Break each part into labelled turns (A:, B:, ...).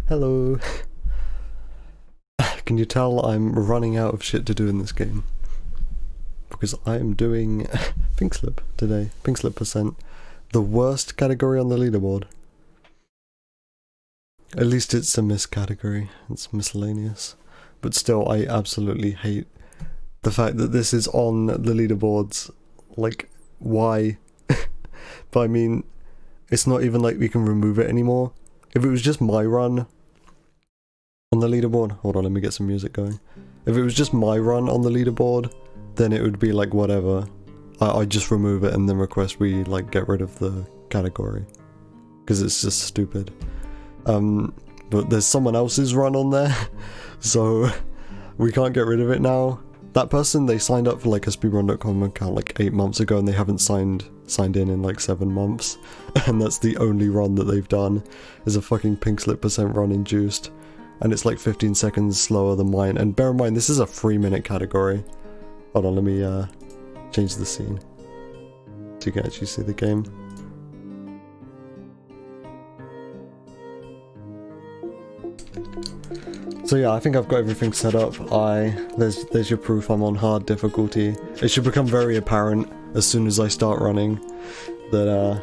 A: Hello. Can you tell I'm running out of shit to do in this game? Because I am doing pinkslip today. Pinkslip percent. The worst category on the leaderboard. At least it's a miss category. It's miscellaneous. But still, I absolutely hate the fact that this is on the leaderboards. Like, why? But I mean, it's not even like we can remove it anymore. If it was just my run on the leaderboard, hold on, let me get some music going. If it was just my run on the leaderboard, then it would be like whatever. I'd just remove it and then request we like get rid of the category. Because it's just stupid. But there's someone else's run on there, so we can't get rid of it now. That person, they signed up for like a speedrun.com account like 8 months ago and they haven't signed in like 7 months. And that's the only run that they've done, is a fucking pinkslip percent run induced. And it's like 15 seconds slower than mine. And bear in mind, this is a 3-minute category. Hold on, let me change the scene so you can actually see the game. So yeah, I think I've got everything set up. There's your proof I'm on hard difficulty. It should become very apparent as soon as I start running that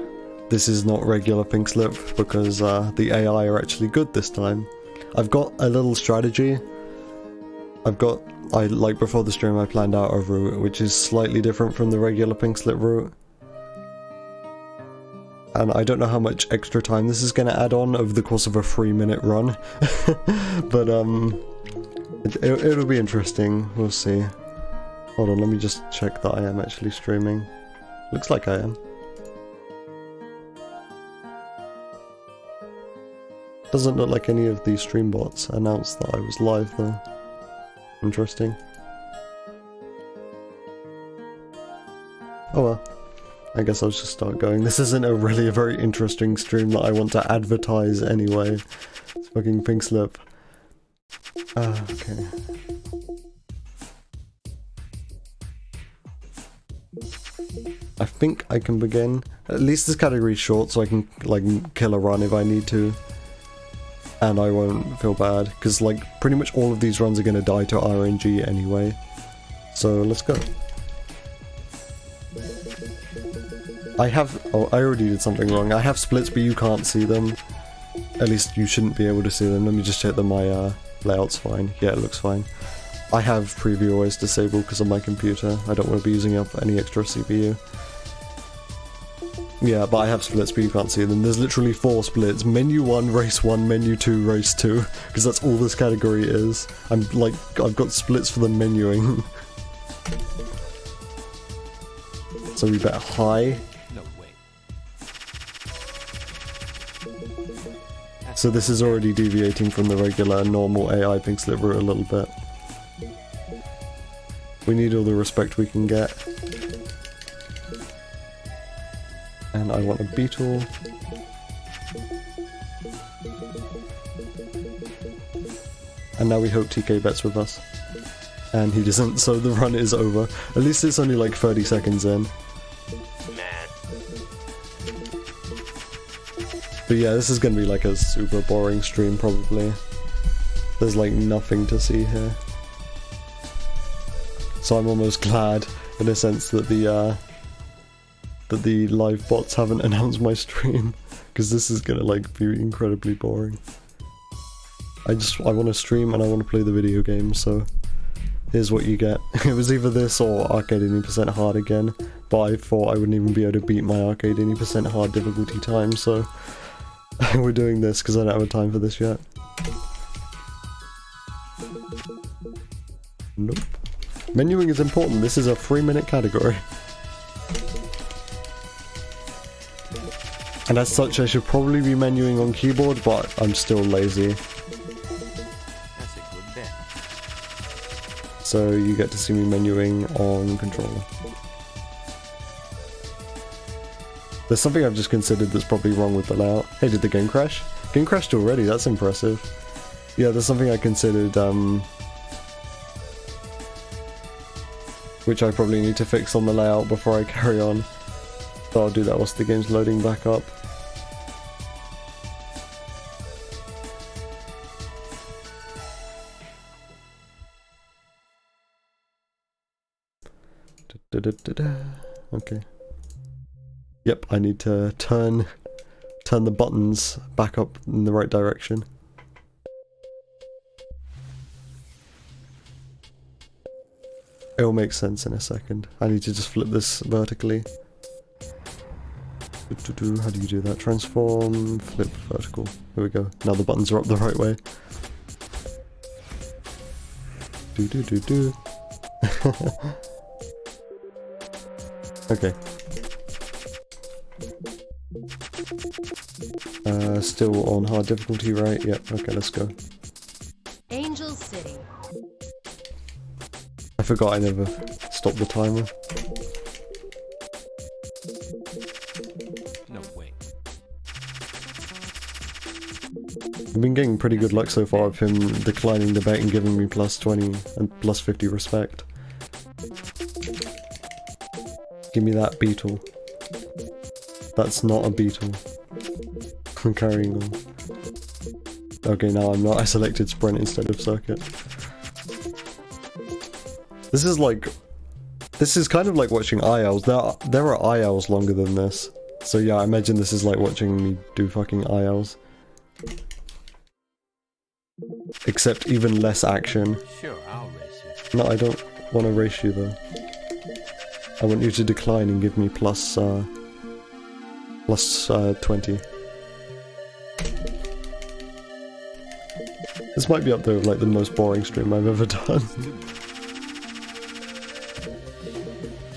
A: this is not regular pinkslip, because the AI are actually good this time. I've got a little strategy. Like before the stream I planned out a route which is slightly different from the regular pinkslip route. And I don't know how much extra time this is going to add on over the course of a 3-minute run. But it'll be interesting, we'll see. Hold on, let me just check that I am actually streaming. Looks like I am. Doesn't look like any of the stream bots announced that I was live though. Interesting. Oh well. I guess I'll just start going. This isn't really a very interesting stream that I want to advertise anyway. It's fucking pinkslip. Okay. I think I can begin. At least this category is short, so I can like kill a run if I need to. And I won't feel bad, because like pretty much all of these runs are going to die to RNG anyway. So let's go. Oh, I already did something wrong. I have splits, but you can't see them. At least you shouldn't be able to see them. Let me just check that my layout's fine. Yeah, it looks fine. I have preview always disabled because of my computer. I don't want to be using up any extra CPU. Yeah, but I have splits, but you can't see them. There's literally 4 splits. Menu 1, race 1, menu 2, race 2. Because that's all this category is. I've got splits for the menuing. So we bet high.
B: No way.
A: So this is already deviating from the regular normal AI pinkslip route a little bit. We need all the respect we can get. And I want a beetle. And now we hope TK bets with us. And he doesn't, so the run is over. At least it's only like 30 seconds in. But yeah, this is gonna be like a super boring stream probably. There's like nothing to see here. So I'm almost glad, in a sense, that the live bots haven't announced my stream, because this is gonna like be incredibly boring. I want to stream and I want to play the video game, so here's what you get. It was either this or Arcade 80% hard again, but I thought I wouldn't even be able to beat my Arcade 80% hard difficulty time, so we're doing this because I don't have time for this yet. Nope. Menuing is important. This is a 3-minute category. And as such, I should probably be menuing on keyboard, but I'm still lazy.
B: That's a good bet.
A: So you get to see me menuing on controller. There's something I've just considered that's probably wrong with the layout. Hey, did the game crash? Game crashed already, that's impressive. Yeah, there's something I considered, which I probably need to fix on the layout before I carry on. So I'll do that whilst the game's loading back up. Da-da-da-da. Okay. Yep, I need to turn the buttons back up in the right direction. It'll make sense in a second. I need to just flip this vertically. How do you do that? Transform, flip, vertical. Here we go. Now the buttons are up the right way. Do. Okay. Still on hard difficulty, right? Yep, okay, let's go.
C: Angel City.
A: I forgot I never stopped the timer.
B: No way.
A: I've been getting pretty good luck so far of him declining the bet and giving me plus 20 and plus 50 respect. Give me that beetle. That's not a beetle. I'm carrying on. Okay, now I'm not. I selected sprint instead of circuit. This is kind of like watching ILs. There are ILs longer than this. So yeah, I imagine this is like watching me do fucking ILs. Except even less action.
B: Sure, I'll race you.
A: No, I don't want to race you though. I want you to decline and give me plus 20. This might be up there with like the most boring stream I've ever done.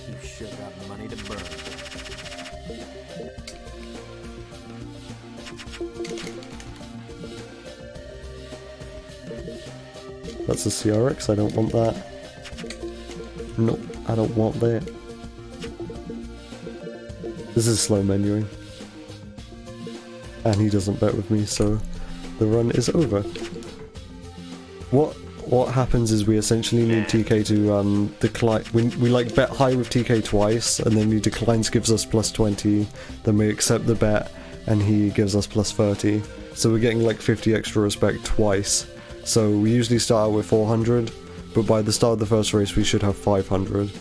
B: You sure got money to burn.
A: That's a CRX, I don't want that. Nope, I don't want that. This is slow menuing. And he doesn't bet with me, so the run is over. What happens is we essentially need TK to decline. We like bet high with TK twice, and then he declines, gives us plus 20, then we accept the bet, and he gives us plus 30. So we're getting like 50 extra respect twice. So we usually start out with 400, but by the start of the first race we should have 500.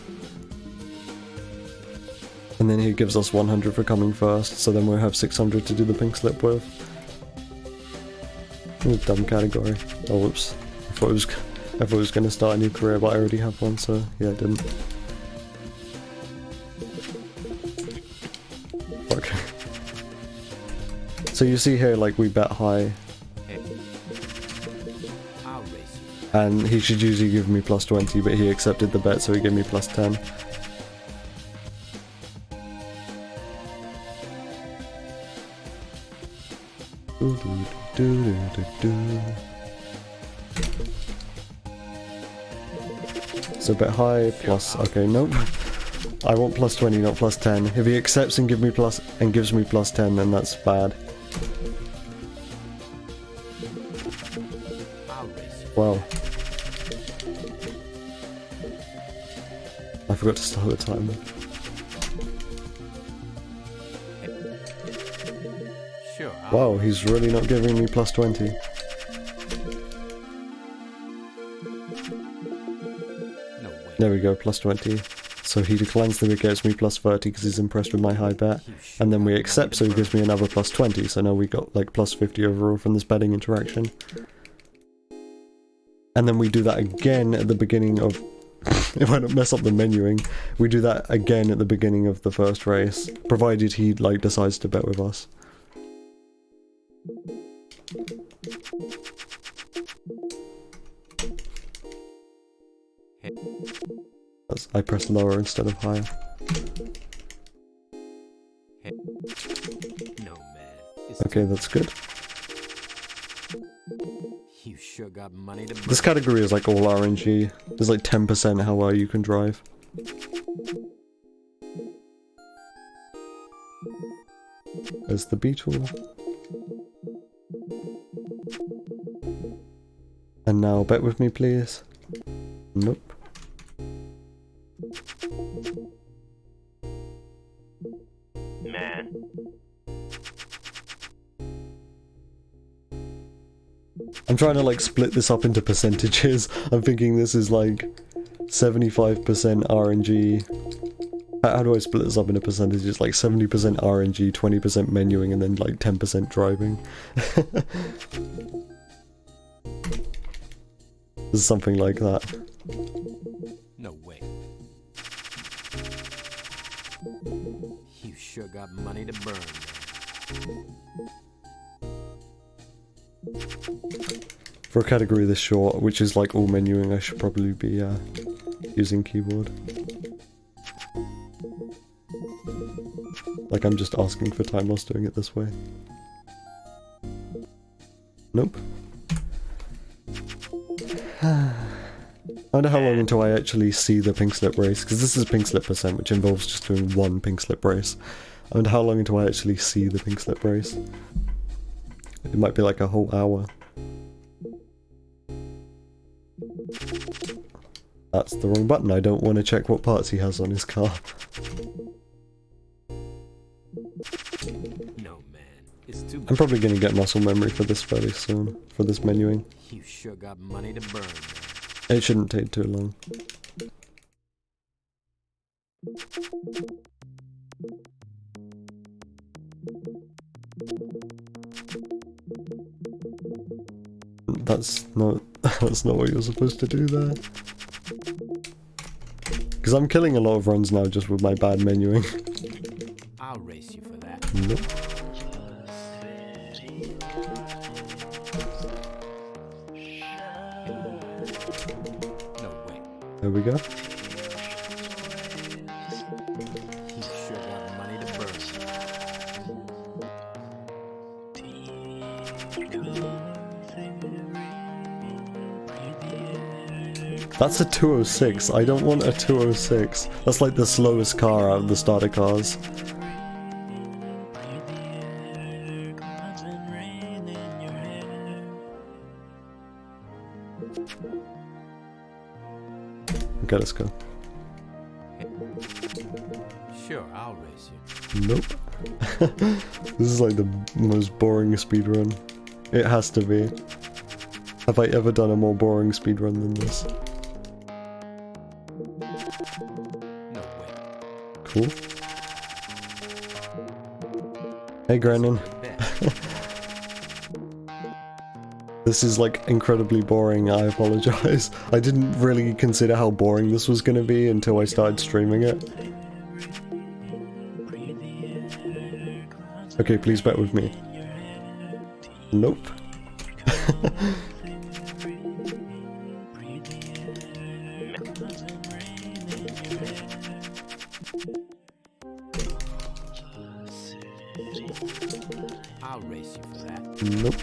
A: And then he gives us 100 for coming first, so then we'll have 600 to do the pink slip with. Ooh, dumb category. Oh whoops. I thought it was gonna start a new career, but I already have one, so yeah, I didn't. Fuck. So you see here, like, we bet high.
B: I'll race you.
A: And he should usually give me plus 20, but he accepted the bet, so he gave me plus 10. So bet high, plus, okay, nope. I want plus 20, not plus 10. If he accepts and gives me plus 10, then that's bad.
B: I'll race you.
A: Wow. I forgot to start the timer.
B: Sure,
A: Wow, he's really not giving me plus 20.
B: no way.
A: There we go, plus 20. So he declines, then he gives me plus 30 because he's impressed with my high bet. And then we accept, so he gives me another plus 20. So now we got like plus 50 overall from this betting interaction. And then we do that again at the beginning of... if I don't mess up the menuing, we do that again at the beginning of the first race, provided he like decides to bet with us. I pressed lower instead of higher.
B: No, man.
A: Okay, that's good.
B: You sure got money to burn.
A: This category is like all RNG. There's like 10% how well you can drive. There's the beetle. And now bet with me, please. Nope.
B: Man.
A: I'm trying to like split this up into percentages. I'm thinking this is like 75% RNG, How do I split this up into percentages? Like 70% RNG, 20% menuing, and then like 10% driving. Something like that.
B: No way. You sure got money to burn.
A: For a category this short, which is like all menuing, I should probably be using keyboard. Like I'm just asking for time loss doing it this way. Nope. I wonder how long until I actually see the pink slip race, because this is pink slip percent, which involves just doing one pink slip race. I wonder how long until I actually see the pink slip race. It might be like a whole hour. That's the wrong button. I don't want to check what parts he has on his car.
B: No, man. It's too much.
A: I'm probably going to get muscle memory for this fairly soon, for this menuing.
B: You sure got money to burn.
A: It shouldn't take too long. That's not what you're supposed to do there. Because I'm killing a lot of runs now just with my bad menuing.
B: I'll race you for that.
A: Nope.
B: No way.
A: There we go.
B: You sure got money to burn.
A: That's a 206. I don't want a 206. That's like the slowest car out of the starter cars. Okay, let's go.
B: Sure, I'll race you.
A: Nope. This is like the most boring speedrun. It has to be. Have I ever done a more boring speedrun than this?
B: No way.
A: Cool. Hey, Grannon. This is like incredibly boring, I apologize. I didn't really consider how boring this was gonna be until I started streaming it. Okay, please bet with me. Nope.
B: I'll race you for that.
A: Nope.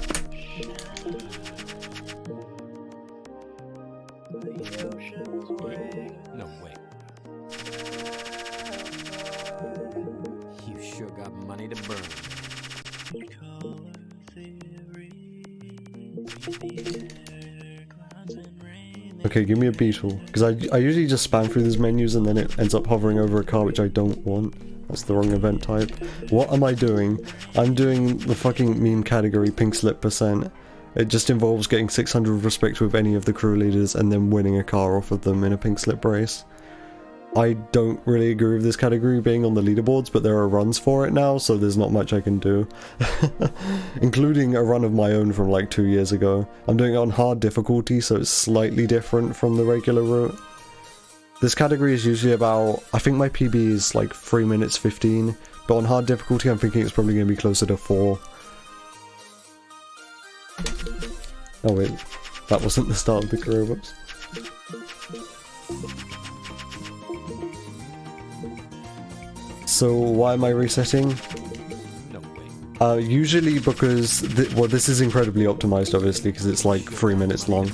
B: No way. You sure got money to burn.
A: Okay, give me a beetle. Because I usually just spam through these menus and then it ends up hovering over a car which I don't want. That's the wrong event type. What am I doing? I'm doing the fucking meme category pink slip percent. It just involves getting 600 respect with any of the crew leaders and then winning a car off of them in a pink slip race. I don't really agree with this category being on the leaderboards, but there are runs for it now, so there's not much I can do. Including a run of my own from like 2 years ago. I'm doing it on hard difficulty, so it's slightly different from the regular route. This category is usually about, I think my PB is like 3 minutes 15, but on hard difficulty I'm thinking it's probably going to be closer to 4. Oh wait, that wasn't the start of the career, whoops. So why am I resetting?
B: No way.
A: Usually because, well, this is incredibly optimized obviously because it's like 3 minutes long.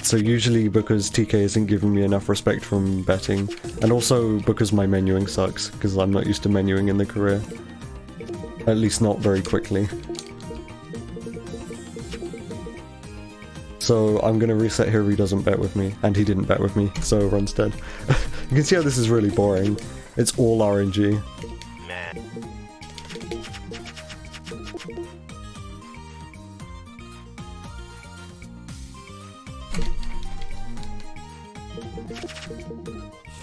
A: So usually because TK isn't giving me enough respect from betting, and also because my menuing sucks, because I'm not used to menuing in the career. At least not very quickly. So I'm gonna reset here if he doesn't bet with me, and he didn't bet with me, so run's dead. You can see how this is really boring. It's all RNG.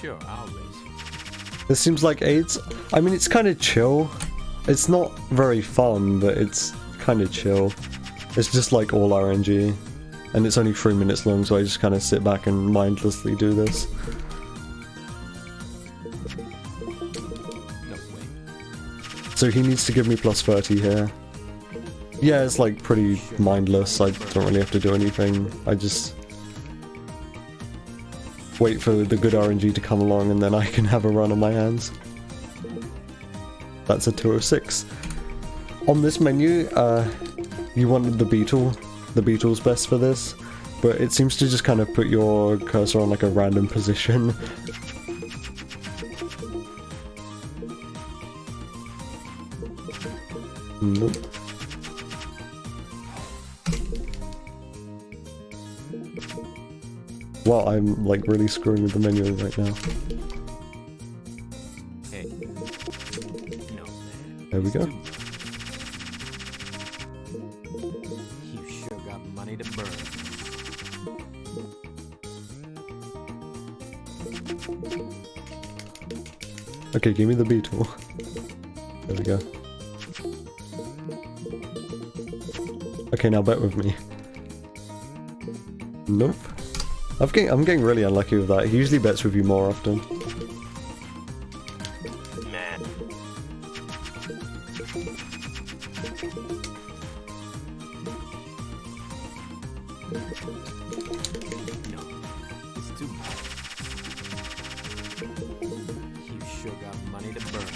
B: Sure, I'll race you.
A: This seems like AIDS. I mean, it's kind of chill. It's not very fun, but it's kind of chill. It's just like all RNG. And it's only 3 minutes long, so I just kind of sit back and mindlessly do this.
B: No way.
A: So he needs to give me plus 30 here. Yeah, it's like pretty mindless. I don't really have to do anything. I just wait for the good RNG to come along and then I can have a run on my hands. That's a 206. On this menu, you wanted the beetle. The beetle's best for this, but it seems to just kind of put your cursor on like a random position. Nope. Wow, I'm like really screwing with the menu right now.
B: Hey. No, man.
A: There we go.
B: You sure got money to burn.
A: Okay, give me the beetle. There we go. Okay, now bet with me. Nope. I'm getting really unlucky with that. He usually bets with you more often.
B: Man. No, it's too much. You sure got money to burn.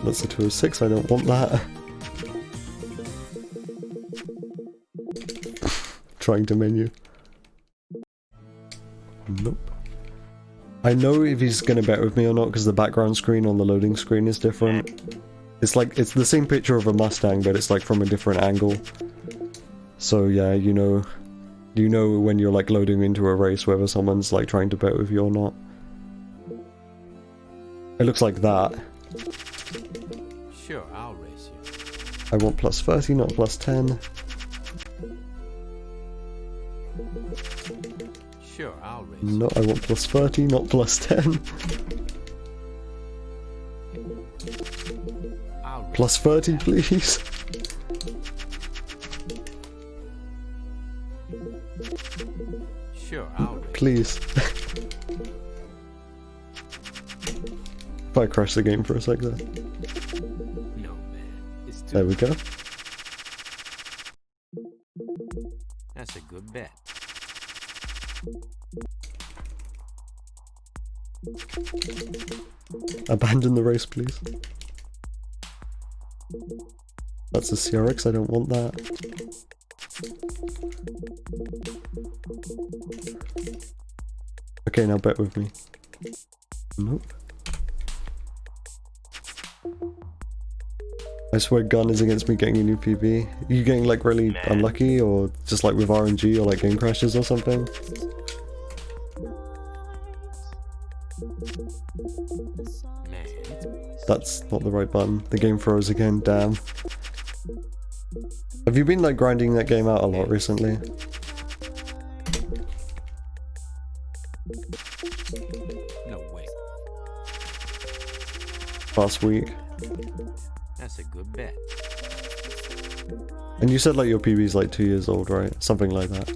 A: That's a 206, I don't want that. Trying to menu. Nope. I know if he's gonna bet with me or not because the background screen on the loading screen is different. It's like, it's the same picture of a Mustang, but it's like from a different angle. So yeah, you know when you're like loading into a race whether someone's like trying to bet with you or not. It looks like that.
B: Sure, I'll race you.
A: I want plus 30, not plus 10.
B: Sure, I'll race you.
A: No, I want plus 30, not plus 10.
B: I'll race
A: Plus 30, please.
B: you. Sure, I'll race
A: Please. If I crash the game for a sec there.
B: you. No, man. It's too
A: There we go.
B: That's a good bet.
A: Abandon the race, please. That's a CRX, I don't want that. Okay, now bet with me. Nope. I swear gun is against me getting a new PB. Are you getting like really unlucky or just like with RNG or like game crashes or something?
B: Man,
A: That's not the right button. The game froze again, damn. Have you been like grinding that game out a lot recently?
B: no way.
A: Last week?
B: That's a good bet.
A: And you said like your PB's like 2 years old, right? Something like that.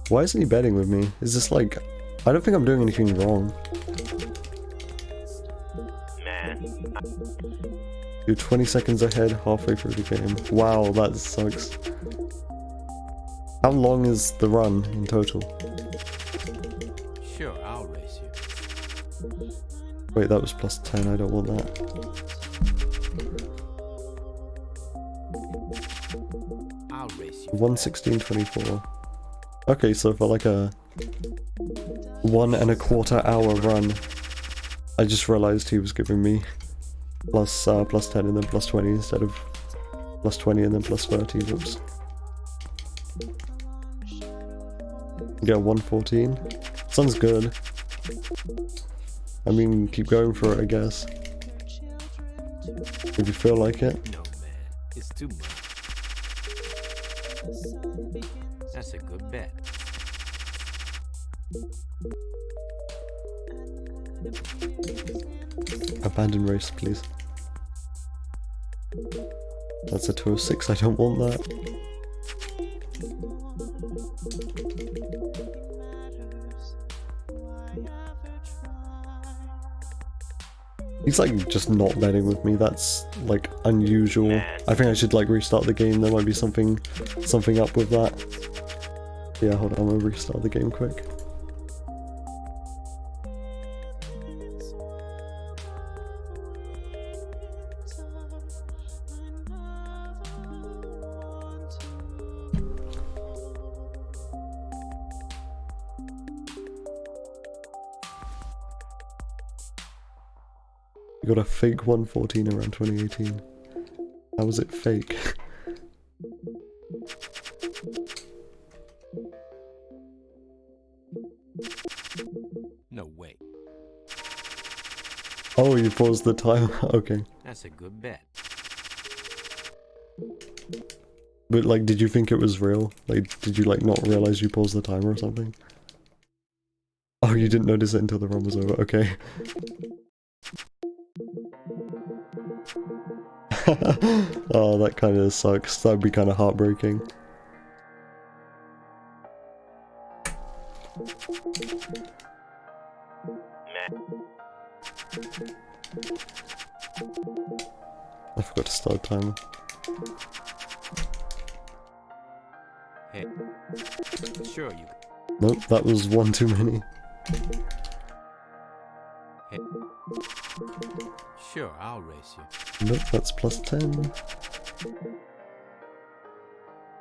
A: Why isn't he betting with me? Is this like... I don't think I'm doing anything wrong.
B: Man.
A: You're 20 seconds ahead halfway through the game. Wow, that sucks. How long is the run in total?
B: Sure, I'll race you.
A: Wait, that was plus 10, I don't want that.
B: I'll race you.
A: 1:16:24. Okay, so for like a 1.25 hour run, I just realized he was giving me plus 10 and then plus 20 instead of plus 20 and then plus 30. Whoops. Get a 114. Sounds good. I mean, keep going for it, I guess. If you feel like it.
B: No, man. It's too much. That's a good bet.
A: Abandon race, please. That's a 206, I don't want that. He's like just not betting with me, that's like unusual. I think I should like restart the game, there might be something up with that. Yeah, hold on, I'm gonna restart the game quick. You got a fake 114 around 2018. How was it fake?
B: No way.
A: Oh, you paused the time? Okay.
B: That's a good bet.
A: But like, did you think it was real? Like, did you like not realize you paused the timer or something? Oh, you didn't notice it until the run was over, okay. Oh, that kind of sucks. That'd be kind of heartbreaking. I forgot to start timer.
B: Hey. Sure you.
A: Nope, that was one too many.
B: Hey. Sure, I'll race you.
A: Nope, that's plus 10.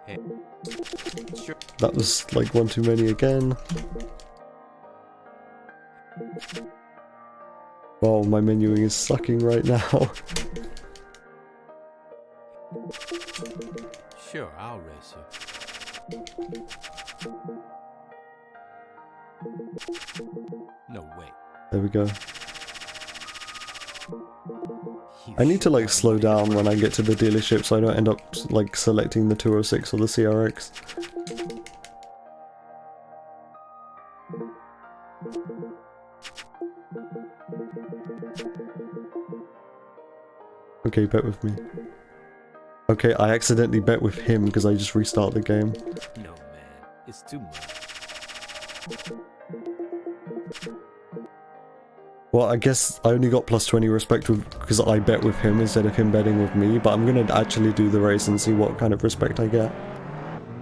B: Hey. Sure.
A: That was like one too many again. Oh, my menuing is sucking right now.
B: Sure, I'll race you. No way.
A: There we go. I need to like slow down when I get to the dealership so I don't end up like selecting the 206 or the CRX. Okay, bet with me. Okay, I accidentally bet with him because I just restarted the game.
B: No, man. It's too much.
A: Well, I guess I only got plus 20 respect because I bet with him instead of him betting with me, but I'm gonna actually do the race and see what kind of respect I get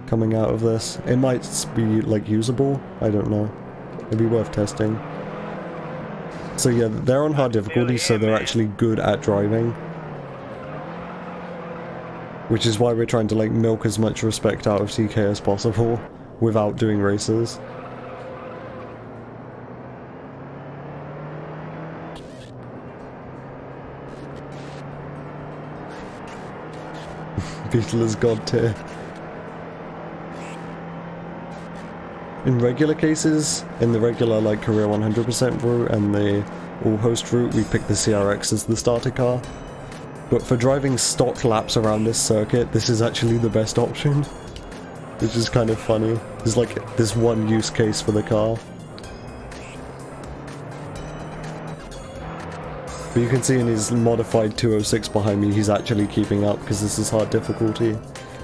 A: coming out of this. It might be, like, usable, I don't know. It'd be worth testing. So yeah, they're on hard difficulty, so they're actually good at driving. Which is why we're trying to, like, milk as much respect out of TK as possible without doing races. Beetle is god tier. In regular cases, in the regular like career 100% route and the all host route, we pick the CRX as the starter car. But for driving stock laps around this circuit, this is actually the best option. Which is kind of funny. There's like this one use case for the car. But you can see in his modified 206 behind me, he's actually keeping up because this is hard difficulty.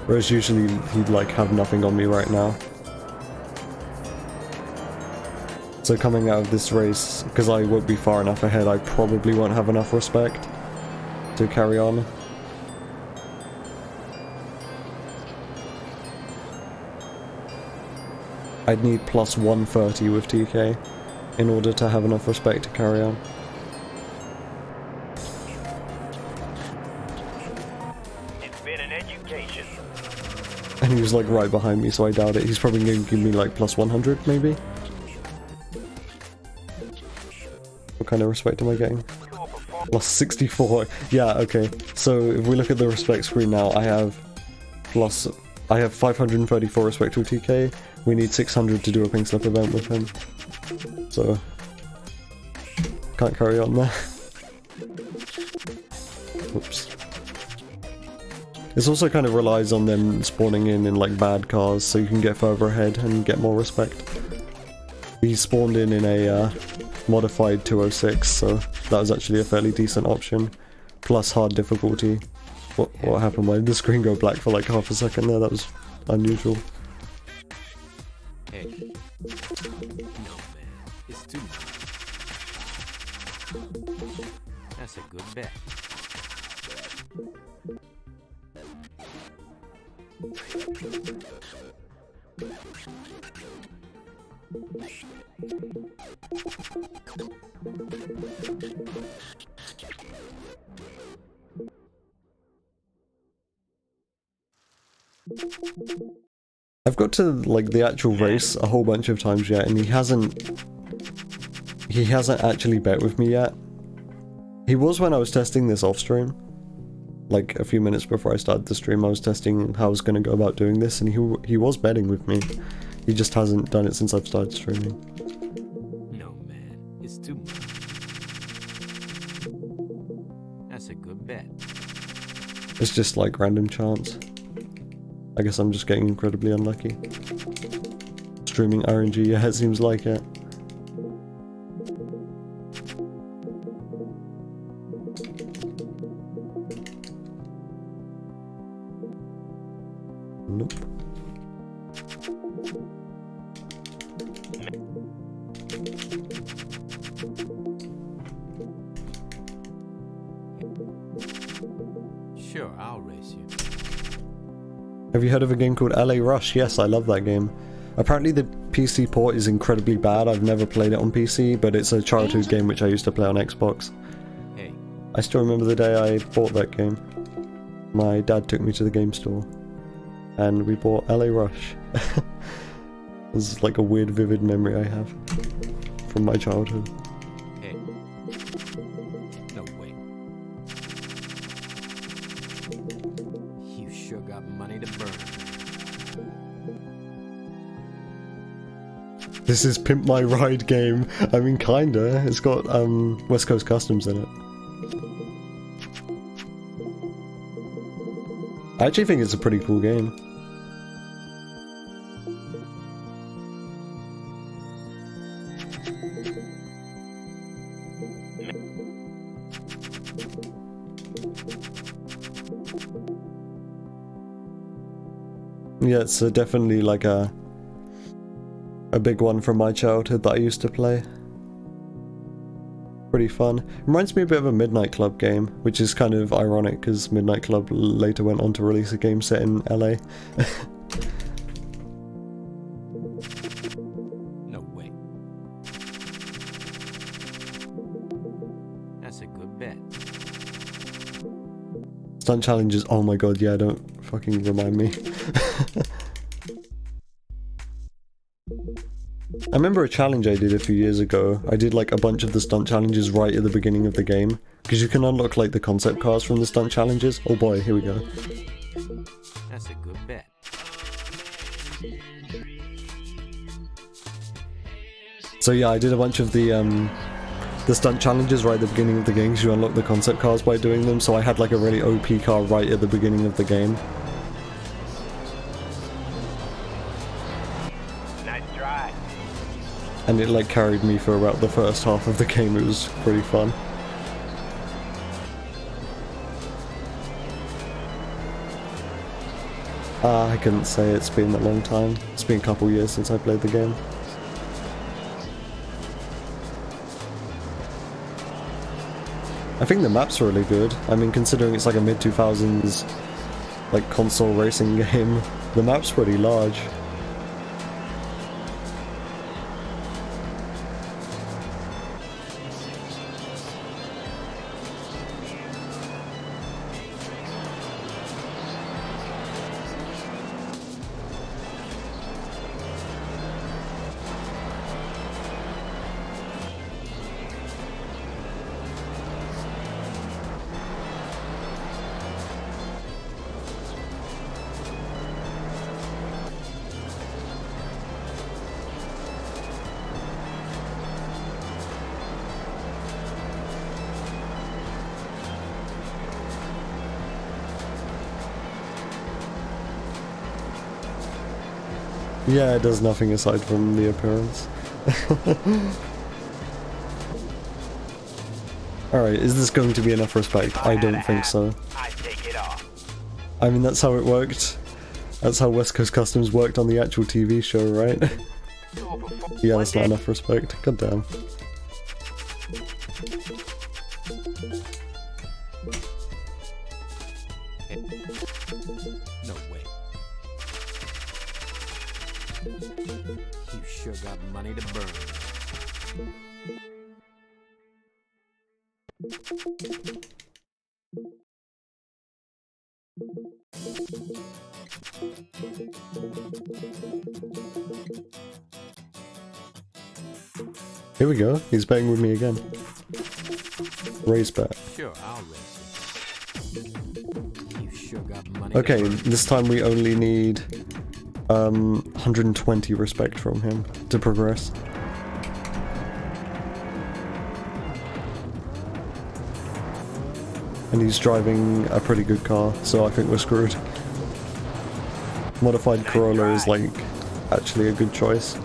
A: Whereas usually he'd like have nothing on me right now. So coming out of this race, because I won't be far enough ahead, I probably won't have enough respect to carry on. I'd need plus 130 with TK in order to have enough respect to carry on. And he was like right behind me, so I doubt it. He's probably going to give me like plus 100 maybe? What kind of respect am I getting? Plus 64. Yeah, okay. So if we look at the respect screen now, I have 534 respect with TK, We need 600 to do a pink slip event with him. So, can't carry on there. Whoops. This also kind of relies on them spawning in like bad cars so you can get further ahead and get more respect. He spawned in a modified 206, so that was actually a fairly decent option. Plus hard difficulty. What happened? Why did the screen go black for like half a second there? That was unusual.
B: Hey. No, man. It's too much. That's a good bet.
A: I've got to like the actual race a whole bunch of times yet, and he hasn't actually bet with me yet. He was when I was testing this off stream. Like a few minutes before I started the stream, I was testing how I was going to go about doing this, and he was betting with me. He just hasn't done it since I've started streaming.
B: No, man. It's too much. That's a good bet.
A: It's just like random chance. I guess I'm just getting incredibly unlucky. Streaming RNG, yeah, it seems like it. Nope.
B: Sure, I'll race you.
A: Have you heard of a game called LA Rush? Yes, I love that game. Apparently the PC port is incredibly bad. I've never played it on PC, but it's a childhood game which I used to play on Xbox.
B: Hey.
A: I still remember the day I bought that game. My dad took me to the game store, and we bought LA Rush. This is like a weird, vivid memory I have from my childhood.
B: Hey. No way. You sure got money to burn.
A: This is Pimp My Ride game. I mean, kinda. It's got West Coast Customs in it. I actually think it's a pretty cool game. Yeah, it's definitely like a big one from my childhood that I used to play. Pretty fun. Reminds me a bit of a Midnight Club game, which is kind of ironic because Midnight Club later went on to release a game set in LA.
B: No way. That's a good bet.
A: Stunt challenges, oh my god, yeah, don't fucking remind me. I remember a challenge I did a few years ago. I did like a bunch of the stunt challenges right at the beginning of the game, because you can unlock like the concept cars from the stunt challenges. Oh boy, here we go.
B: That's a good bet.
A: So yeah, I did a bunch of the stunt challenges right at the beginning of the game, because you unlock the concept cars by doing them, so I had like a really OP car right at the beginning of the game.
B: Nice try.
A: And it like carried me for about the first half of the game. It was pretty fun. I couldn't say it's been a long time. It's been a couple years since I played the game. I think the map's really good. I mean, considering it's like a mid-2000s like console racing game, the map's pretty large. Yeah, it does nothing aside from the appearance. Alright, is this going to be enough respect? I don't think so. I mean, that's how it worked. That's how West Coast Customs worked on the actual TV show, right? Yeah, that's not enough respect. God damn.
B: No way. You sure got money to burn.
A: Here we go. He's betting with me again. Raise bet.
B: Sure, I'll race you. You sure got money
A: Okay,
B: to burn.
A: this time we only need 120 respect from him to progress. And he's driving a pretty good car, so I think we're screwed. Modified Corolla is like actually a good choice.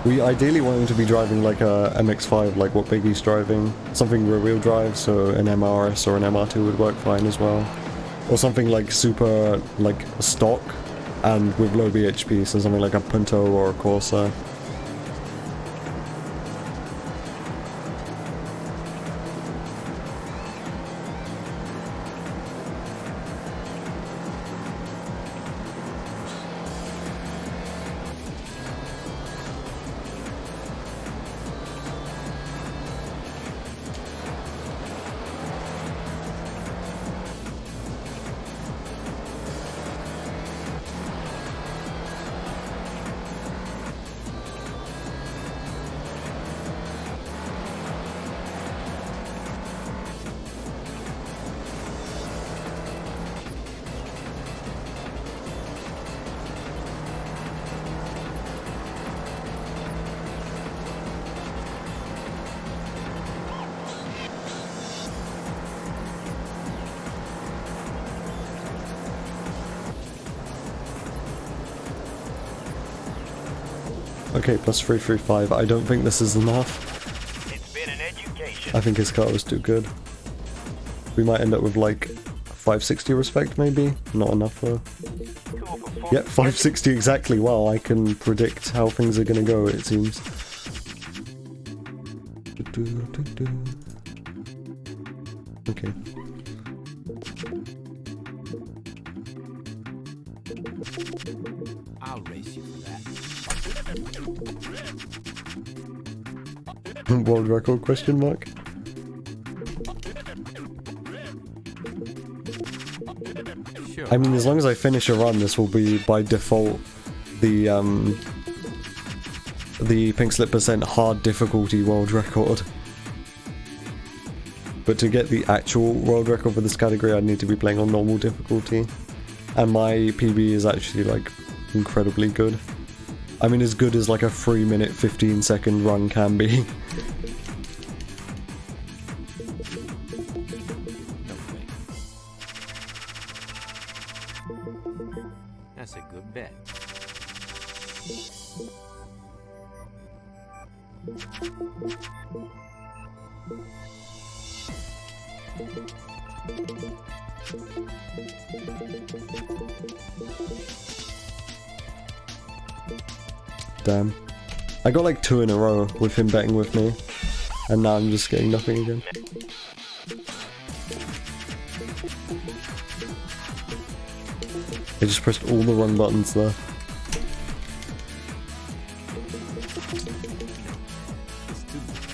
A: We ideally want him to be driving like a MX-5, like what Biggie's driving. Something rear-wheel drive, so an MRS or an MR2 would work fine as well. Or something like super, like, stock, and with low BHP, so something like a Punto or a Corsa. Okay, plus 335. I don't think this is enough.
D: It's been an education.
A: I think his car was too good. We might end up with like 560 respect maybe? Not enough though. Yep, 560 exactly. Wow, I can predict how things are gonna go, it seems. Okay.
B: I'll race you for that.
A: World record question mark?
B: Sure.
A: I mean, as long as I finish a run, this will be by default the pinkslip percent hard difficulty world record. But to get the actual world record for this category, I'd need to be playing on normal difficulty. And my PB is actually like incredibly good. I mean, as good as like a 3-minute 15-second run can be.
B: No way. That's a good bet.
A: Damn. I got like 2 in a row with him betting with me. And now I'm just getting nothing again. I just pressed all the wrong buttons there.
B: It's too good.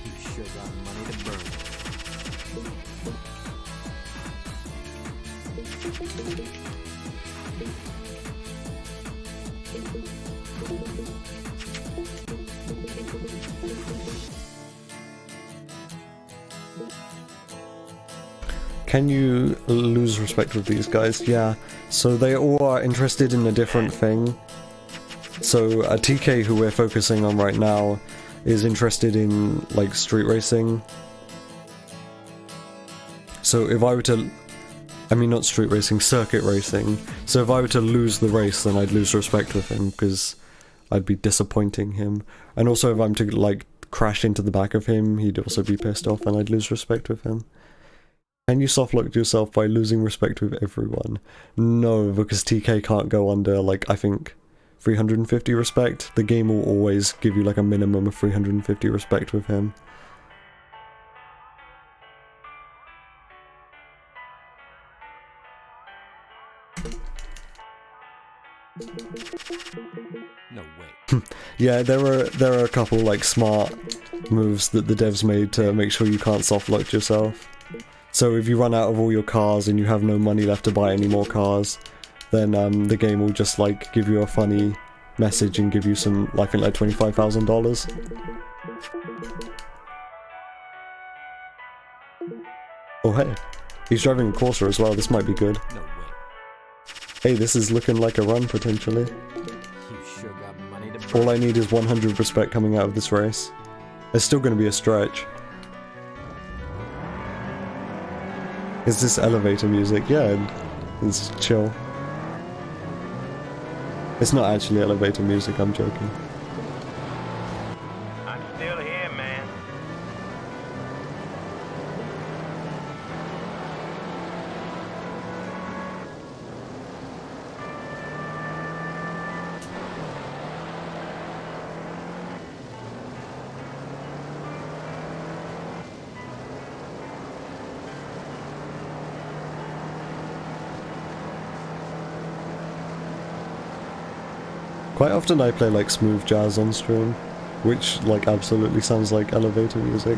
B: You sure got money to burn.
A: Can you lose respect with these guys? Yeah. So they all are interested in a different thing. So a TK who we're focusing on right now is interested in like street racing. So if I were to I mean, not street racing, circuit racing. So if I were to lose the race, then I'd lose respect with him, because I'd be disappointing him. And also if I'm to, like, crash into the back of him, he'd also be pissed off and I'd lose respect with him. Can you softlock yourself by losing respect with everyone? No, because TK can't go under, like, I think 350 respect. The game will always give you, like, a minimum of 350 respect with him.
B: No way.
A: Yeah, there are a couple, like, smart moves that the devs made to make sure you can't softlock yourself. So if you run out of all your cars and you have no money left to buy any more cars, then the game will just, like, give you a funny message and give you some, I think, like $25,000. Oh hey, he's driving a Corsa as well, this might be good.
B: No way.
A: Hey, this is looking like a run, potentially.
B: You sure got money to
A: All I need is 100 respect coming out of this race. It's still going to be a stretch. Is this elevator music? Yeah, it's chill. It's not actually elevator music, I'm joking.
D: I'm still here, man.
A: Quite often I play like smooth jazz on stream, which like absolutely sounds like elevator music.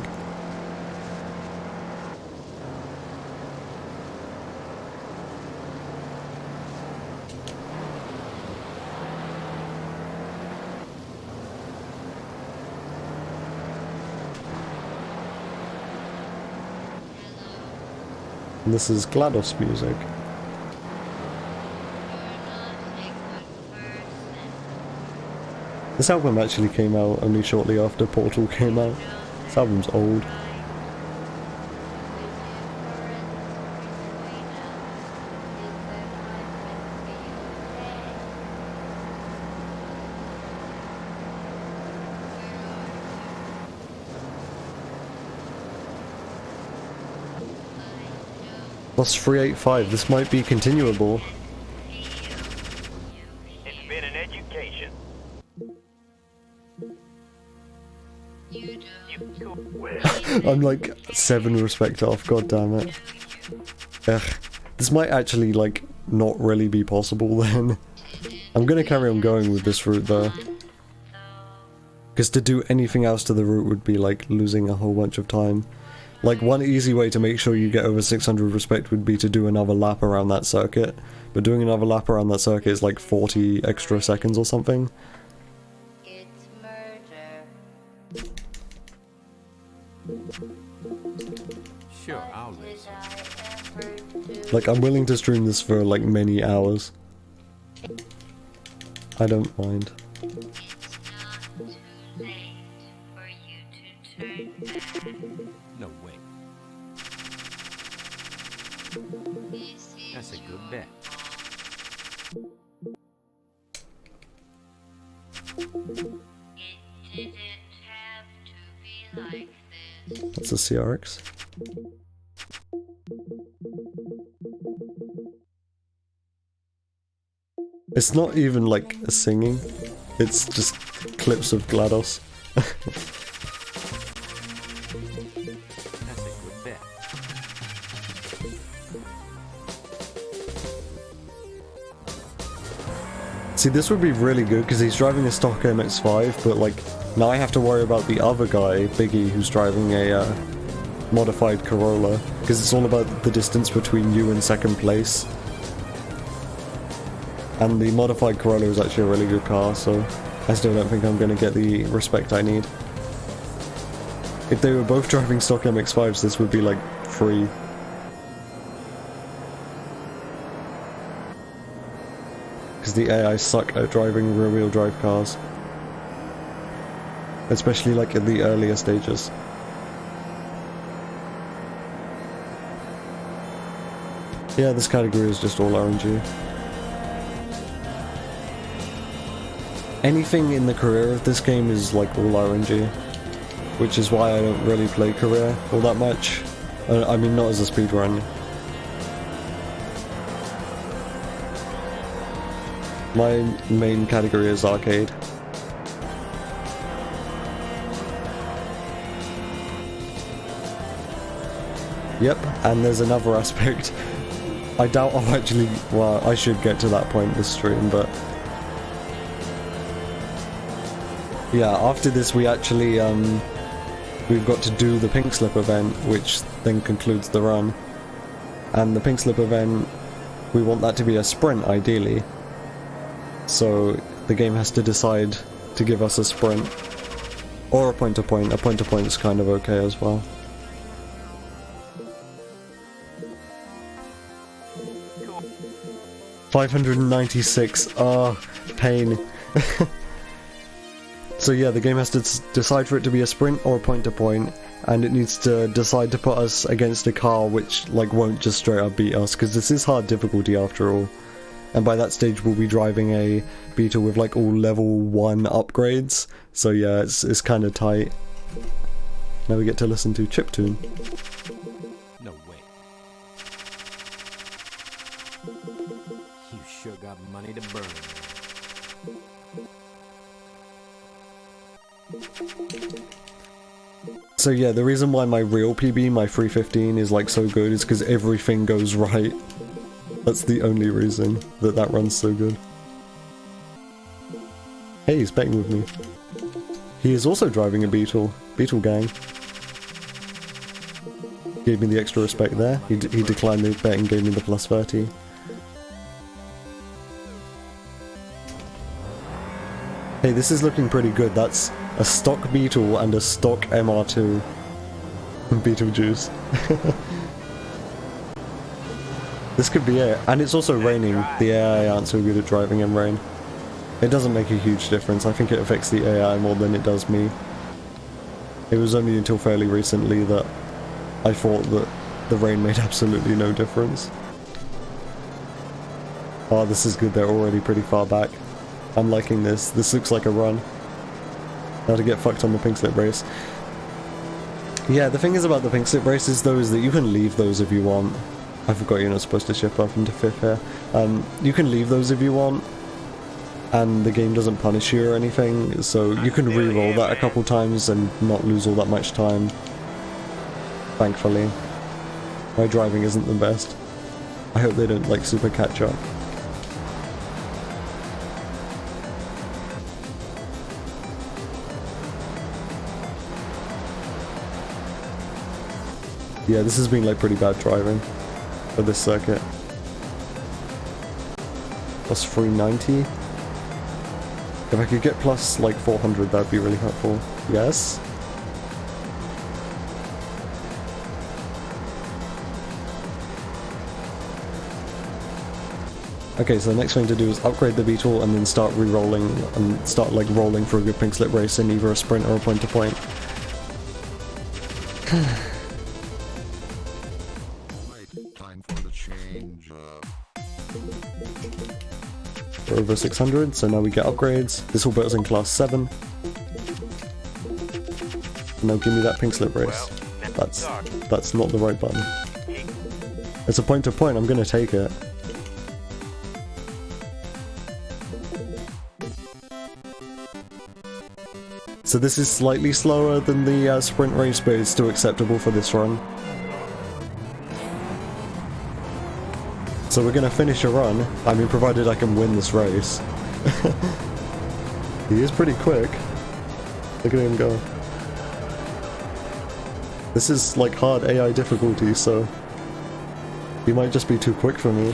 A: And this is GLaDOS music. This album actually came out only shortly after Portal came out. This album's old. Plus 385, this might be continuable.
D: It's been an education.
A: I'm like 7 respect off, god damn it. Ugh. This might actually like not really be possible then. I'm gonna carry on going with this route though. Because to do anything else to the route would be like losing a whole bunch of time. Like one easy way to make sure you get over 600 respect would be to do another lap around that circuit. But doing another lap around that circuit is like 40 extra seconds or something.
B: Sure, I'll listen.
A: Like I'm willing to stream this for like many hours. I don't mind.
B: No way. That's a good bet.
A: That's a CRX. It's not even like a singing, it's just clips of GLaDOS.
B: That's a good bet.
A: See, this would be really good because he's driving a stock MX-5, but like now I have to worry about the other guy, Biggie, who's driving a modified Corolla, because it's all about the distance between you and second place. And the modified Corolla is actually a really good car, so I still don't think I'm going to get the respect I need. If they were both driving stock MX-5s, this would be like free. Because the AI suck at driving rear-wheel drive cars. Especially like in the earlier stages. Yeah, this category is just all RNG. Anything in the career of this game is like all RNG, which is why I don't really play career all that much. I mean, not as a speedrun. My main category is arcade. Yep, and there's another aspect. I doubt I'll actually, well, I should get to that point this stream, but yeah, after this we actually, we've got to do the pinkslip event, which then concludes the run. And the pinkslip event, we want that to be a sprint, ideally. So the game has to decide to give us a sprint. Or a point-to-point. A point-to-point is kind of okay as well. $596. Oh, pain. So yeah, the game has to decide for it to be a sprint or a point-to-point, and it needs to decide to put us against a car which like won't just straight up beat us, because this is hard difficulty after all. And by that stage we'll be driving a Beetle with like all level 1 upgrades, so yeah, it's kind of tight. Now we get to listen to Chiptune.
B: No way. You sure got money to burn.
A: So yeah, the reason why my real PB, my 315, is like so good is because everything goes right. That's the only reason that that runs so good. Hey, he's betting with me. He is also driving a Beetle. Beetle gang. Gave me the extra respect there. He declined the bet and gave me the plus 30. Hey, this is looking pretty good. That's a stock Beetle and a stock MR2. Beetlejuice. This could be it. And it's also raining. The AI aren't so good at driving in rain. It doesn't make a huge difference. I think it affects the AI more than it does me. It was only until fairly recently that I thought that the rain made absolutely no difference. Oh, this is good. They're already pretty far back. I'm liking this. This looks like a run. Now to get fucked on the pinkslip race. Yeah, the thing is about the pinkslip races though is that you can leave those if you want. I forgot you're not supposed to shift up into 5th here. You can leave those if you want, and the game doesn't punish you or anything, so you can re-roll that a couple times and not lose all that much time. Thankfully. My driving isn't the best. I hope they don't like super catch up. Yeah, this has been like pretty bad driving for this circuit. Plus 390. If I could get plus like 400, that'd be really helpful. Yes. Okay, so the next thing to do is upgrade the Beetle and then start re-rolling and start like rolling for a good pinkslip race in either a sprint or a point-to-point. We're over 600, so now we get upgrades. This will put us in class 7. Now give me that pinkslip race. That's not the right button. It's a point-to-point, I'm gonna take it. So this is slightly slower than the sprint race, but it's still acceptable for this run. So we're gonna finish a run, I mean provided I can win this race. He is pretty quick. Look at him go. This is like hard AI difficulty, so he might just be too quick for me.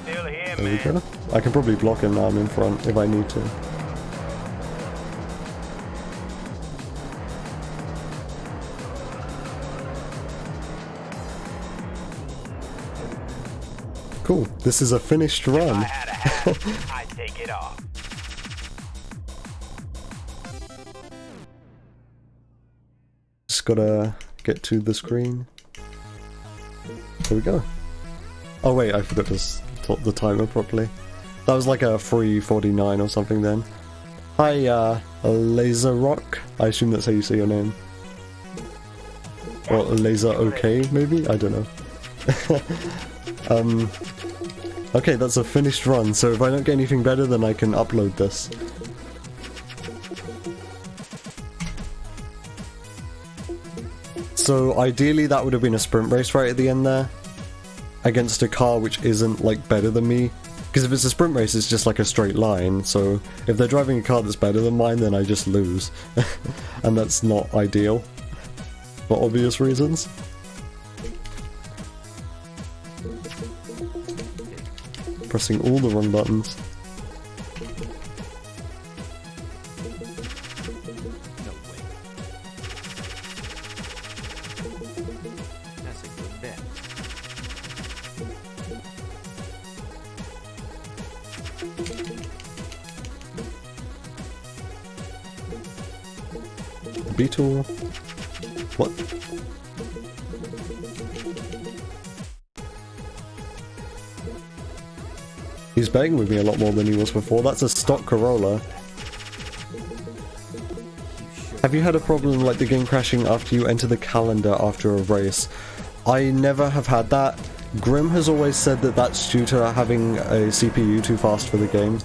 A: There we go. I can probably block him now I'm in front if I need to. Cool. This is a finished
D: If I
A: run.
D: had a hat, I'd take it off.
A: Just gotta get to the screen. There we go. Oh wait, I forgot to set the timer properly. That was like a 3:49 or something then. Hi, Laser Rock. I assume that's how you say your name. Or Laser OK, maybe? I don't know. Okay, that's a finished run, so if I don't get anything better, then I can upload this. So ideally that would have been a sprint race right at the end there, against a car which isn't like better than me. Because if it's a sprint race, it's just like a straight line, so if they're driving a car that's better than mine, then I just lose. And that's not ideal, for obvious reasons. Pressing all the wrong buttons.
B: No way. That's a good bet.
A: Beetle. What? He's betting with me a lot more than he was before. That's a stock Corolla. Have you had a problem like the game crashing after you enter the calendar after a race? I never have had that. Grim has always said that that's due to having a CPU too fast for the game.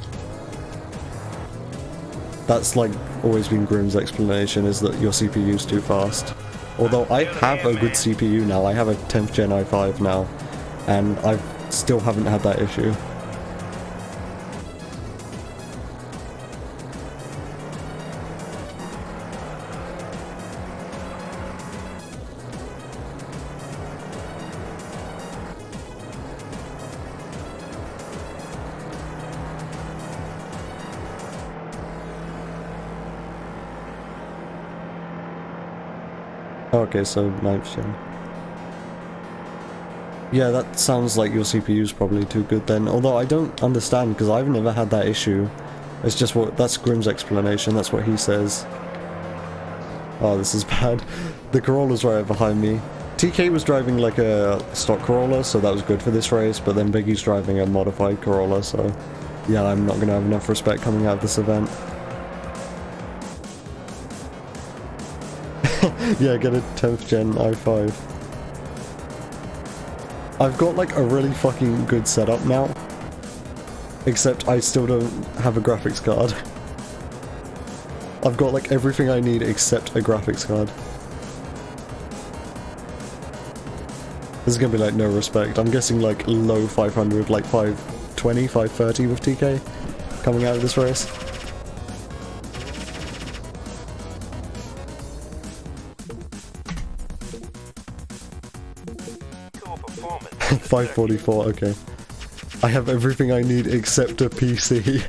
A: That's like always been Grim's explanation, is that your CPU's too fast. Although I have a good CPU now, I have a 10th gen i5 now, and I still haven't had that issue. Okay, so 9th gen. Yeah, that sounds like your CPU's probably too good then, although I don't understand because I've never had that issue. It's just that's Grim's explanation, that's what he says. Oh, this is bad. The Corolla's right behind me. TK was driving like a stock Corolla, so that was good for this race, but then Biggie's driving a modified Corolla, so yeah, I'm not gonna have enough respect coming out of this event. Yeah, get a 10th gen i5. I've got like a really fucking good setup now, except I still don't have a graphics card. I've got like everything I need except a graphics card. This is gonna be like no respect. I'm guessing like low 500, like 520, 530 with TK coming out of this race.
D: Cool performance.
A: 544, okay. I have everything I need except a PC.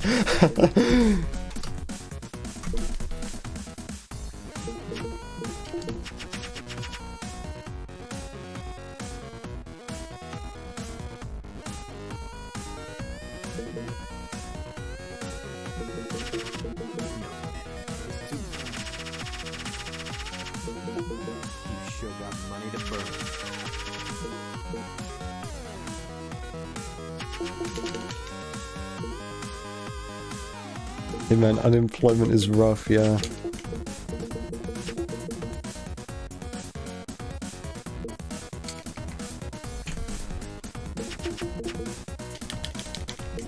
B: You sure got money to burn.
A: Hey man, unemployment is rough, yeah.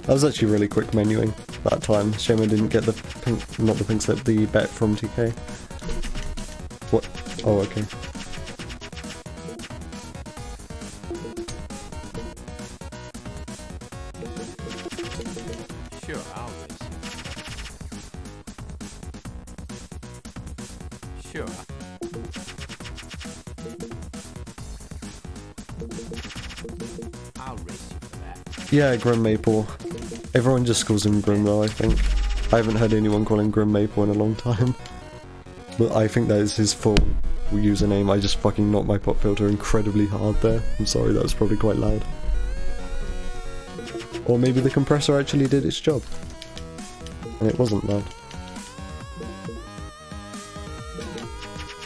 A: That was actually really quick menuing that time. Shame I didn't get the pink, not the pink slip, the bet from TK. What? Oh, okay.
B: Sure, I'll race you. Sure. I'll race you for that.
A: Yeah, Grim Maple. Everyone just calls him Grim though, I think. I haven't heard anyone call him Grim Maple in a long time. But I think that is his full username. I just fucking knocked my pop filter incredibly hard there. I'm sorry, that was probably quite loud. Or maybe the compressor actually did its job. And it wasn't bad.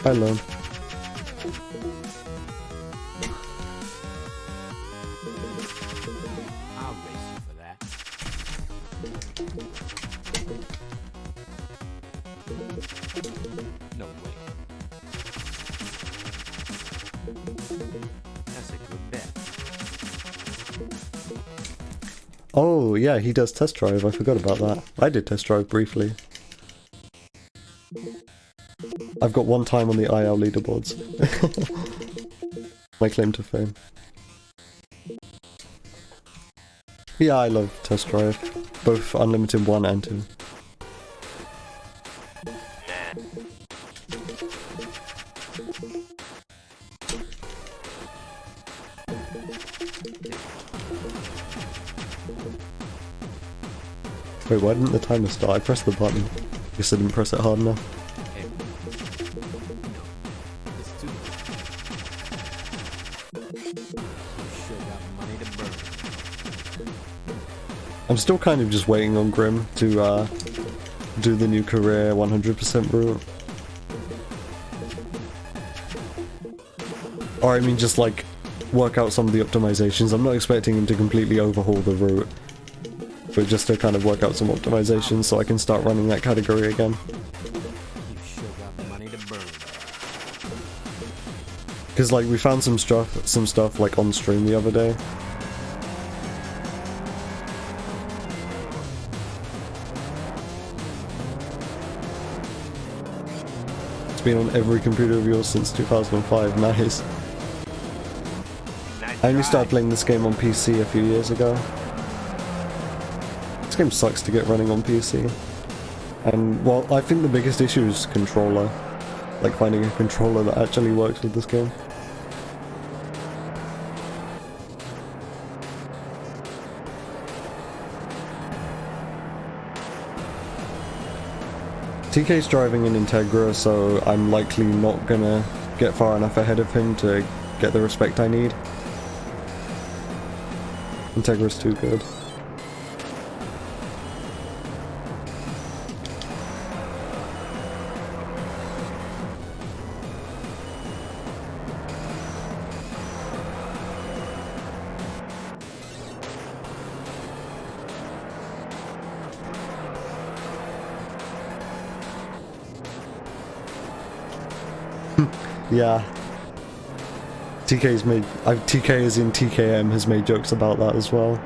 A: I learned.
B: I'll race you for that. No way. That's a good bet.
A: Oh, yeah, he does test drive. I forgot about that. I did test drive briefly. I've got one time on the IL leaderboards. My claim to fame. Yeah, I love test drive. Both Unlimited 1 and 2. Wait, why didn't the timer start? I pressed the button. Guess I didn't press it hard enough.
B: Hey. No. It's too You sure got money to burn.
A: I'm still kind of just waiting on Grim to do the new career 100% route. Or I mean just like work out some of the optimizations. I'm not expecting him to completely overhaul the route, but just to kind of work out some optimizations so I can start running that category again.
B: You sure got money to burn.
A: Because like we found some stuff like on stream the other day. It's been on every computer of yours since 2005. Nice. I only started playing this game on PC a few years ago. This game sucks to get running on PC. And, well, I think the biggest issue is controller. Like finding a controller that actually works with this game. TK's driving an Integra, so I'm likely not gonna get far enough ahead of him to get the respect I need. Integra's too good. Yeah. TK's made... TK as in TKM has made jokes about that as well.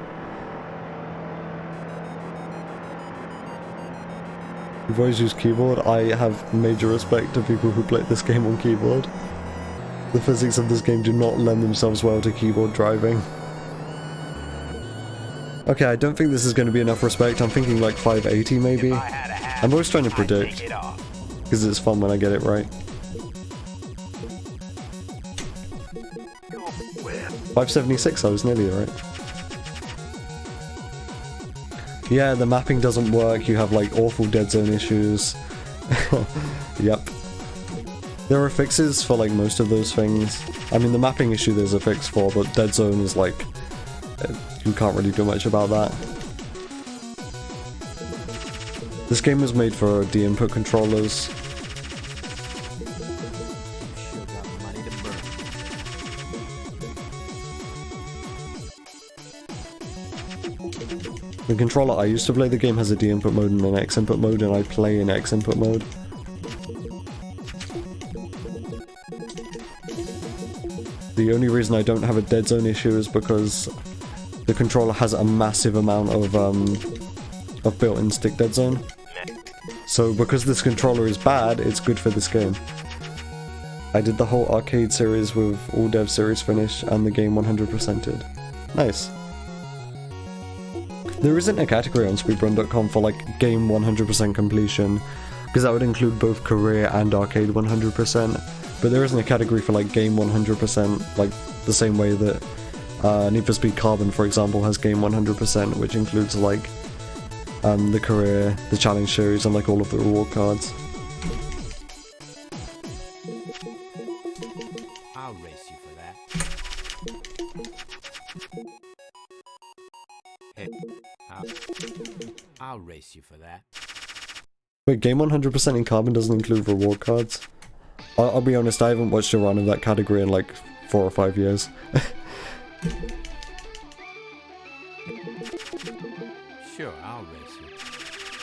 A: You've always used keyboard. I have major respect to people who play this game on keyboard. The physics of this game do not lend themselves well to keyboard driving. Okay, I don't think this is going to be enough respect. I'm thinking like 580 maybe. I'm always trying to predict, because it's fun when I get it right. 576, I was nearly right. Yeah, the mapping doesn't work, you have like awful dead zone issues. Yep. There are fixes for like most of those things. I mean, the mapping issue there's a fix for, but dead zone is like... you can't really do much about that. This game was made for D-input controllers.
B: Sure got money to burn.
A: The controller I used to play the game has a D-input mode and an X-input mode, and I play in X-input mode. The only reason I don't have a dead zone issue is because the controller has a massive amount of built-in stick dead zone. So because this controller is bad, it's good for this game. I did the whole arcade series with all dev series finished and the game 100%ed. Nice. There isn't a category on speedrun.com for like game 100% completion, because that would include both career and arcade 100%, but there isn't a category for like game 100%, like the same way that Need for Speed Carbon, for example, has game 100%, which includes like the career, the challenge series, and like all of the reward cards.
B: I'll race you for that. I'll race you for that.
A: Wait, game 100% in carbon doesn't include reward cards? I'll be honest, I haven't watched a run of that category in like 4 or 5 years.
B: Sure, I'll race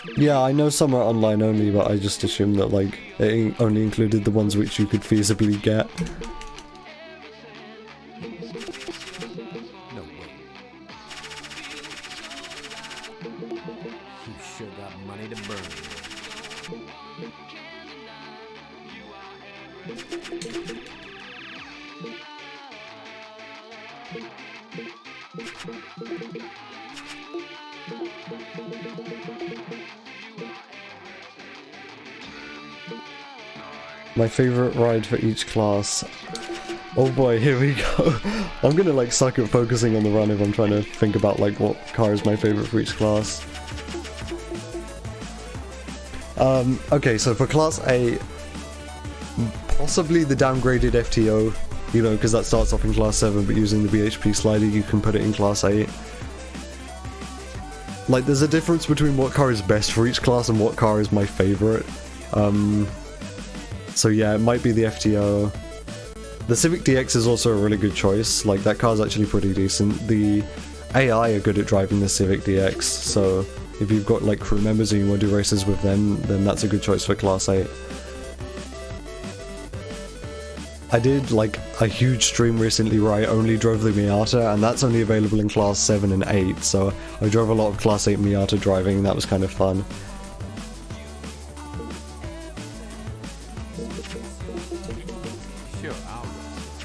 B: you.
A: Yeah, I know some are online only, but I just assumed that like it only included the ones which you could feasibly get.
B: No way. You sure got money to burn.
A: My favorite ride for each class. Oh boy, here we go. I'm gonna like suck at focusing on the run if I'm trying to think about like what car is my favorite for each class. Okay, so for class A, possibly the downgraded FTO, you know, because that starts off in class 7, but using the BHP slider you can put it in class 8. Like, there's a difference between what car is best for each class and what car is my favorite. So yeah, it might be the FTO. The Civic DX is also a really good choice, like that car's actually pretty decent. The AI are good at driving the Civic DX, so if you've got like crew members and you want to do races with them, then that's a good choice for class 8. I did like a huge stream recently where I only drove the Miata, and that's only available in class 7 and 8, so I drove a lot of class 8 Miata driving, and that was kind of fun.
B: Sure, I'll race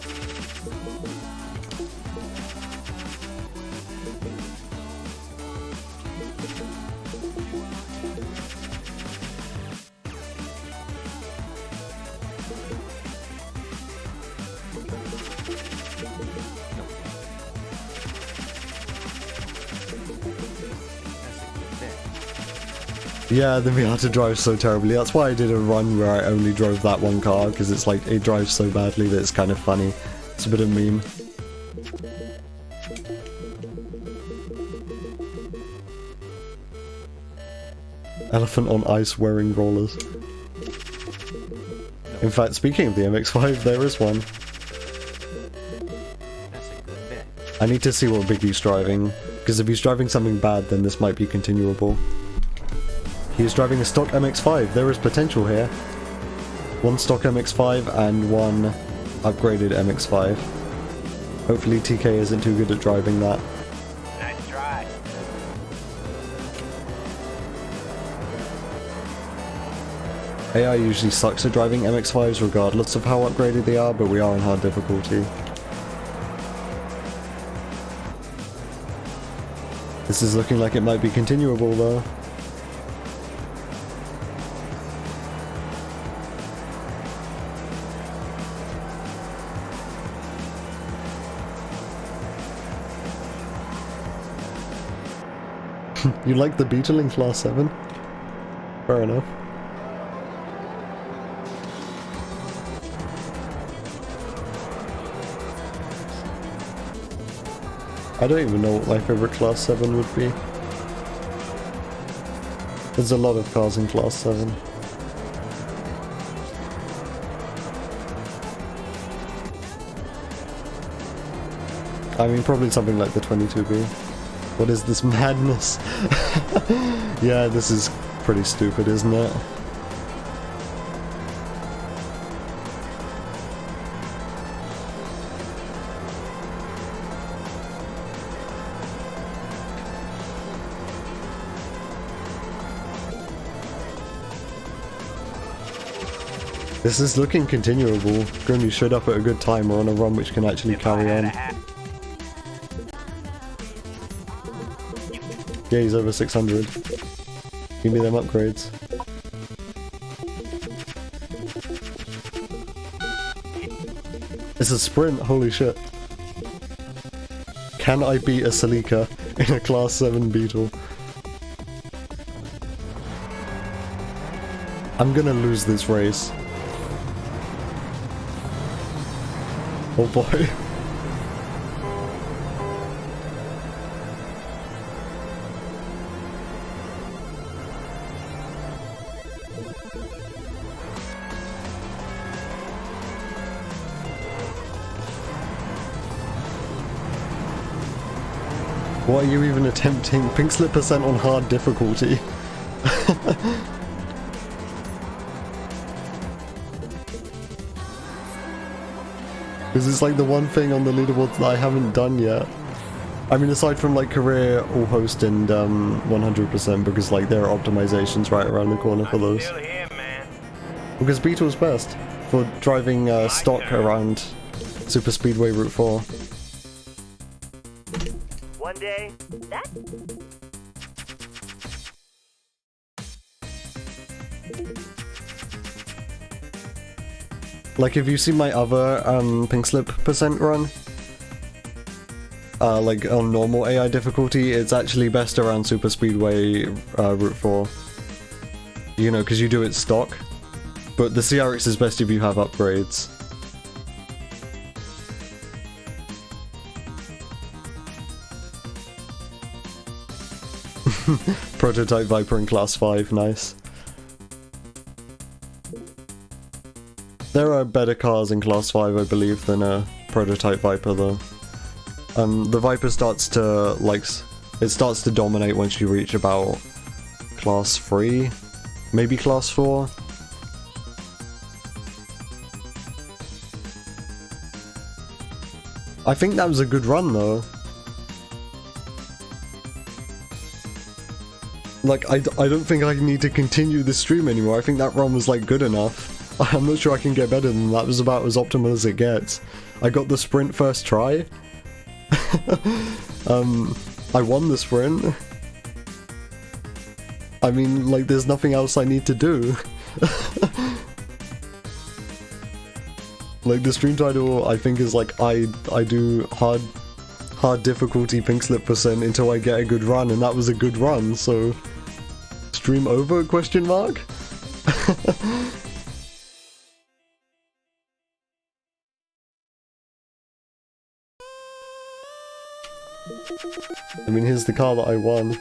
A: Yeah, the Miata drives so terribly. That's why I did a run where I only drove that one car, because it's like, it drives so badly that it's kind of funny. It's a bit of a meme. Elephant on ice wearing rollers. In fact, speaking of the MX-5, there is one.
B: That's a good bet.
A: I need to see what Biggie's driving, because if he's driving something bad, then this might be continuable. He's driving a stock MX-5. There is potential here. One stock MX-5 and one upgraded MX-5. Hopefully TK isn't too good at driving that.
D: Nice try.
A: AI usually sucks at driving MX-5s regardless of how upgraded they are, but we are on hard difficulty. This is looking like it might be continuable though. You like the Beetle in class 7? Fair enough. I don't even know what my favorite class 7 would be. There's a lot of cars in class 7. I mean, probably something like the 22B. What is this madness? Yeah, this is pretty stupid, isn't it? This is looking continuable. Grimmy showed up at a good time. We're on a run which can actually carry on. Yeah, he's over 600. Give me them upgrades. It's a sprint, holy shit. Can I beat a Celica in a class 7 Beetle? I'm gonna lose this race. Oh boy. What are you even attempting? Pinkslip percent on hard difficulty. Because it's like the one thing on the leaderboard that I haven't done yet. I mean, aside from like career, all host, and 100%, because like there are optimizations right around the corner for those.
D: Still here, man.
A: Because Beetle's best for driving stock around Super Speedway Route 4.
D: One day,
A: Like, if you see my other Pinkslip percent run, like on normal AI difficulty, it's actually best around Super Speedway Route 4. You know, because you do it stock. But the CRX is best if you have upgrades. Prototype Viper in Class 5, nice. There are better cars in Class 5, I believe, than a Prototype Viper, though. The Viper starts to, like, it starts to dominate once you reach about Class 3, maybe Class 4. I think that was a good run, though. Like, I don't think I need to continue this stream anymore. I think that run was, like, good enough. I'm not sure I can get better than that. It was about as optimal as it gets. I got the sprint first try. I won the sprint. I mean, like, there's nothing else I need to do. Like, the stream title, I think, is like, I do hard difficulty Pinkslip percent until I get a good run, and that was a good run, so... Stream over, question mark? I mean, here's the car that I won.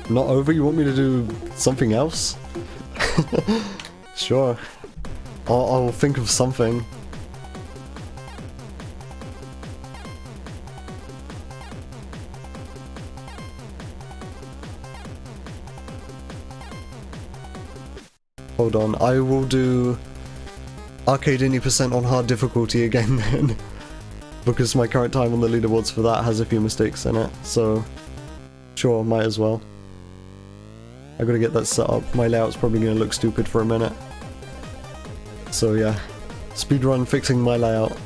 A: Not over? You want me to do something else? Sure. I'll think of something. Hold on, I will do Arcade any percent on hard difficulty again then. Because my current time on the leaderboards for that has a few mistakes in it, so sure, might as well. I gotta get that set up. My layout's probably gonna look stupid for a minute. So yeah, speedrun fixing my layout.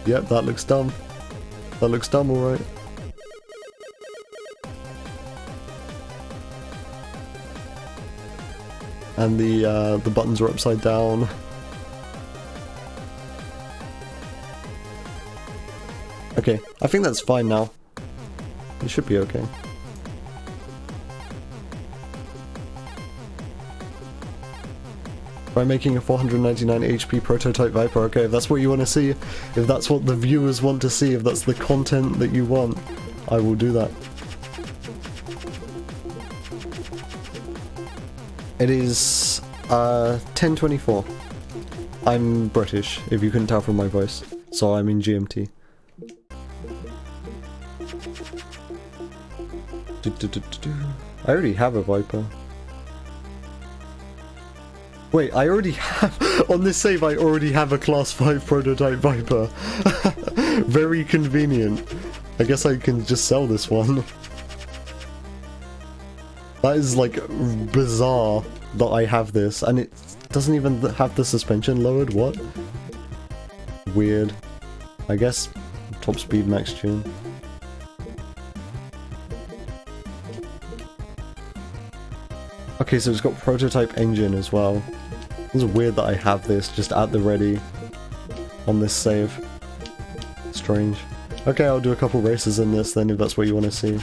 A: Yep, that looks dumb. That looks dumb, alright. And the buttons are upside down. Okay, I think that's fine now. It should be okay. By making a 499 HP prototype Viper. Okay, if that's what you want to see, if that's what the viewers want to see, if that's the content that you want, I will do that. It is 10:24. I'm British, if you couldn't tell from my voice, so I'm in GMT. I already have a Viper. Wait, I already have... On this save, I already have a Class 5 prototype Viper. Very convenient. I guess I can just sell this one. That is, like, bizarre that I have this, and it doesn't even have the suspension lowered, what? Weird. I guess top speed max tune. Okay, so it's got prototype engine as well. It's weird that I have this just at the ready on this save. Strange. Okay, I'll do a couple races in this then if that's what you want to see.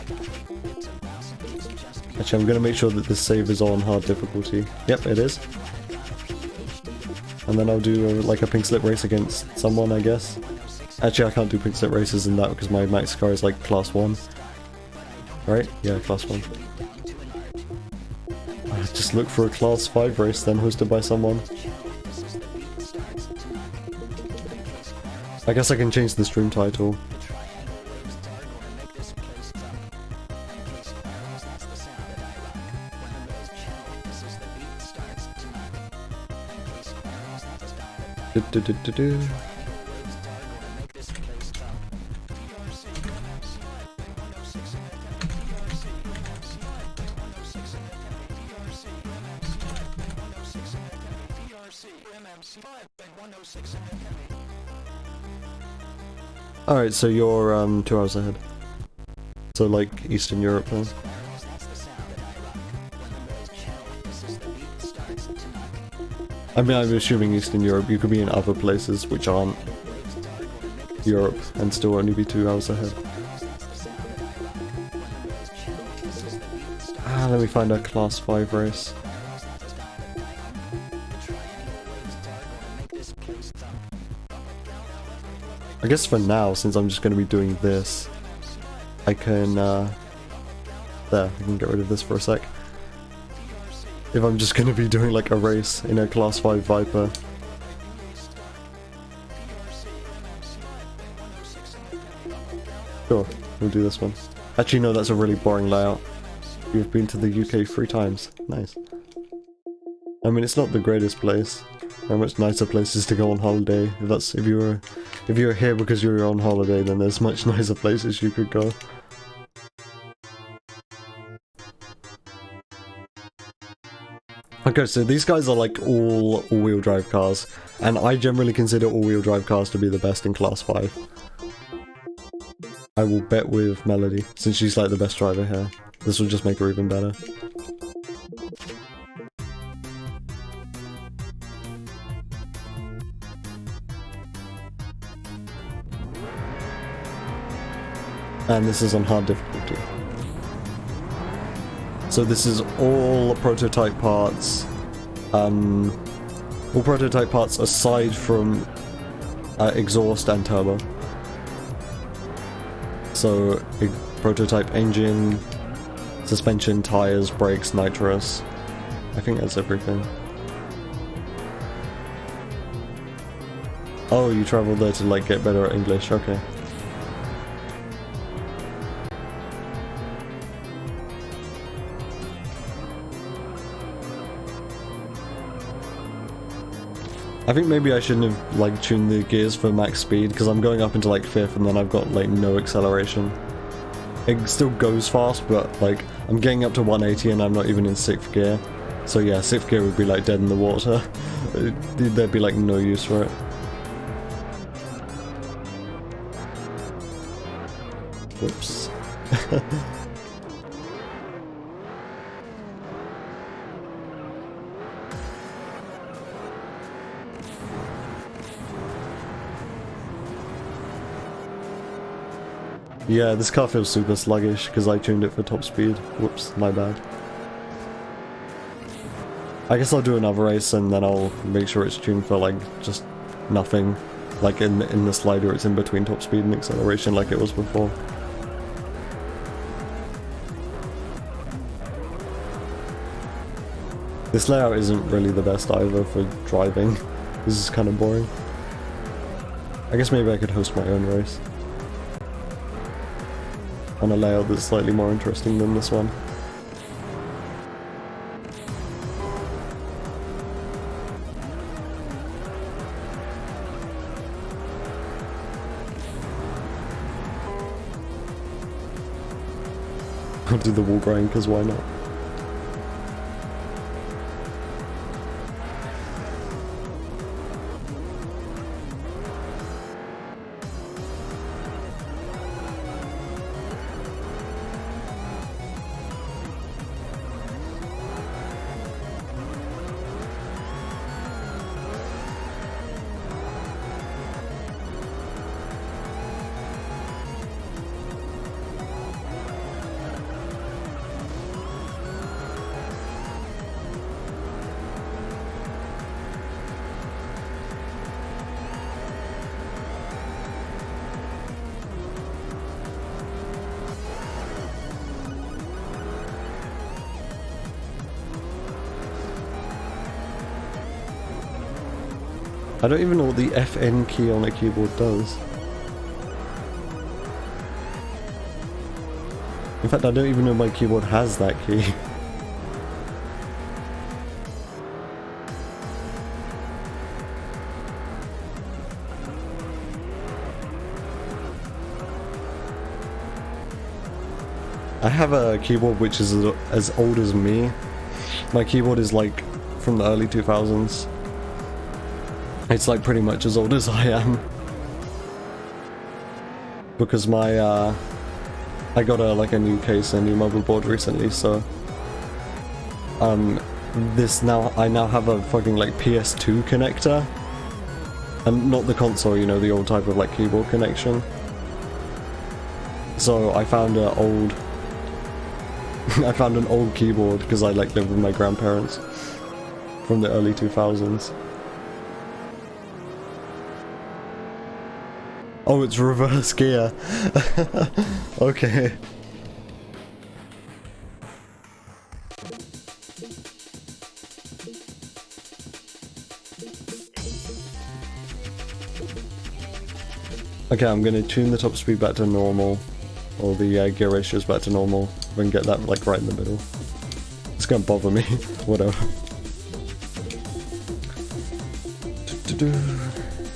A: Actually, I'm going to make sure that this save is on hard difficulty. Yep, it is. And then I'll do like a Pinkslip race against someone, I guess. Actually, I can't do pinkslip races in that because my max car is like class 1. Right? Yeah, class 1. Just look for a class 5 race then hosted by someone. I guess I can change the stream title. Do. Alright, so you're 2 hours ahead. So like Eastern Europe then. I mean, I'm assuming Eastern Europe, you could be in other places which aren't Europe and still only be 2 hours ahead. Let me find a class 5 race. I guess for now, since I'm just going to be doing this, I can, there, I can get rid of this for a sec. If I'm just going to be doing like a race in a class 5 Viper. Sure, we'll do this one. Actually no, that's a really boring layout. You've been to the UK 3 times. Nice. I mean, it's not the greatest place. There are much nicer places to go on holiday. If you're here because you're on holiday, then there's much nicer places you could go. Okay, so these guys are like all-wheel drive cars, and I generally consider all-wheel drive cars to be the best in Class 5. I will bet with Melody, since she's like the best driver here. This will just make her even better. And this is on hard difficulty. So this is all prototype parts. All prototype parts aside from exhaust and turbo. So prototype engine, suspension, tires, brakes, nitrous. I think that's everything. Oh, you traveled there to like get better at English, okay. I think maybe I shouldn't have like tuned the gears for max speed because I'm going up into like 5th and then I've got like no acceleration. It still goes fast, but like I'm getting up to 180 and I'm not even in 6th gear. So yeah, 6th gear would be like dead in the water. There'd be like no use for it. Whoops. Yeah, this car feels super sluggish because I tuned it for top speed. Whoops, my bad. I guess I'll do another race and then I'll make sure it's tuned for like just nothing. Like in the slider it's in between top speed and acceleration like it was before. This layout isn't really the best either for driving. This is kind of boring. I guess maybe I could host my own race on a layout that's slightly more interesting than this one. I'll do the wall grind because why not? I don't even know what the FN key on a keyboard does. In fact, I don't even know my keyboard has that key. I have a keyboard which is as old as me. My keyboard is like from the early 2000s. It's like pretty much as old as I am. Because my I got a new case and new motherboard recently, so I now have a fucking like PS2 connector. And not the console, you know, the old type of like keyboard connection. So I found an old keyboard because I like lived with my grandparents from the early 2000s. Oh, it's reverse gear. Okay. Okay, I'm gonna tune the top speed back to normal, or the gear ratios back to normal, and get that like right in the middle. It's gonna bother me. Whatever.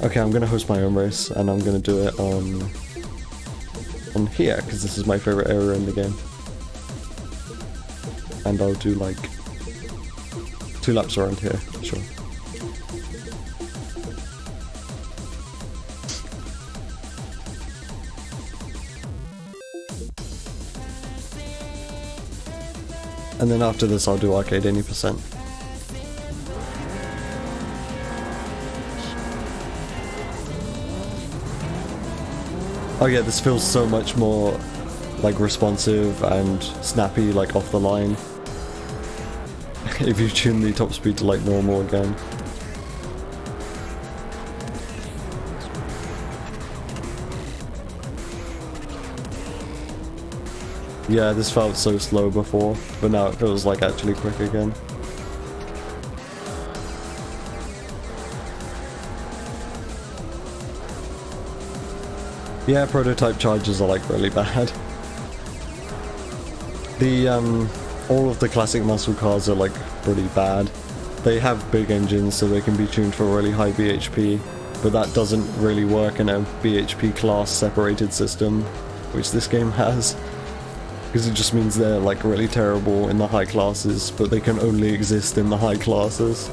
A: Okay, I'm gonna host my own race, and I'm gonna do it on here, because this is my favorite area in the game. And I'll do like 2 laps around here, sure. And then after this I'll do arcade 80%. Oh yeah, this feels so much more like responsive and snappy, like off the line. If you tune the top speed to like normal again. Yeah, this felt so slow before, but now it feels like actually quick again. Yeah, prototype charges are like really bad. The all of the classic muscle cars are like pretty bad. They have big engines so they can be tuned for really high BHP, but that doesn't really work in a BHP class separated system, which this game has. Because it just means they're like really terrible in the high classes, but they can only exist in the high classes.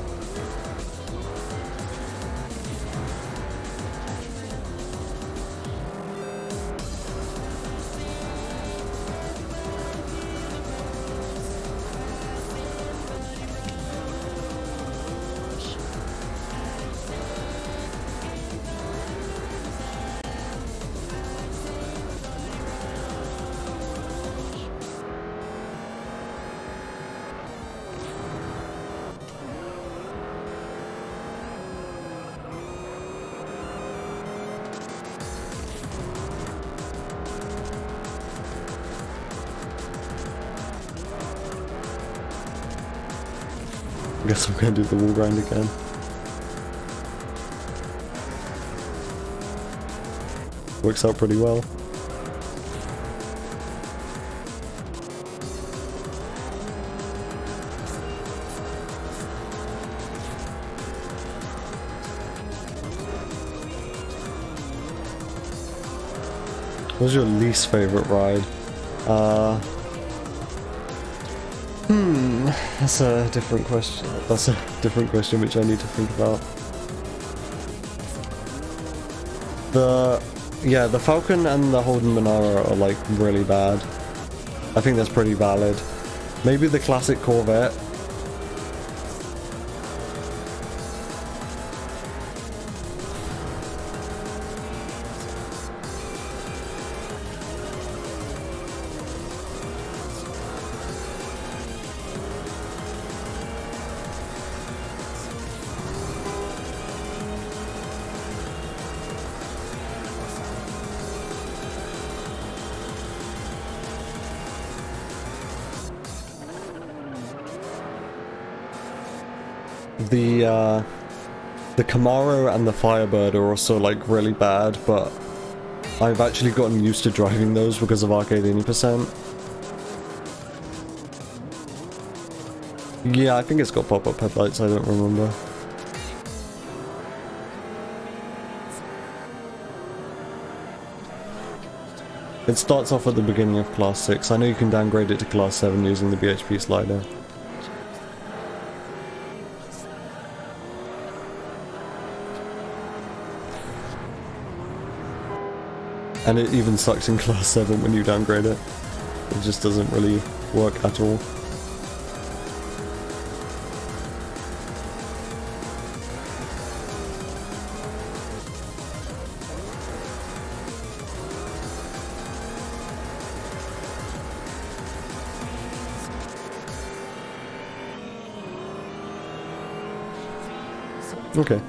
A: I guess I'm gonna do the wall grind again. Works out pretty well. What's your least favorite ride? That's a different question. That's a different question which I need to think about. The Falcon and the Holden Monaro are like really bad. I think that's pretty valid. Maybe the classic Corvette. The Camaro and the Firebird are also like really bad, but I've actually gotten used to driving those because of Arcade 80%. Yeah, I think it's got pop-up headlights, I don't remember. It starts off at the beginning of Class 6. I know you can downgrade it to Class 7 using the BHP slider. And it even sucks in Class 7 when you downgrade it. It just doesn't really work at all. Okay.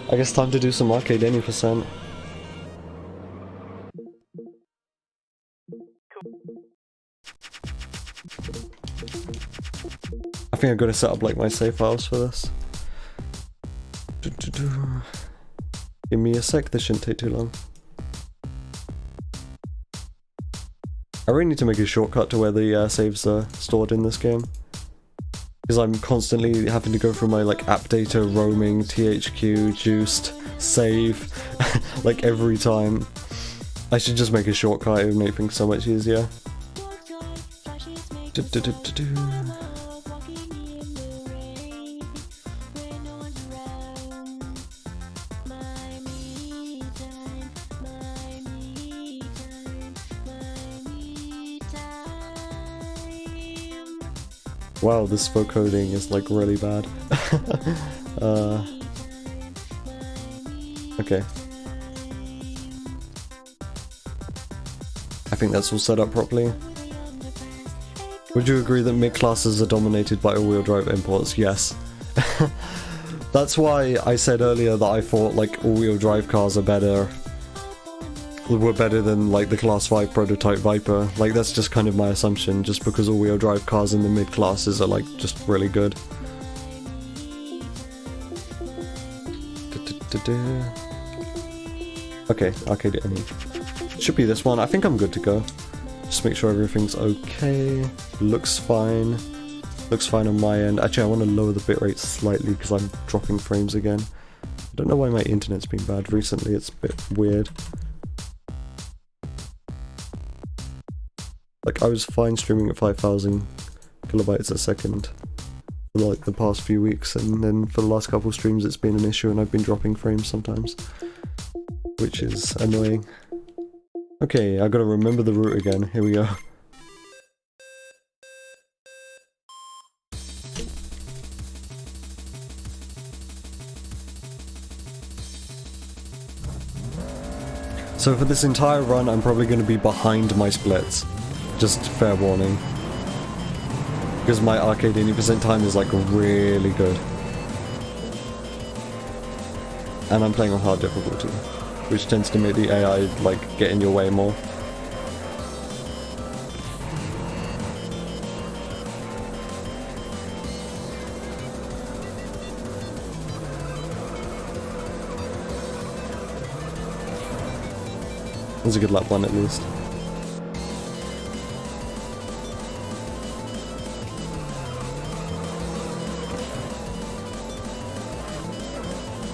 A: I guess time to do some Arcade 80%. I think I've got to set up like my save files for this. Give me a sec, this shouldn't take too long. I really need to make a shortcut to where the saves are stored in this game. Because I'm constantly having to go through my like app data, roaming, THQ, juiced, save, like every time. I should just make a shortcut, it would make things so much easier. Wow, this vocoding is like really bad. Okay. I think that's all set up properly. Would you agree that mid-classes are dominated by all-wheel drive imports? Yes. That's why I said earlier that I thought like all-wheel drive cars were better than like the Class 5 prototype Viper. Like that's just kind of my assumption, just because all-wheel drive cars in the mid-classes are like just really good. Okay, Arcade Any. Should be this one. I think I'm good to go. Just make sure everything's okay. Looks fine. Looks fine on my end. Actually, I want to lower the bitrate slightly because I'm dropping frames again. I don't know why my internet's been bad recently. It's a bit weird. Like, I was fine streaming at 5,000 kilobytes a second for like the past few weeks, and then for the last couple streams it's been an issue and I've been dropping frames sometimes, which is annoying. Okay, I gotta remember the route again. Here we go. So for this entire run I'm probably going to be behind my splits. Just fair warning. Because my Arcade 80% time is like really good. And I'm playing on hard difficulty, which tends to make the AI like get in your way more. It was a good lap one at least.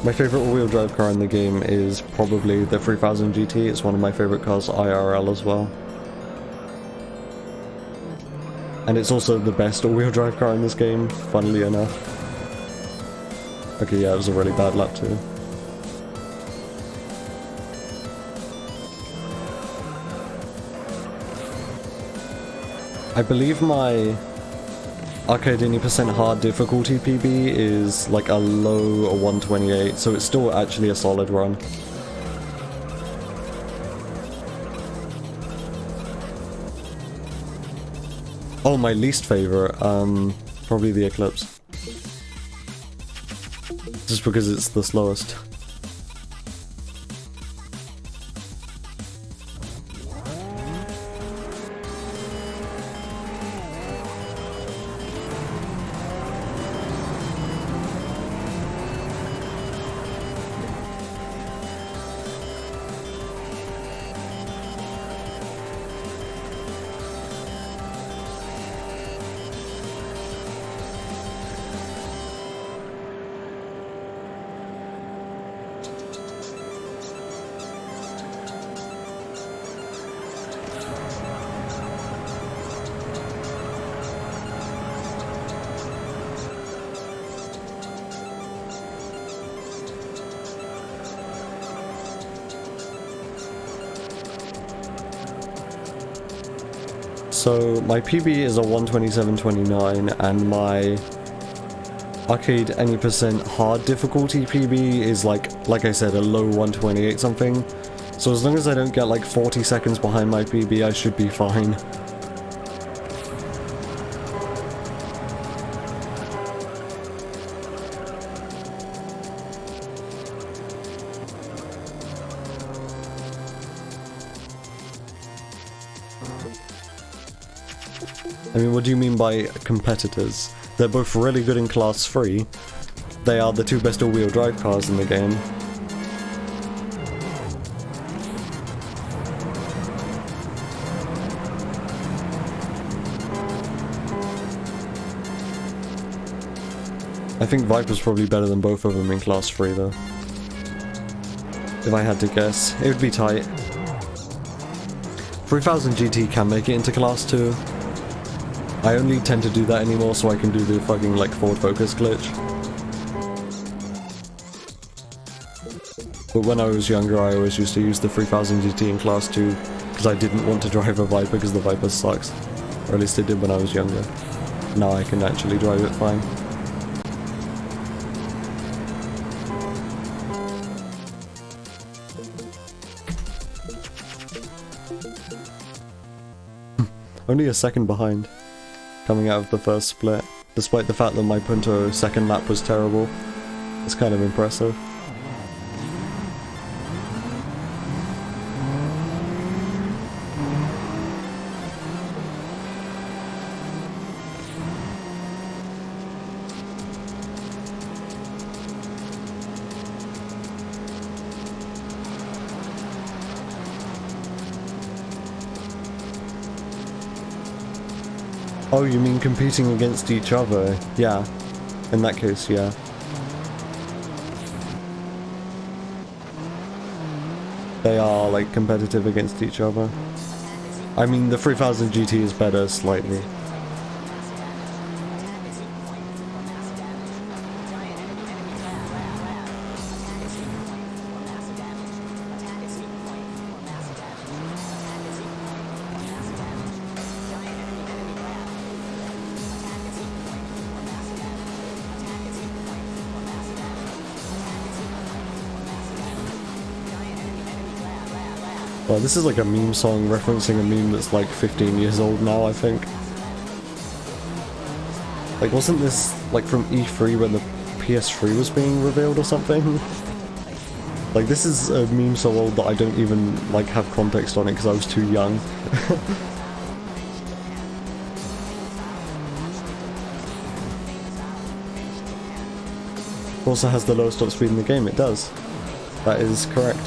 A: My favourite all-wheel drive car in the game is probably the 3000 GT. It's one of my favourite cars IRL as well. And it's also the best all-wheel drive car in this game, funnily enough. Okay, yeah, it was a really bad lap too. I believe my Arcade 80% hard difficulty PB is like a low 128, so it's still actually a solid run. Oh, my least favorite, probably the Eclipse. Just because it's the slowest. So my PB is a 127.29 and my arcade any percent hard difficulty PB is like I said, a low 128 something. So as long as I don't get like 40 seconds behind my PB, I should be fine. I mean, what do you mean by competitors? They're both really good in Class 3. They are the two best all-wheel drive cars in the game. I think Viper's probably better than both of them in Class 3 though. If I had to guess, it would be tight. 3000 GT can make it into Class 2. I only tend to do that anymore so I can do the fucking like forward focus glitch. But when I was younger I always used to use the 3000 GT in Class 2 because I didn't want to drive a Viper because the Viper sucks. Or at least it did when I was younger. Now I can actually drive it fine. Only a second behind, coming out of the first split, despite the fact that my Punto second lap was terrible. It's kind of impressive. Oh, you mean competing against each other? Yeah. In that case, yeah. They are, like, competitive against each other. I mean, the 3000 GT is better, slightly. Well, this is like a meme song referencing a meme that's like 15 years old now, I think. Like, wasn't this like from E3 when the PS3 was being revealed or something? Like, this is a meme so old that I don't even like have context on it because I was too young. Also has the lowest top speed in the game, it does. That is correct.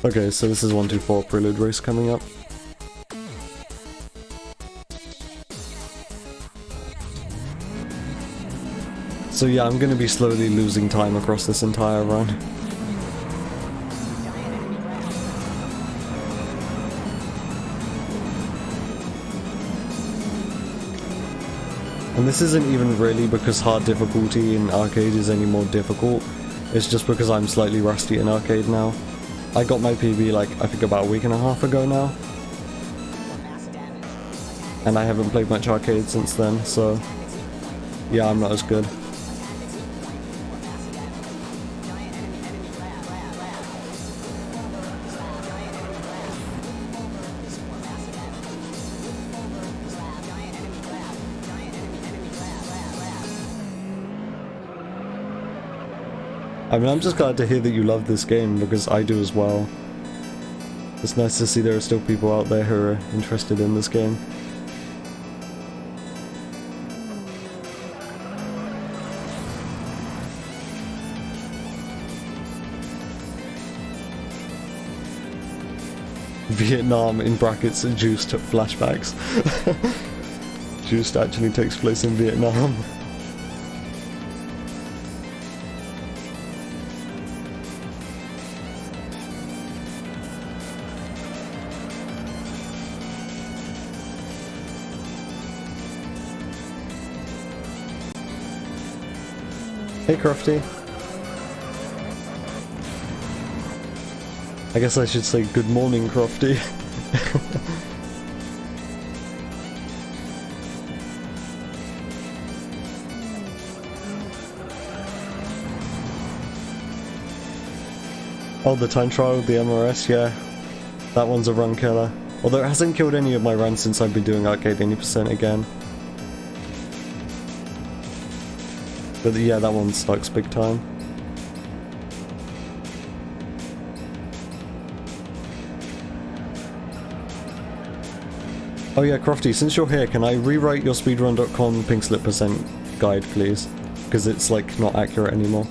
A: Okay, so this is 124 Prelude race coming up. So yeah, I'm gonna be slowly losing time across this entire run. And this isn't even really because hard difficulty in arcade is any more difficult, it's just because I'm slightly rusty in arcade now. I got my PB like, I think about a week and a half ago now. And I haven't played much arcade since then, so yeah, I'm not as good. I mean, I'm just glad to hear that you love this game, because I do as well. It's nice to see there are still people out there who are interested in this game. Vietnam in brackets juiced flashbacks. Juiced actually takes place in Vietnam. Hey Crofty. I guess I should say good morning, Crofty. Oh, the time trial with the MRS, yeah. That one's a run killer. Although it hasn't killed any of my runs since I've been doing Arcade 80% again. But yeah, that one sucks big time. Oh yeah, Crofty, since you're here, can I rewrite your speedrun.com pinkslip percent guide, please? Because it's like not accurate anymore.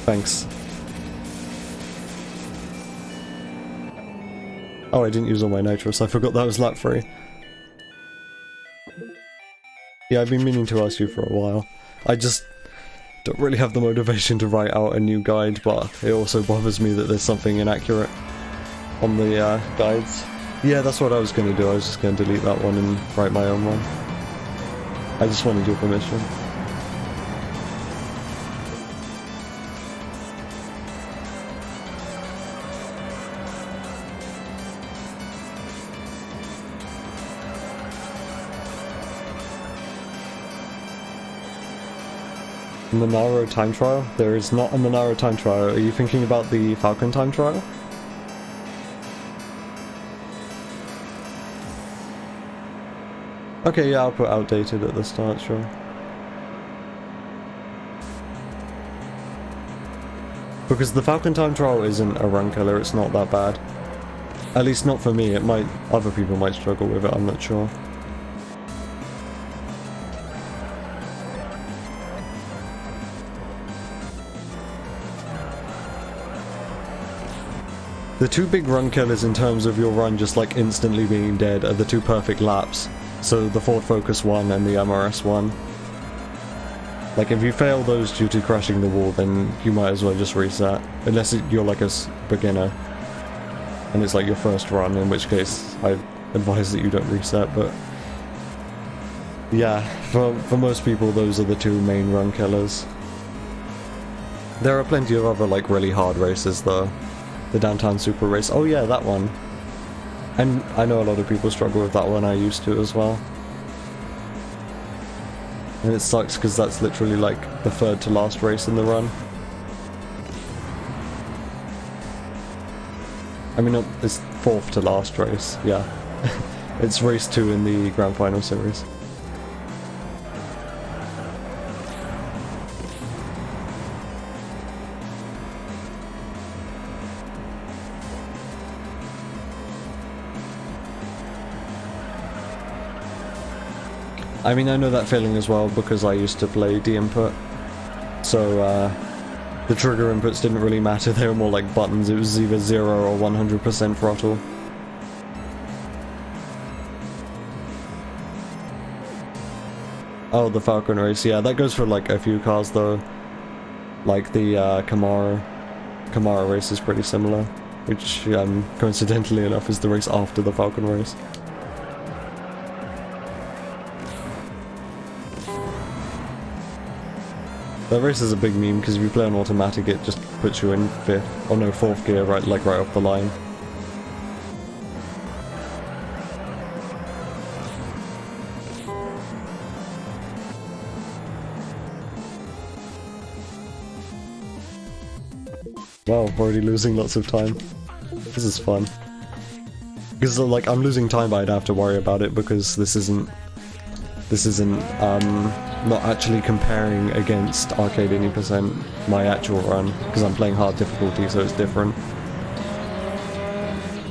A: Thanks. Oh, I didn't use all my nitrous, I forgot that was lap free. Yeah, I've been meaning to ask you for a while. I just don't really have the motivation to write out a new guide, but it also bothers me that there's something inaccurate on the guides. Yeah, that's what I was going to do. I was just going to delete that one and write my own one. I just wanted your permission. Monaro time trial? There is not a Monaro time trial. Are you thinking about the Falcon time trial? Okay, yeah, I'll put outdated at the start, sure. Because the Falcon time trial isn't a run killer, it's not that bad. At least not for me, other people might struggle with it, I'm not sure. The two big run killers in terms of your run just like instantly being dead are the two perfect laps. So the Ford Focus one and the MRS one. Like if you fail those due to crashing the wall, then you might as well just reset. Unless you're like a beginner and it's like your first run, in which case I advise that you don't reset, but yeah, for most people those are the two main run killers. There are plenty of other like really hard races though. The Downtown Super Race. Oh yeah, that one. And I know a lot of people struggle with that one, I used to as well. And it sucks because that's literally like the third to last race in the run. I mean, it's fourth to last race, yeah. It's race 2 in the Grand Final Series. I mean, I know that feeling as well because I used to play D-input, so the trigger inputs didn't really matter, they were more like buttons, it was either 0 or 100% throttle. Oh, the Falcon race, yeah, that goes for like a few cars though, like the Camaro race is pretty similar, which coincidentally enough is the race after the Falcon race. That race is a big meme because if you play on automatic it just puts you in 5th, or no, 4th gear, right off the line. Wow, already losing lots of time. This is fun. Because like I'm losing time, but I don't have to worry about it because this isn't not actually comparing against Arcade 80%, my actual run, because I'm playing hard difficulty, so it's different.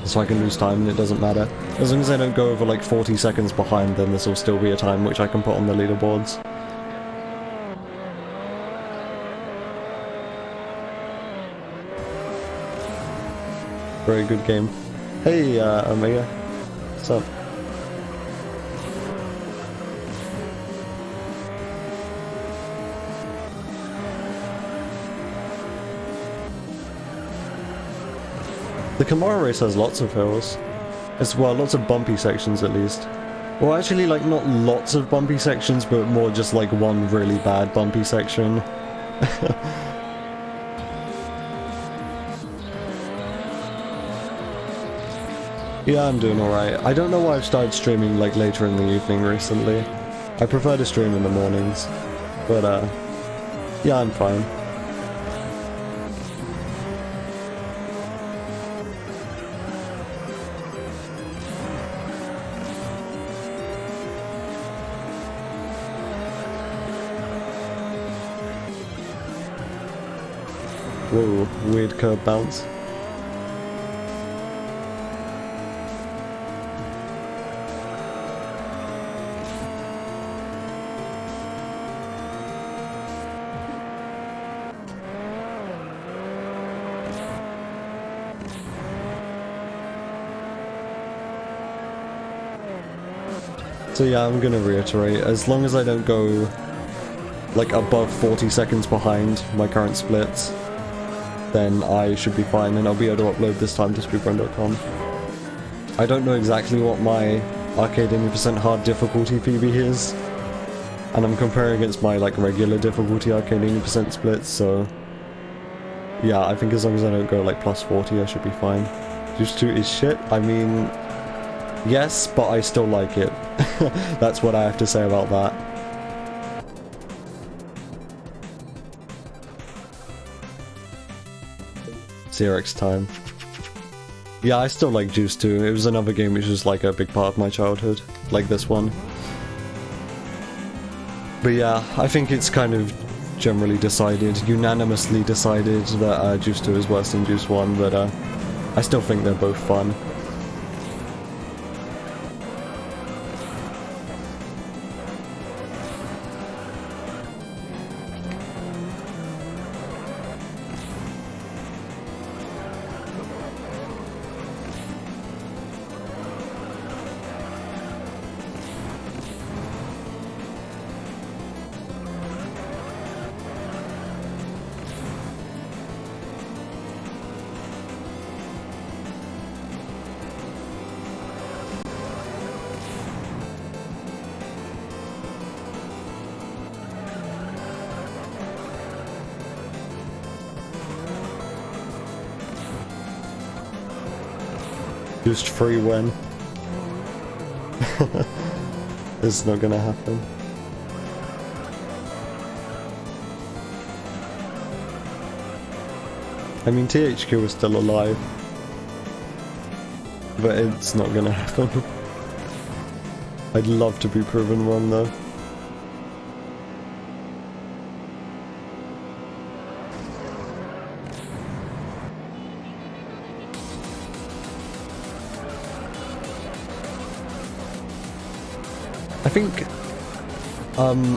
A: So I can lose time and it doesn't matter. As long as I don't go over like 40 seconds behind, then this will still be a time which I can put on the leaderboards. Very good game. Hey, Omega. What's up? The Kamara race has lots of hills. As well, lots of bumpy sections at least. Well, actually, like, not lots of bumpy sections, but more just like one really bad bumpy section. Yeah, I'm doing alright. I don't know why I've started streaming like later in the evening recently. I prefer to stream in the mornings. But yeah, I'm fine. Whoa, weird curb bounce. So yeah, I'm gonna reiterate, as long as I don't go like above 40 seconds behind my current splits, then I should be fine and I'll be able to upload this time to speedrun.com. I don't know exactly what my arcade 80% hard difficulty PB is, and I'm comparing against my like regular difficulty arcade 80% splits, so yeah, I think as long as I don't go like plus 40 I should be fine. Juice 2 is shit, I mean, yes, but I still like it. That's what I have to say about that. Xerox time. Yeah, I still like Juice 2. It was another game which was like a big part of my childhood, like this one. But yeah, I think it's kind of generally decided, unanimously decided that Juice 2 is worse than Juice 1, but I still think they're both fun. Just free win. It's not gonna happen. I mean, THQ is still alive, but it's not gonna happen. I'd love to be proven wrong though.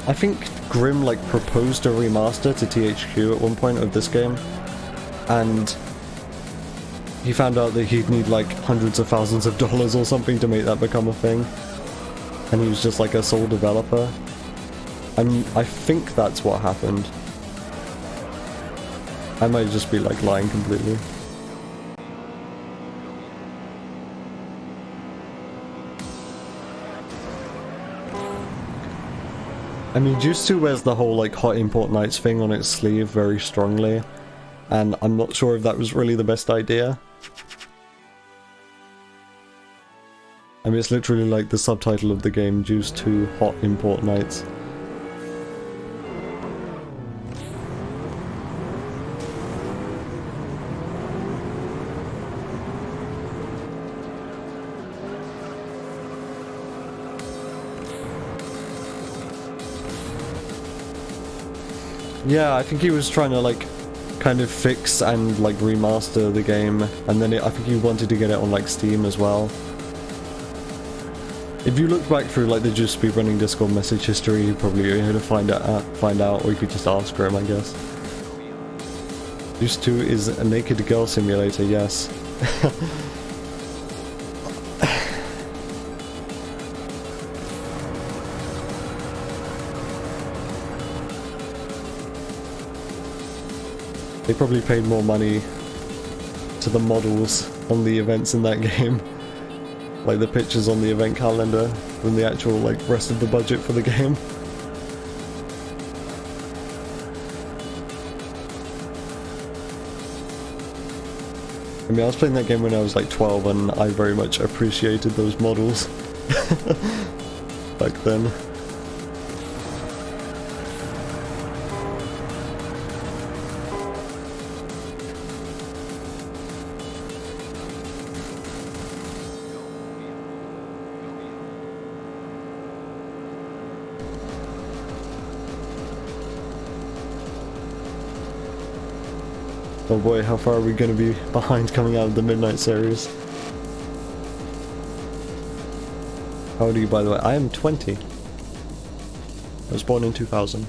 A: I think Grimm like proposed a remaster to THQ at one point of this game, and he found out that he'd need like hundreds of thousands of dollars or something to make that become a thing, and he was just like a sole developer. I think that's what happened. I might just be like lying completely. I mean, Juice 2 wears the whole like hot import nights thing on its sleeve very strongly, and I'm not sure if that was really the best idea. I mean, it's literally like the subtitle of the game, Juice 2 Hot Import Nights. Yeah, I think he was trying to like kind of fix and like remaster the game, and then I think he wanted to get it on like Steam as well. If you look back through like the Juice Speedrunning Discord message history, you probably able to find out, or you could just ask for him, I guess. Juice 2 is a naked girl simulator, yes. They probably paid more money to the models on the events in that game, like the pictures on the event calendar, than the actual like rest of the budget for the game. I mean, I was playing that game when I was like 12 and I very much appreciated those models back then. Oh boy, how far are we going to be behind coming out of the Midnight series? How old are you, by the way? I am 20. I was born in 2000.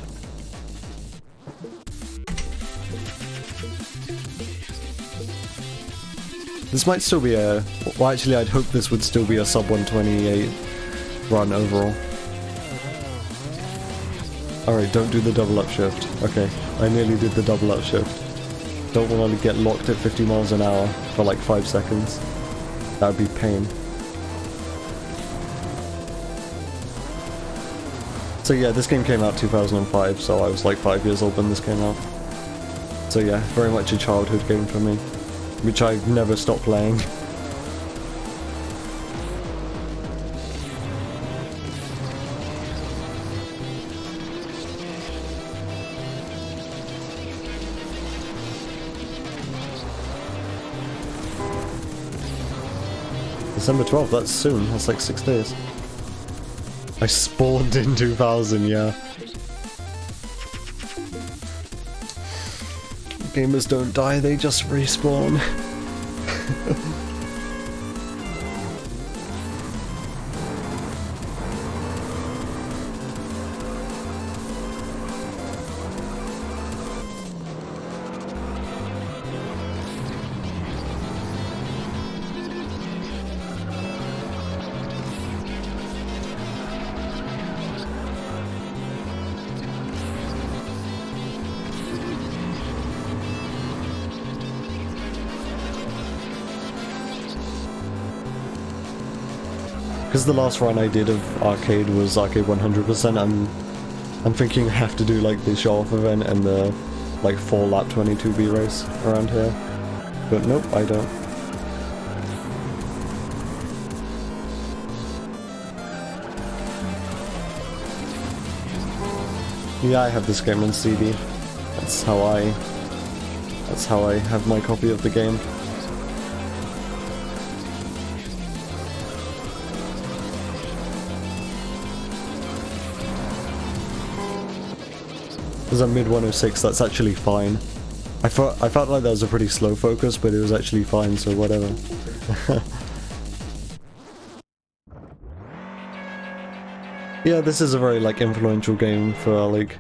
A: This might still be a... Well, actually, I'd hope this would still be a sub 128 run overall. Alright, don't do the double upshift. Okay, I nearly did the double upshift. Don't want to get locked at 50 miles an hour for like 5 seconds. That would be pain. So yeah, this game came out 2005, so I was like 5 years old when this came out. So yeah, very much a childhood game for me, which I've never stopped playing. December 12th, that's soon, that's like 6 days. I spawned in 2000, yeah. Gamers don't die, they just respawn. Because the last run I did of arcade was arcade 100%, I'm thinking I have to do like the show off event and the like 4 lap 22B race around here. But nope, I don't. Yeah, I have this game on CD. That's how I have my copy of the game. Because I'm mid 106, that's actually fine. I felt like that was a pretty slow focus, but it was actually fine, so whatever. Yeah, this is a very like influential game for like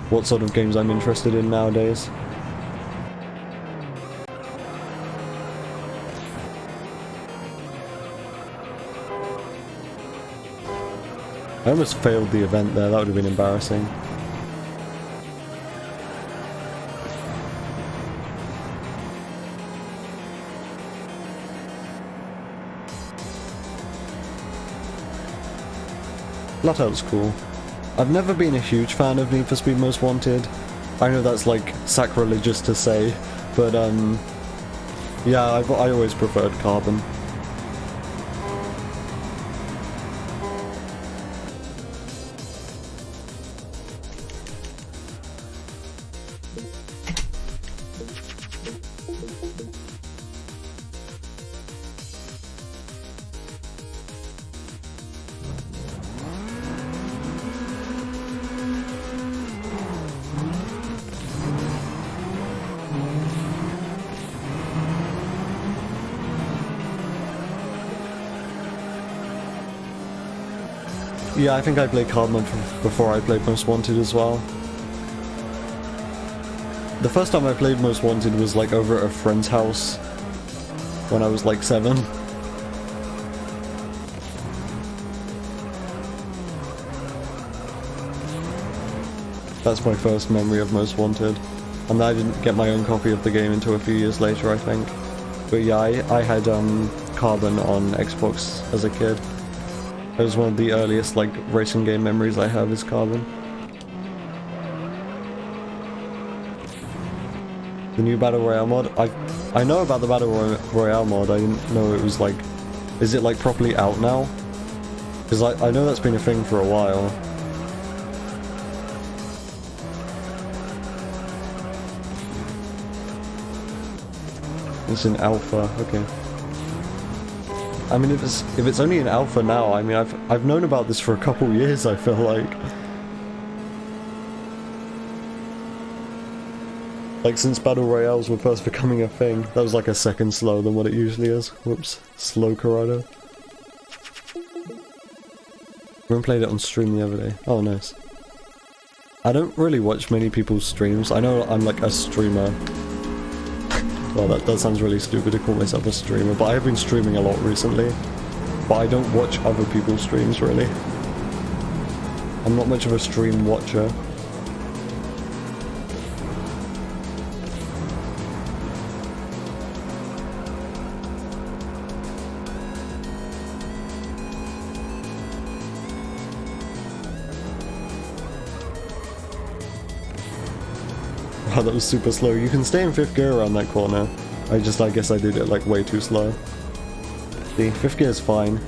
A: what sort of games I'm interested in nowadays. I almost failed the event there, that would have been embarrassing. Flatout cool. I've never been a huge fan of Need for Speed Most Wanted. I know that's like sacrilegious to say, but yeah, I always preferred Carbon. Yeah, I think I played Carbon before I played Most Wanted as well. The first time I played Most Wanted was like over at a friend's house when I was like 7. That's my first memory of Most Wanted. And I didn't get my own copy of the game until a few years later, I think. But yeah, I had Carbon on Xbox as a kid. It was one of the earliest like racing game memories I have is Carbon. The new Battle Royale mod? I know about the Battle Royale mod, I didn't know it was like... Is it like properly out now? Because I know that's been a thing for a while. It's in alpha, okay. I mean, if it's only in alpha now, I mean, I've known about this for a couple years, I feel like. Like, since Battle Royales were first becoming a thing, that was like a second slower than what it usually is. Whoops. Slow Corrado. Everyone played it on stream the other day. Oh, nice. I don't really watch many people's streams. I know I'm like a streamer. Well, that sounds really stupid to call myself a streamer, but I have been streaming a lot recently. But I don't watch other people's streams, really. I'm not much of a stream watcher. Wow, that was super slow. You can stay in 5th gear around that corner. I guess I did it like way too slow. See, 5th gear is fine.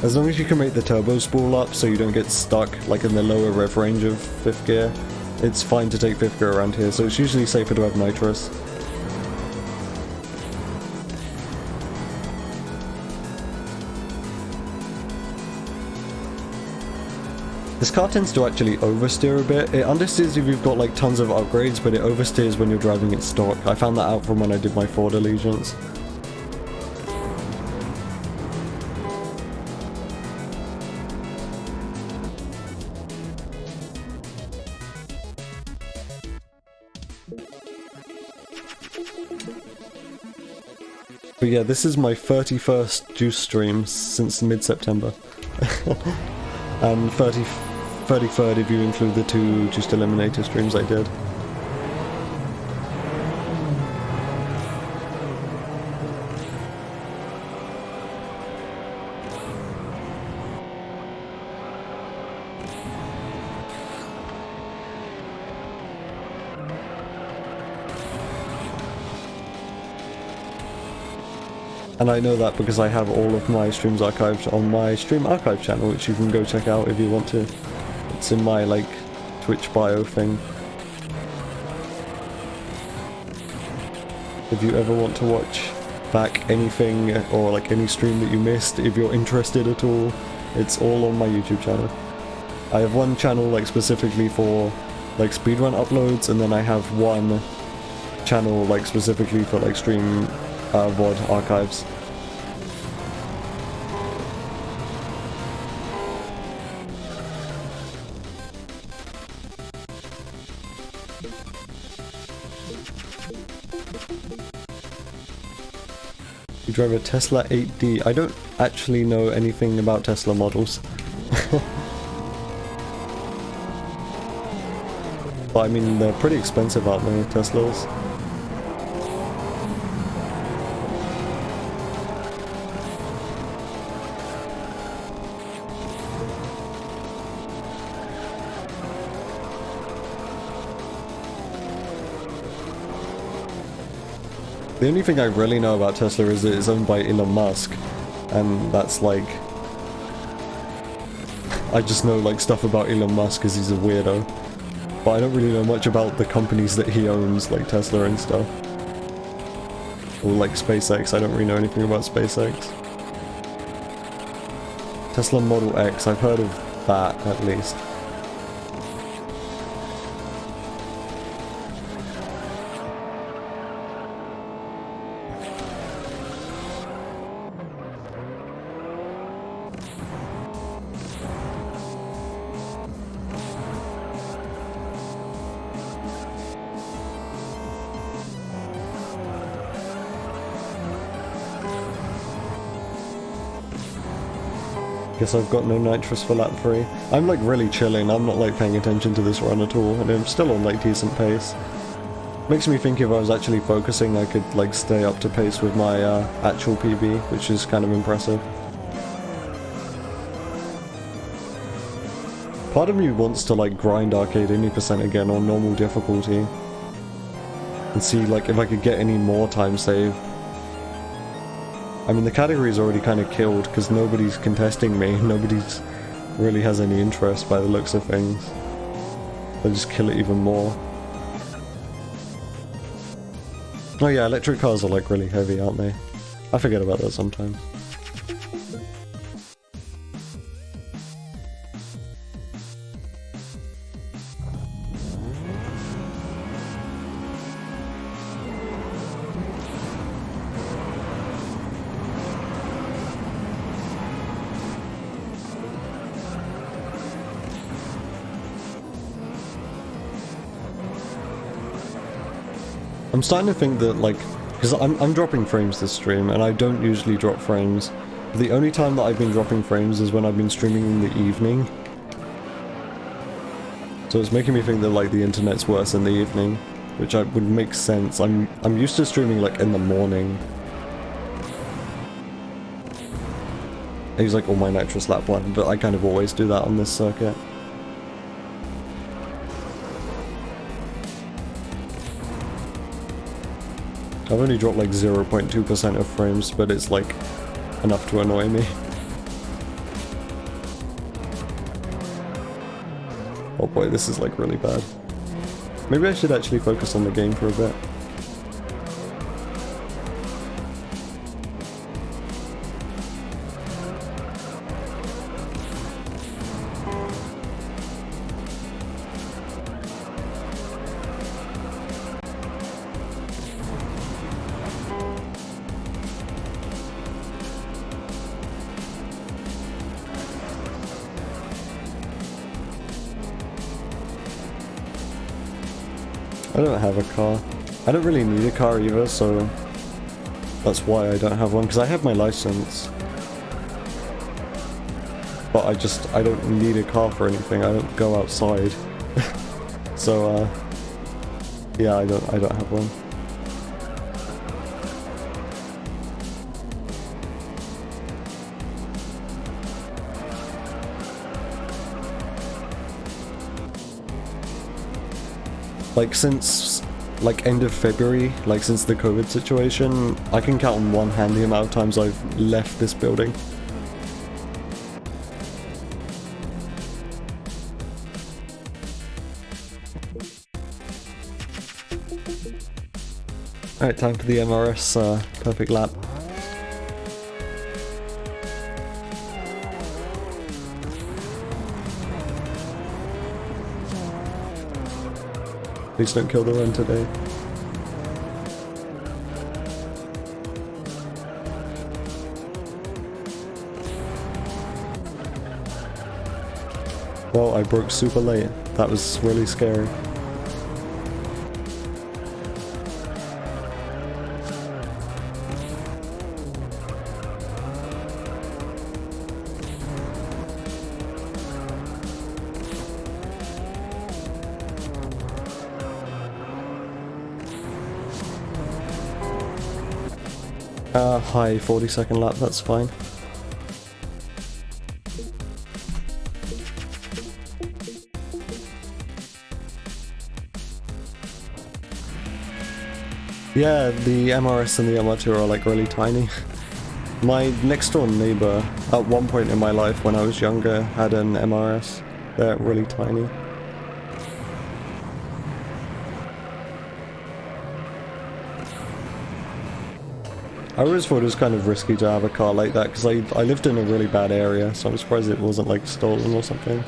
A: As long as you can make the turbo spool up so you don't get stuck like in the lower rev range of 5th gear, it's fine to take 5th gear around here, so it's usually safer to have nitrous. This car tends to actually oversteer a bit. It understeers if you've got like tons of upgrades, but it oversteers when you're driving it stock. I found that out from when I did my Ford Allegiance. But yeah, this is my 31st Juice stream since mid-September. And 33rd if you include the 2 Juiced Eliminator streams I did. And I know that because I have all of my streams archived on my stream archive channel, which you can go check out if you want to. It's in my, like, Twitch bio thing. If you ever want to watch back anything, or like any stream that you missed, if you're interested at all, it's all on my YouTube channel. I have one channel, like, specifically for, like, speedrun uploads, and then I have one channel, like, specifically for, like, stream VOD archives. You drive a Tesla 8D. I don't actually know anything about Tesla models. But I mean, they're pretty expensive, aren't they, Teslas? The only thing I really know about Tesla is that it's owned by Elon Musk, and that's like... I just know like stuff about Elon Musk because he's a weirdo, but I don't really know much about the companies that he owns, like Tesla and stuff. Or like SpaceX, I don't really know anything about SpaceX. Tesla Model X, I've heard of that at least. Guess I've got no nitrous for lap 3. I'm like really chilling, I'm not like paying attention to this run at all, and I'm still on like decent pace. Makes me think if I was actually focusing I could like stay up to pace with my actual PB, which is kind of impressive. Part of me wants to like grind Arcade 80% again on normal difficulty and see like if I could get any more time save. I mean, the category is already kind of killed because nobody's contesting me. Nobody's really has any interest by the looks of things. They'll just kill it even more. Oh yeah, electric cars are like really heavy, aren't they? I forget about that sometimes. I'm starting to think that, like, because I'm dropping frames this stream, and I don't usually drop frames. The only time that I've been dropping frames is when I've been streaming in the evening. So it's making me think that, like, the internet's worse in the evening, which would make sense. I'm used to streaming, like, in the morning. I use, like, all my nitrous lap 1, but I kind of always do that on this circuit. I've only dropped like 0.2% of frames, but it's like enough to annoy me. Oh boy, this is like really bad. Maybe I should actually focus on the game for a bit. I don't have a car. I don't really need a car either, so that's why I don't have one, because I have my license. But I don't need a car for anything, I don't go outside. So, yeah, I don't have one. Like, since, like, end of February, like, since the COVID situation, I can count on one hand the amount of times I've left this building. Alright, time for the MRS perfect lap. Please don't kill the run today. Well, I broke super late. That was really scary. High 40-second lap, that's fine. Yeah, the MRS and the MR2 are like really tiny. My next door neighbor, at one point in my life when I was younger, had an MRS. They're really tiny. I always thought it was kind of risky to have a car like that, because I lived in a really bad area, so I'm surprised it wasn't like stolen or something.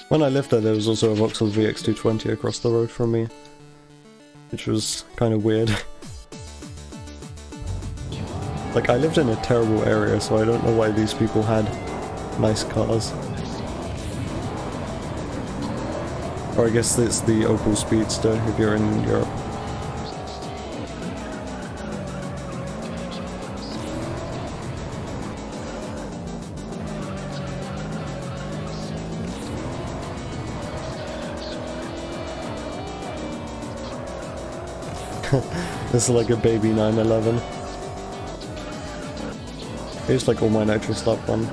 A: When I lived there was also a Vauxhall VX220 across the road from me. which was kind of weird. Like, I lived in a terrible area, so I don't know why these people had nice cars. Or I guess it's the Opel Speedster if you're in Europe. This is like a baby 911. Here's like all my nitro stuff on.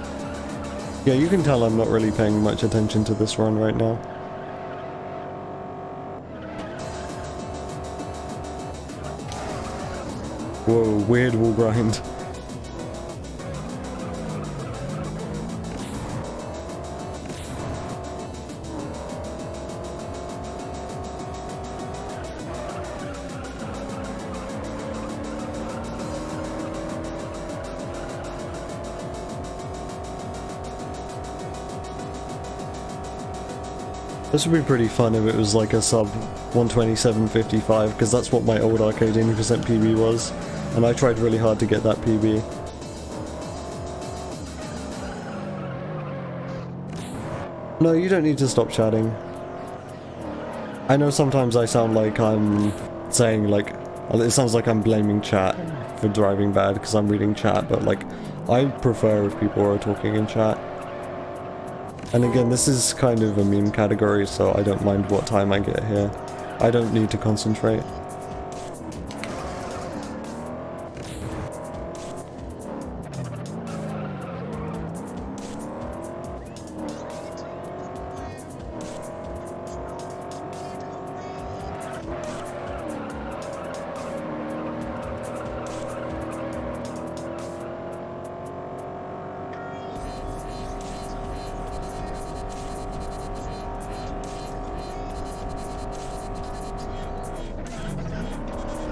A: Yeah, you can tell I'm not really paying much attention to this run right now. Whoa, weird wall grind. This would be pretty fun if it was like a sub 127.55, because that's what my old arcade 80% PB was, and I tried really hard to get that PB. No, you don't need to stop chatting. I know sometimes I sound like I'm saying like, it sounds like I'm blaming chat for driving bad because I'm reading chat, but like, I prefer if people are talking in chat. And again, this is kind of a meme category, so I don't mind what time I get here. I don't need to concentrate.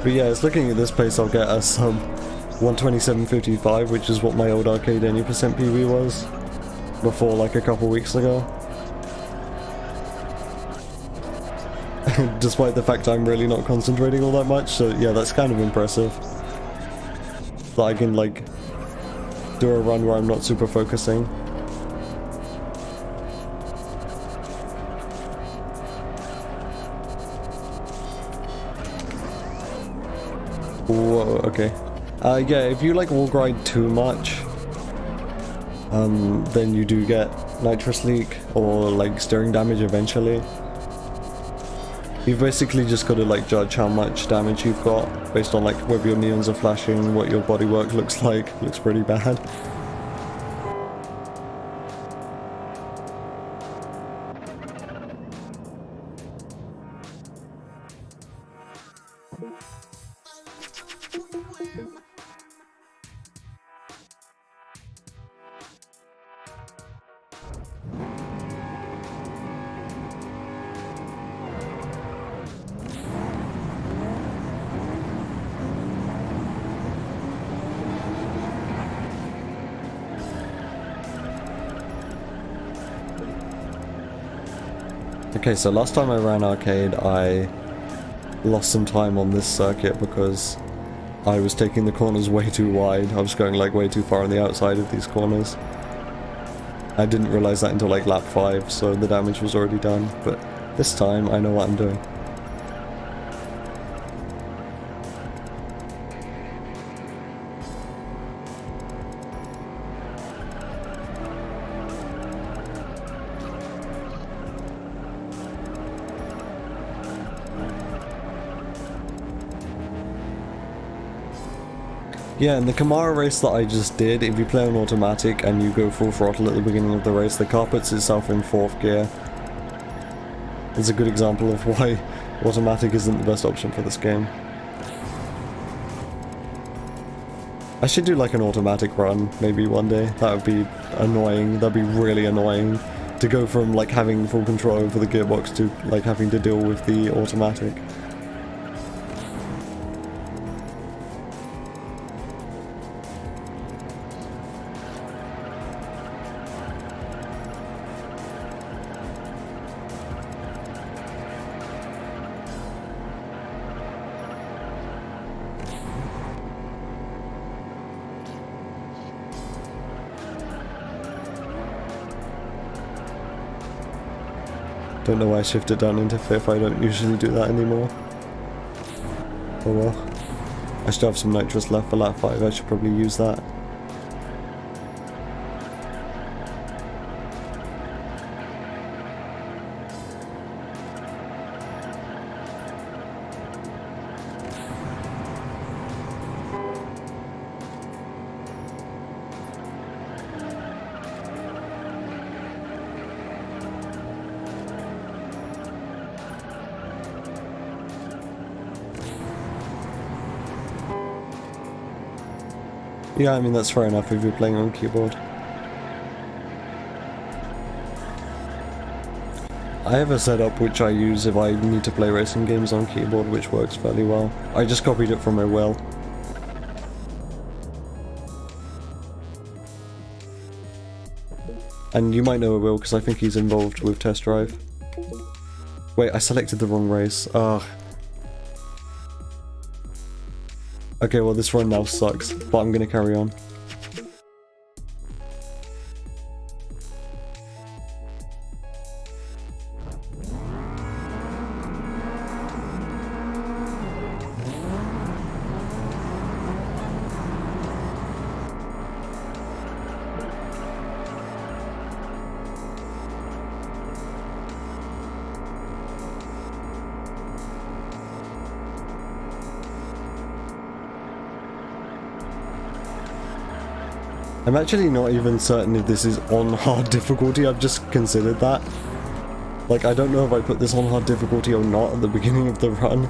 A: But yeah, it's looking at this place, I'll get a sub 127.55, which is what my old arcade 80% PB was before, like a couple weeks ago. Despite the fact I'm really not concentrating all that much, so yeah, that's kind of impressive. That I can like do a run where I'm not super focusing. Whoa, okay. Yeah, if you like wall grind too much, then you do get nitrous leak or like steering damage eventually. You've basically just got to like judge how much damage you've got based on like whether your neons are flashing, what your bodywork looks like. Looks pretty bad. Okay, so last time I ran arcade, I lost some time on this circuit because I was taking the corners way too wide. I was going like way too far on the outside of these corners. I didn't realize that until like lap 5, so the damage was already done, but this time I know what I'm doing. Yeah, in the Camaro race that I just did, if you play on automatic and you go full throttle at the beginning of the race, the car puts itself in 4th gear. It's a good example of why automatic isn't the best option for this game. I should do like an automatic run, maybe one day. That would be annoying, that'd be really annoying. To go from like having full control over the gearbox to like having to deal with the automatic. Don't know why I shifted down into 5th, I don't usually do that anymore. Oh well. I still have some nitrous left for lap 5, I should probably use that. Yeah, I mean that's fair enough if you're playing on keyboard. I have a setup which I use if I need to play racing games on keyboard, which works fairly well. I just copied it from my will. And you might know Will because I think he's involved with Test Drive. Wait, I selected the wrong race. Ugh. Okay, well this run now sucks, but I'm gonna carry on. I'm actually not even certain if this is on hard difficulty, I've just considered that. Like, I don't know if I put this on hard difficulty or not at the beginning of the run.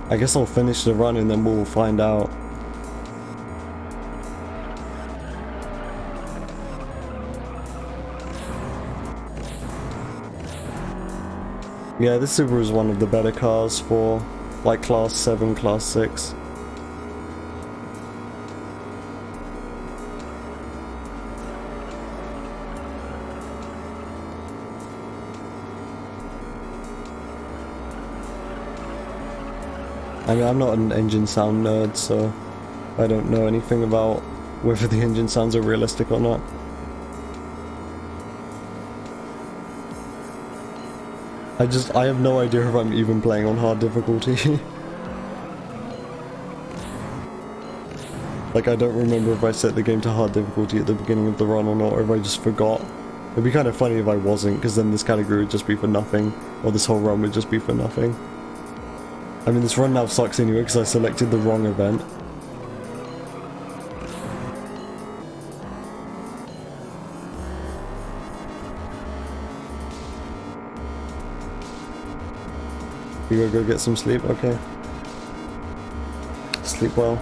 A: I guess I'll finish the run and then we'll find out. Yeah, this Subaru is one of the better cars for, like, Class 7, Class 6. I mean, I'm not an engine sound nerd, so I don't know anything about whether the engine sounds are realistic or not. I have no idea if I'm even playing on hard difficulty. Like, I don't remember if I set the game to hard difficulty at the beginning of the run or not, or if I just forgot. It'd be kind of funny if I wasn't, because then this category would just be for nothing, or this whole run would just be for nothing. I mean, this run now sucks anyway because I selected the wrong event. You gotta go get some sleep? Okay. Sleep well.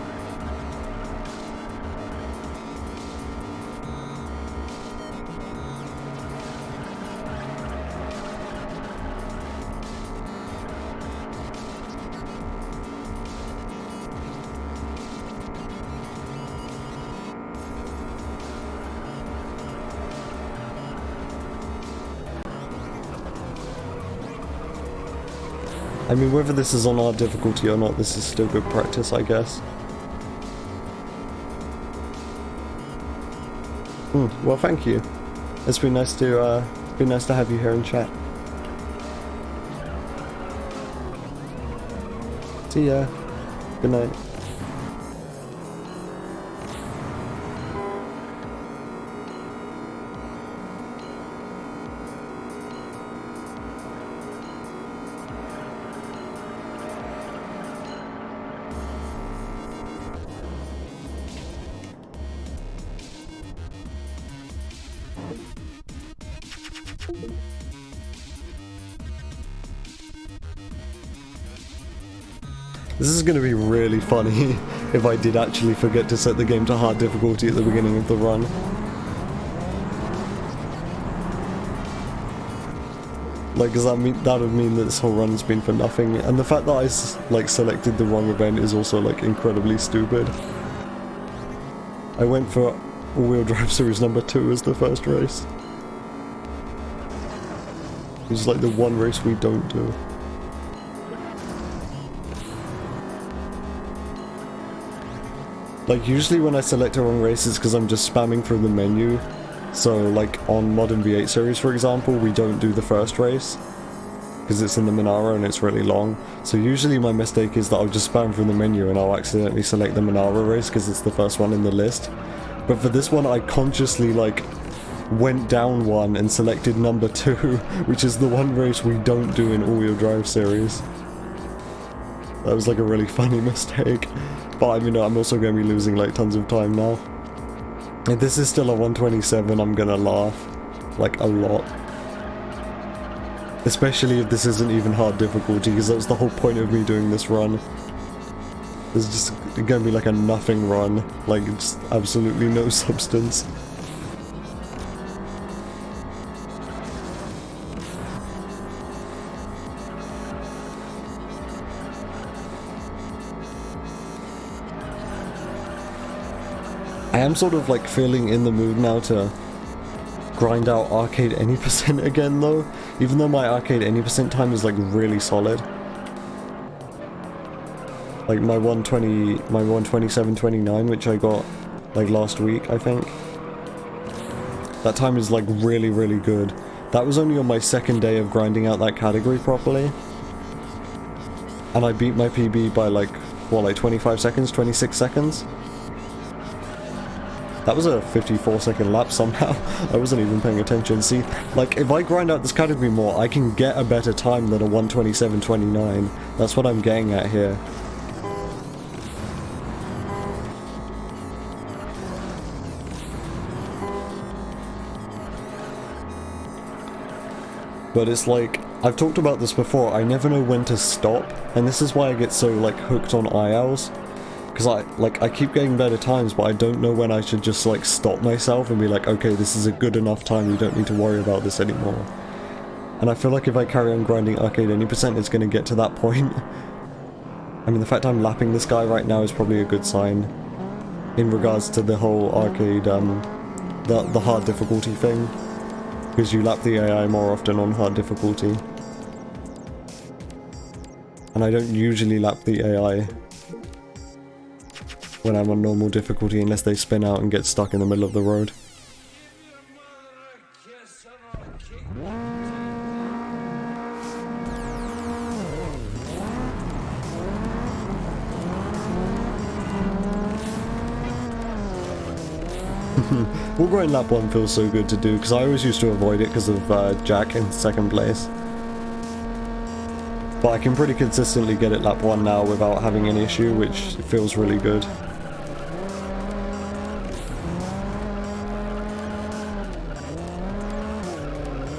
A: I mean, whether this is on hard difficulty or not, this is still good practice, I guess. Well, thank you. It's been nice to have you here and chat. See ya. Good night. This is going to be really funny if I did actually forget to set the game to hard difficulty at the beginning of the run. Like, does that mean that would mean that this whole run's been for nothing? And the fact that I selected the wrong event is also like incredibly stupid. I went for All-Wheel Drive Series number 2 as the first race. It's like the one race we don't do. Like, usually when I select a wrong race it's because I'm just spamming through the menu, So like on Modern V8 series, for example, we don't do the first race because it's in the Monaro and it's really long. So usually my mistake is that I'll just spam through the menu and I'll accidentally select the Monaro race because it's the first one in the list. But for this one, I consciously like went down one and selected number 2, which is the one race we don't do in all-wheel drive series. That was like a really funny mistake. But I mean, I'm also going to be losing like tons of time now. If this is still a 127, I'm going to laugh like a lot. Especially if this isn't even hard difficulty, because that's the whole point of me doing this run. It's just going to be like a nothing run, like just absolutely no substance. I am sort of like feeling in the mood now to grind out arcade any percent again though, even though my arcade any percent time is like really solid. Like my 127.29, which I got like last week, I think. That time is like really, really good. That was only on my second day of grinding out that category properly. And I beat my PB by like, what, like 25 seconds, 26 seconds? That was a 54-second lap somehow. I wasn't even paying attention. See, like, if I grind out this category more, I can get a better time than a 127.29. That's what I'm getting at here. But it's like, I've talked about this before, I never know when to stop, and this is why I get so, like, hooked on ILs. Because I keep getting better times, but I don't know when I should just like stop myself and be like, okay, this is a good enough time, you don't need to worry about this anymore. And I feel like if I carry on grinding arcade any percent, it's going to get to that point. I mean, the fact I'm lapping this guy right now is probably a good sign in regards to the whole arcade, the hard difficulty thing. Because you lap the AI more often on hard difficulty. And I don't usually lap the AI when I'm on normal difficulty unless they spin out and get stuck in the middle of the road. Wall grind lap 1 feels so good to do because I always used to avoid it because of Jack in second place. But I can pretty consistently get it lap 1 now without having any issue, which feels really good.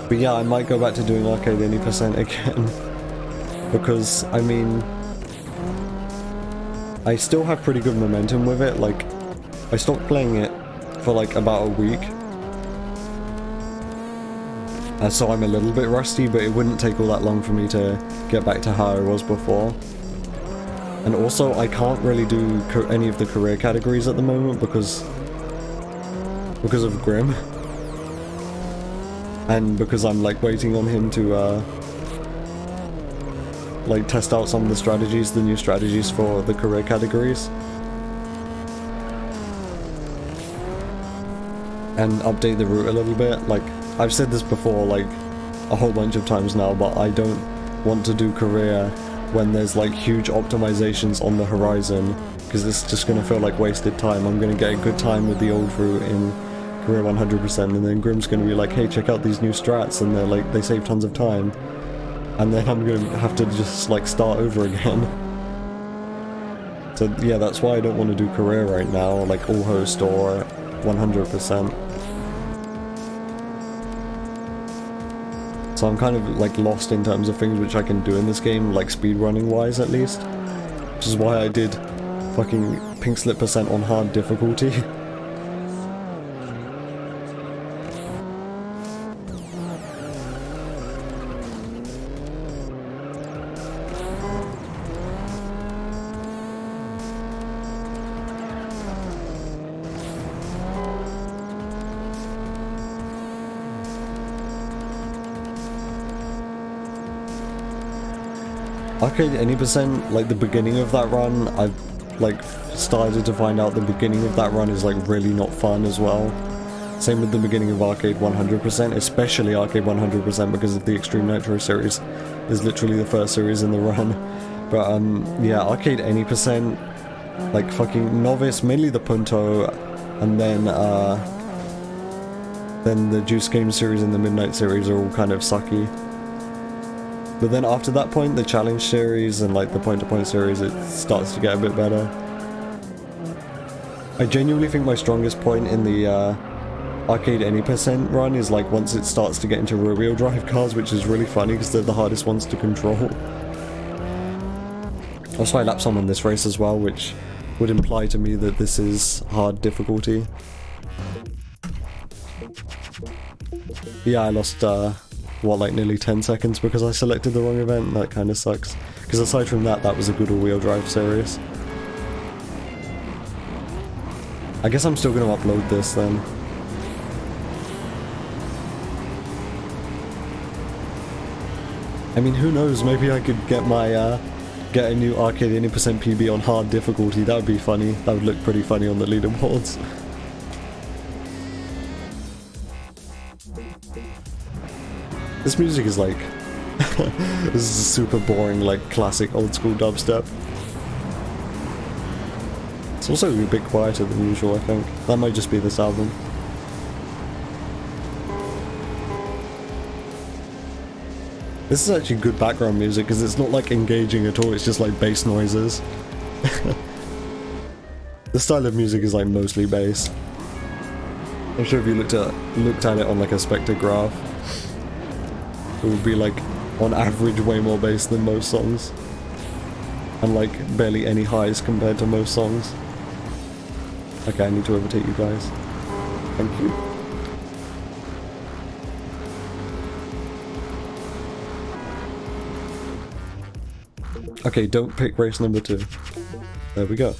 A: But yeah, I might go back to doing arcade any percent again. Because, I mean, I still have pretty good momentum with it. Like, I stopped playing it for like about a week. So I'm a little bit rusty, but it wouldn't take all that long for me to get back to how I was before. And also, I can't really do any of the career categories at the moment because of Grim. And because I'm like waiting on him to like test out some of the strategies, the new strategies for the career categories. And update the route a little bit. Like, I've said this before like a whole bunch of times now, but I don't want to do career when there's like huge optimizations on the horizon, because it's just going to feel like wasted time. I'm going to get a good time with the old route in career 100%, and then Grim's going to be like, hey, check out these new strats, and they're like, they save tons of time, and then I'm going to have to just like start over again. So yeah, that's why I don't want to do career right now, like all host or 100%. So I'm kind of like lost in terms of things which I can do in this game, like speedrunning wise at least. Which is why I did fucking pinkslip percent on hard difficulty. Arcade any percent, like the beginning of that run, I've like started to find out the beginning of that run is like really not fun as well. Same with the beginning of Arcade 100%, especially Arcade 100% because of the Extreme Nitro series. Is literally the first series in the run. But yeah, Arcade any percent, like fucking Novice, mainly the Punto, and then the Juice Game series and the Midnight series are all kind of sucky. But then after that point, the Challenge series and like the Point-to-Point series, it starts to get a bit better. I genuinely think my strongest point in the Arcade any percent run is like once it starts to get into rear-wheel drive cars, which is really funny because they're the hardest ones to control. Also, I lap some on this race as well, which would imply to me that this is hard difficulty. Yeah, I lost, what, like nearly 10 seconds because I selected the wrong event. That kind of sucks. Because aside from that, that was a good all-wheel drive series. I guess I'm still going to upload this then. I mean, who knows, maybe I could get my, get a new Arcade 80% PB on hard difficulty. That would be funny. That would look pretty funny on the leaderboards. This music is like... this is a super boring, like, classic old-school dubstep. It's also a bit quieter than usual, I think. That might just be this album. This is actually good background music because it's not like engaging at all, it's just like bass noises. The style of music is like mostly bass. I'm sure if you looked at it on like a spectrograph, it would be like on average way more bass than most songs. And like barely any highs compared to most songs. Okay, I need to overtake you guys. Thank you. Okay, don't pick race number 2. There we go.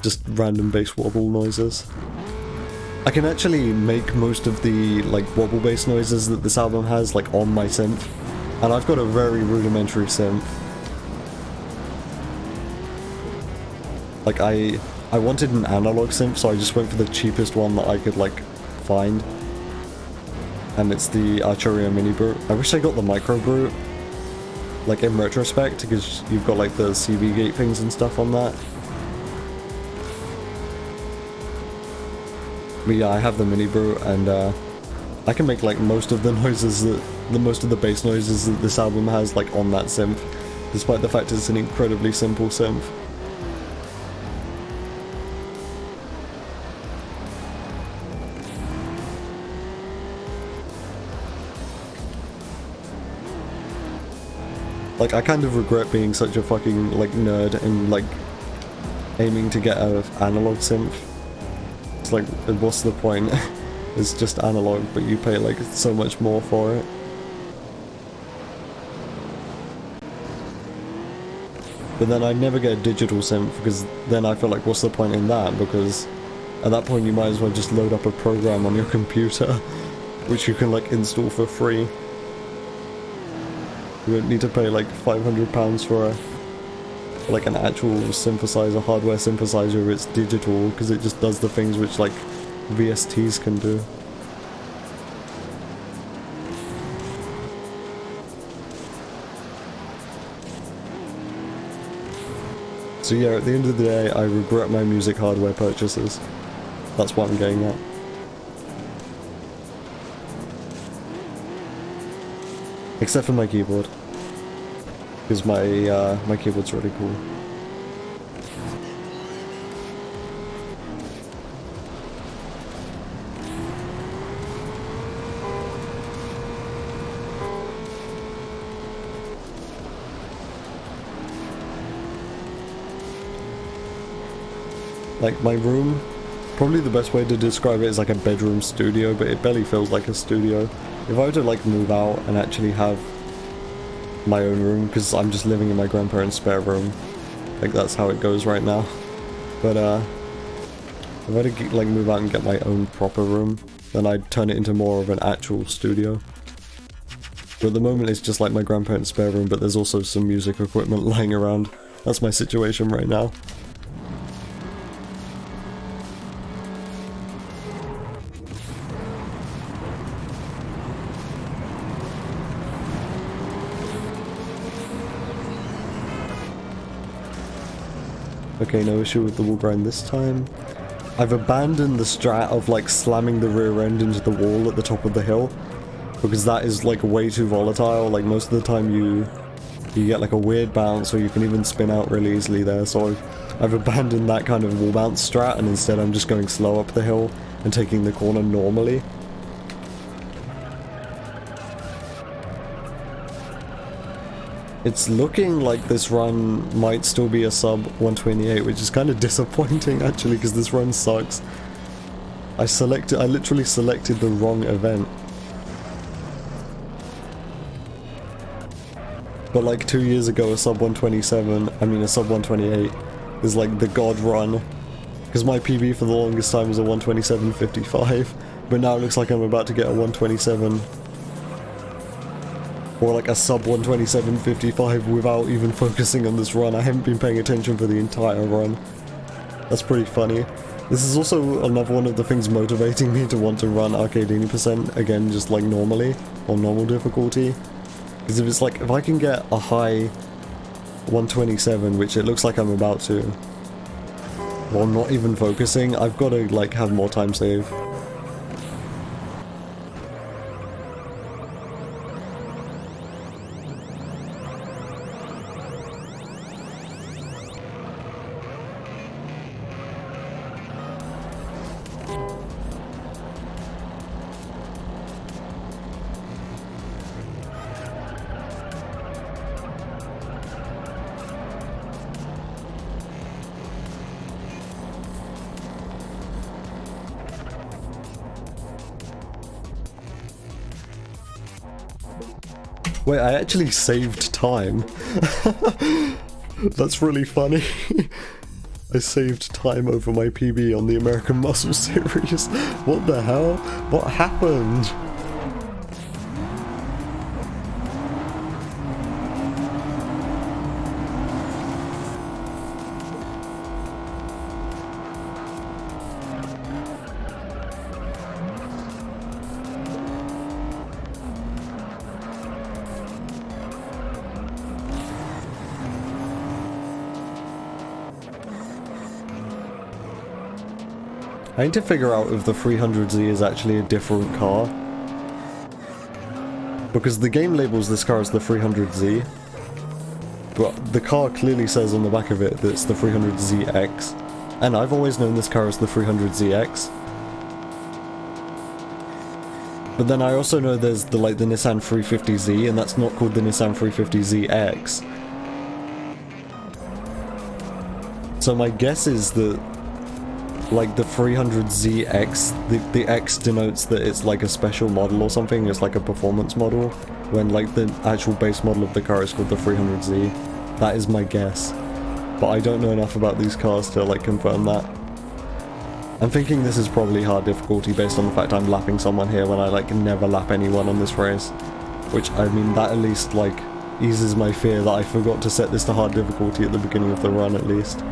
A: Just random bass wobble noises. I can actually make most of the like wobble bass noises that this album has like on my synth. And I've got a very rudimentary synth. Like I wanted an analog synth, so I just went for the cheapest one that I could like find. And it's the Arturia Mini Brute. I wish I got the Micro Brute. Like in retrospect, because you've got like the CV gate things and stuff on that. But yeah, I have the Mini Brute, and I can make like most of the noises that most of the bass noises that this album has like on that synth, despite the fact it's an incredibly simple synth. Like, I kind of regret being such a fucking, like, nerd and, like, aiming to get an analog synth. It's like, what's the point? It's just analog, but you pay, like, so much more for it. But then I'd never get a digital synth, because then I feel like, what's the point in that? Because at that point you might as well just load up a program on your computer, which you can, like, install for free. You don't need to pay like £500 for like an actual synthesizer, hardware synthesizer if it's digital, because it just does the things which like VSTs can do. So yeah, at the end of the day, I regret my music hardware purchases. That's what I'm getting at. Except for my keyboard, because my keyboard's really cool. Like my room, probably the best way to describe it is like a bedroom studio, but it barely feels like a studio. If I were to like move out and actually have my own room, because I'm just living in my grandparents' spare room, like that's how it goes right now. But if I were to like move out and get my own proper room, then I'd turn it into more of an actual studio. But at the moment it's just like my grandparents' spare room, but there's also some music equipment lying around. That's my situation right now. Okay, no issue with the wall grind this time. I've abandoned the strat of like slamming the rear end into the wall at the top of the hill, because that is like way too volatile. Like most of the time you get like a weird bounce, or you can even spin out really easily there, so I've abandoned that kind of wall bounce strat, and instead I'm just going slow up the hill and taking the corner normally. It's looking like this run might still be a sub 128, which is kind of disappointing actually, because this run sucks. I literally selected the wrong event. But like 2 years ago, a sub 127, I mean a sub 128, is like the god run. Because my PB for the longest time was a 127.55, but now it looks like I'm about to get a 127. Or like a sub 127.55 without even focusing on this run. I haven't been paying attention for the entire run. That's pretty funny. This is also another one of the things motivating me to want to run Arcade 80% again, just like normally, on normal difficulty. Because if it's like, if I can get a high 127, which it looks like I'm about to, while not even focusing, I've got to like have more time saved. Wait, I actually saved time. That's really funny. I saved time over my PB on the American Muscle series. What the hell? What happened? I need to figure out if the 300Z is actually a different car. Because the game labels this car as the 300Z. But the car clearly says on the back of it that it's the 300ZX. And I've always known this car as the 300ZX. But then I also know there's the Nissan 350Z, and that's not called the Nissan 350ZX. So my guess is that like the 300ZX, the X denotes that it's like a special model or something, it's like a performance model, when like the actual base model of the car is called the 300Z. That is my guess. But I don't know enough about these cars to like confirm that. I'm thinking this is probably hard difficulty based on the fact I'm lapping someone here when I like never lap anyone on this race. Which, I mean, that at least like eases my fear that I forgot to set this to hard difficulty at the beginning of the run at least.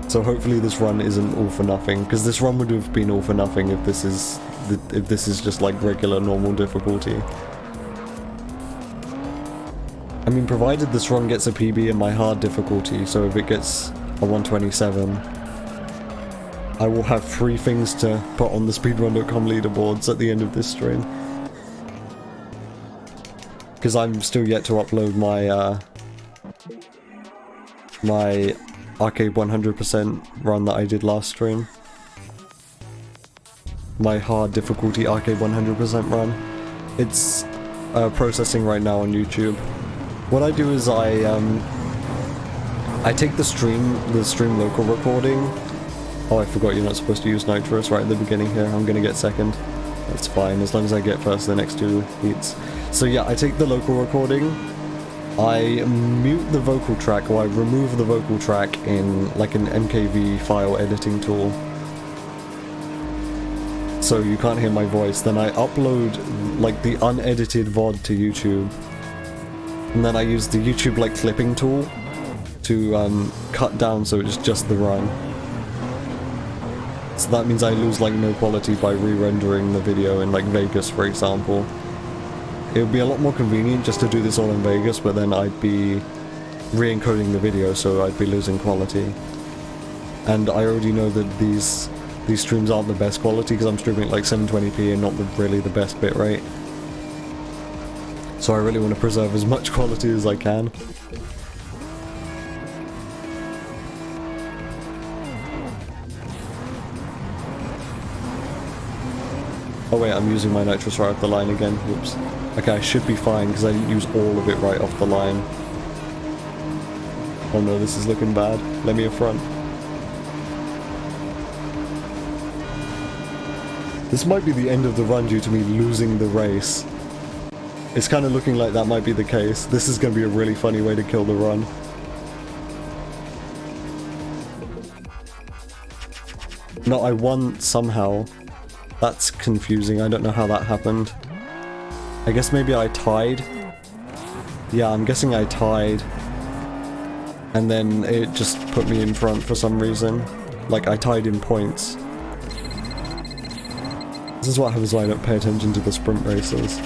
A: So hopefully this run isn't all for nothing, because this run would have been all for nothing if this is just like regular normal difficulty. I mean, provided this run gets a PB in my hard difficulty, so if it gets a 127, I will have 3 things to put on the speedrun.com leaderboards at the end of this stream. Because I'm still yet to upload my Arcade 100% run that I did last stream. My hard difficulty Arcade 100% run. It's processing right now on YouTube. What I do is I take the stream local recording. Oh, I forgot you're not supposed to use nitrous right at the beginning here. I'm gonna get second. That's fine, as long as I get first the next 2 heats. So yeah, I take the local recording, I mute the vocal track, or I remove the vocal track in like an MKV file editing tool, so you can't hear my voice. Then I upload like the unedited VOD to YouTube, and then I use the YouTube like clipping tool to cut down so it's just the run. So that means I lose like no quality by re-rendering the video in like Vegas, for example. it would be a lot more convenient just to do this all in Vegas, but then I'd be re-encoding the video, so I'd be losing quality. And I already know that these streams aren't the best quality because I'm streaming at like 720p and not really the best bitrate. So I really want to preserve as much quality as I can. Oh wait, I'm using my nitrous right off the line again. Whoops. Okay, I should be fine because I didn't use all of it right off the line. Oh no, this is looking bad. Let me in front. This might be the end of the run due to me losing the race. It's kind of looking like that might be the case. This is going to be a really funny way to kill the run. No, I won somehow. That's confusing. I don't know how that happened. I guess maybe I tied. Yeah, I'm guessing I tied. And then it just put me in front for some reason. Like, I tied in points. This is what happens when I don't pay attention to the sprint races.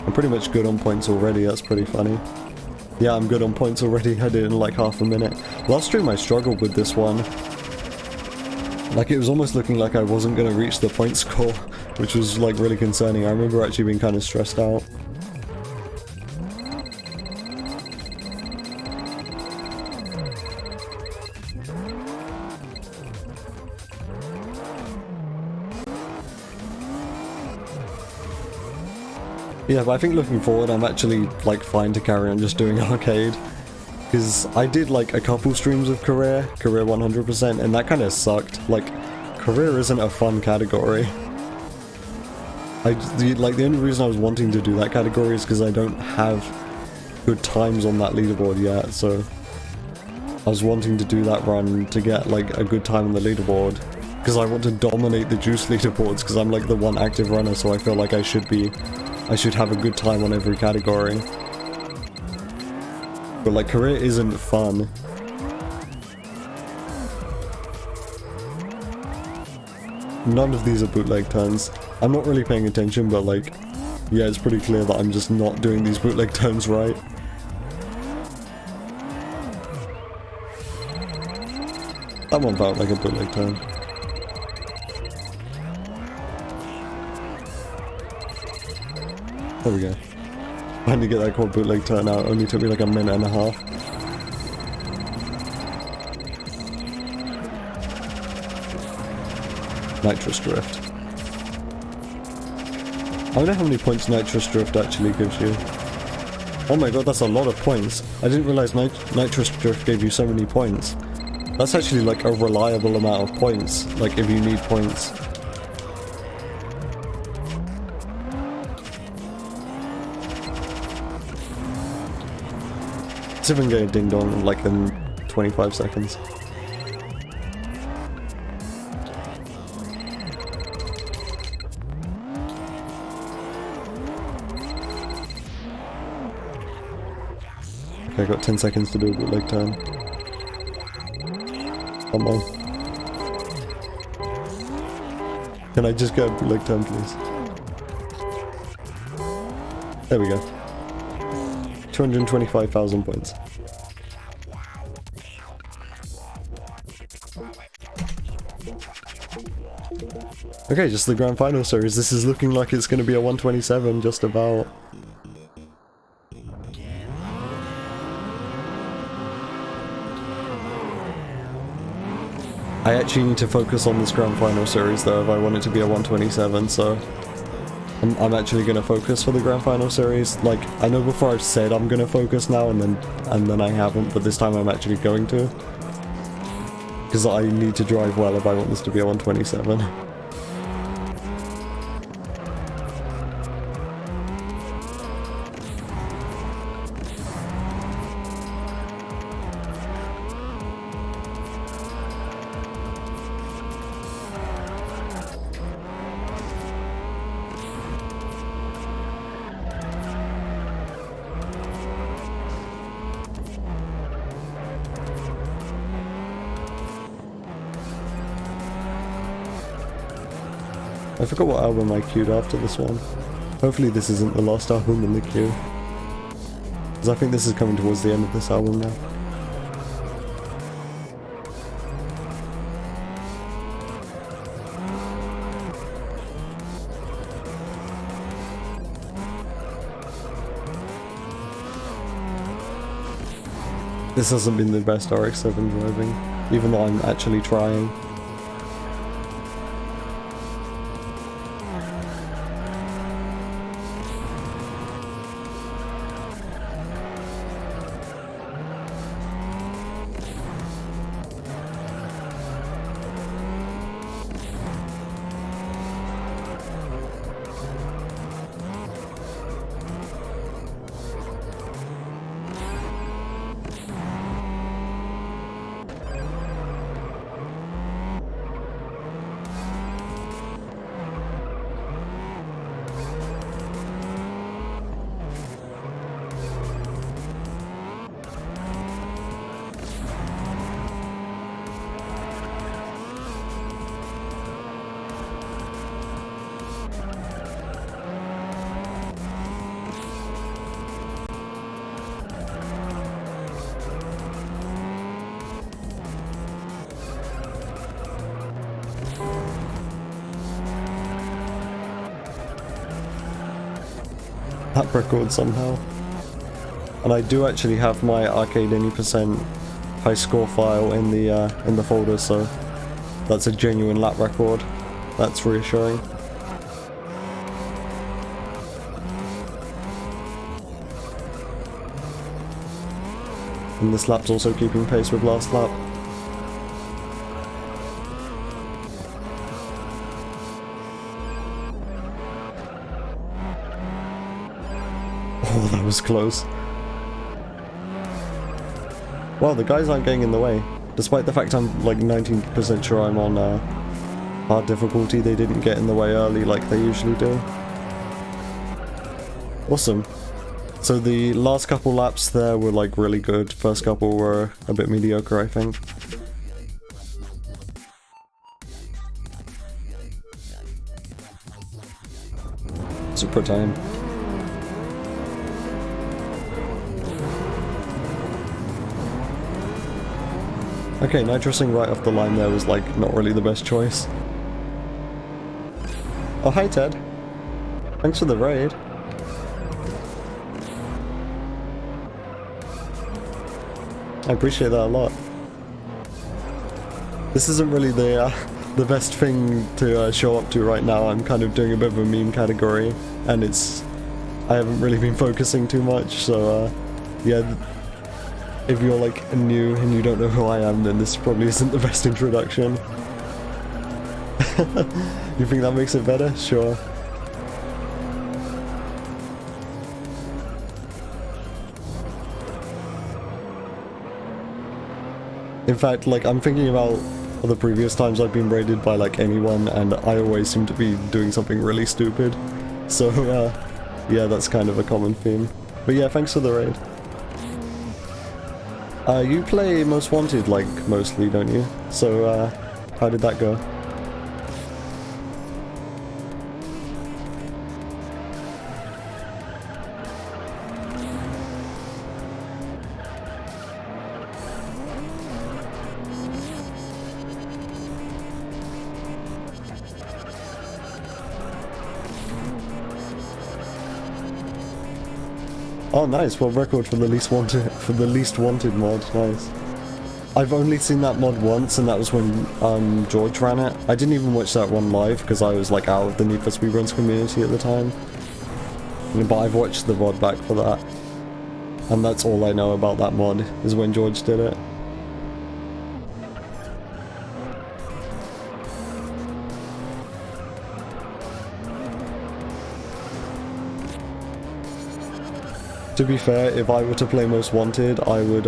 A: I'm pretty much good on points already, that's pretty funny. Yeah, I'm good on points already, I did it in like half a minute. Last stream I struggled with this one. Like, it was almost looking like I wasn't going to reach the point score, which was like really concerning. I remember actually being kind of stressed out. Yeah, but I think looking forward, I'm actually like fine to carry on just doing arcade. Because I did like a couple streams of career 100%, and that kind of sucked. Like, career isn't a fun category. The only reason I was wanting to do that category is because I don't have good times on that leaderboard yet, so I was wanting to do that run to get like a good time on the leaderboard. Because I want to dominate the juice leaderboards, because I'm like the one active runner, so I feel like I should have a good time on every category. But like, career isn't fun. None of these are bootleg turns. I'm not really paying attention, but like, yeah, it's pretty clear that I'm just not doing these bootleg turns right. That one felt like a bootleg turn. There we go. Finally get that called bootleg turn out. Only took me like a minute and a half. Nitrous drift. I wonder how many points nitrous drift actually gives you. Oh my god, that's a lot of points. I didn't realize nitrous drift gave you so many points. That's actually like a reliable amount of points, like if you need points. Let's even get a ding dong like in 25 seconds. Okay, I got 10 seconds to do a bootleg turn. Come on. Can I just get a bootleg turn, please? There we go. 225,000 points. Okay, just the grand final series. This is looking like it's going to be a 127, just about. I actually need to focus on this grand final series though if I want it to be a 127, so I'm actually going to focus for the grand final series. Like, I know before I've said I'm going to focus now and then I haven't, but this time I'm actually going to. Because I need to drive well if I want this to be a 127. I forgot what album I queued after this one. Hopefully this isn't the last album in the queue. Because I think this is coming towards the end of this album now. This hasn't been the best RX-7 driving, even though I'm actually trying. That record somehow. And I do actually have my arcade any percent high score file in the folder, so that's a genuine lap record. That's reassuring. And this lap's also keeping pace with last lap. Oh, that was close. Wow, the guys aren't getting in the way. Despite the fact I'm like 19% sure I'm on hard difficulty, they didn't get in the way early like they usually do. Awesome. So the last couple laps there were like really good. First couple were a bit mediocre, I think. Super time. Okay, nitrosing right off the line there was like not really the best choice. Oh, hi Ted. Thanks for the raid. I appreciate that a lot. This isn't really the best thing to show up to right now. I'm kind of doing a bit of a meme category, and I haven't really been focusing too much, so yeah. If you're like new and you don't know who I am, then this probably isn't the best introduction. You think that makes it better? Sure. In fact, like, I'm thinking about the previous times I've been raided by like anyone, and I always seem to be doing something really stupid. So yeah, that's kind of a common theme. But yeah, thanks for the raid. You play Most Wanted, like, mostly, don't you? So, how did that go? Oh, nice. Well, record for the least wanted mod. Nice. I've only seen that mod once, and that was when George ran it. I didn't even watch that one live because I was like out of the Need for Speed Runs community at the time. But I've watched the VOD back for that, and that's all I know about that mod is when George did it. To be fair, if I were to play Most Wanted, I would,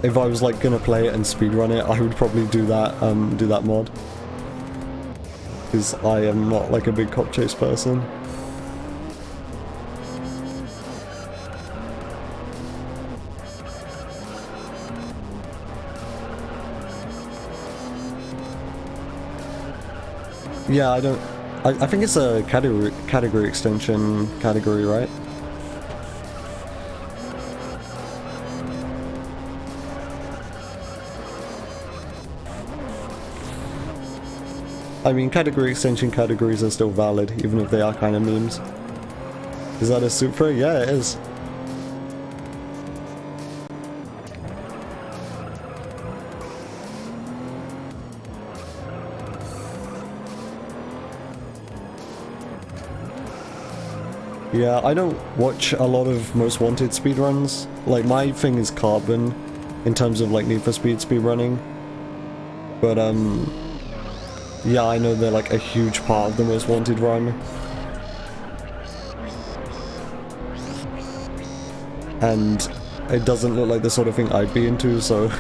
A: if I was like gonna play it and speedrun it, I would probably do that mod. Because I am not like a big cop chase person. Yeah, I don't... I think it's a category extension category, right? I mean, category extension categories are still valid, even if they are kind of memes. Is that a Supra? Yeah, it is. Yeah, I don't watch a lot of Most Wanted speedruns. Like, my thing is Carbon, in terms of, like, Need for Speed speedrunning. But, yeah, I know they're, like, a huge part of the Most Wanted run. And it doesn't look like the sort of thing I'd be into, so,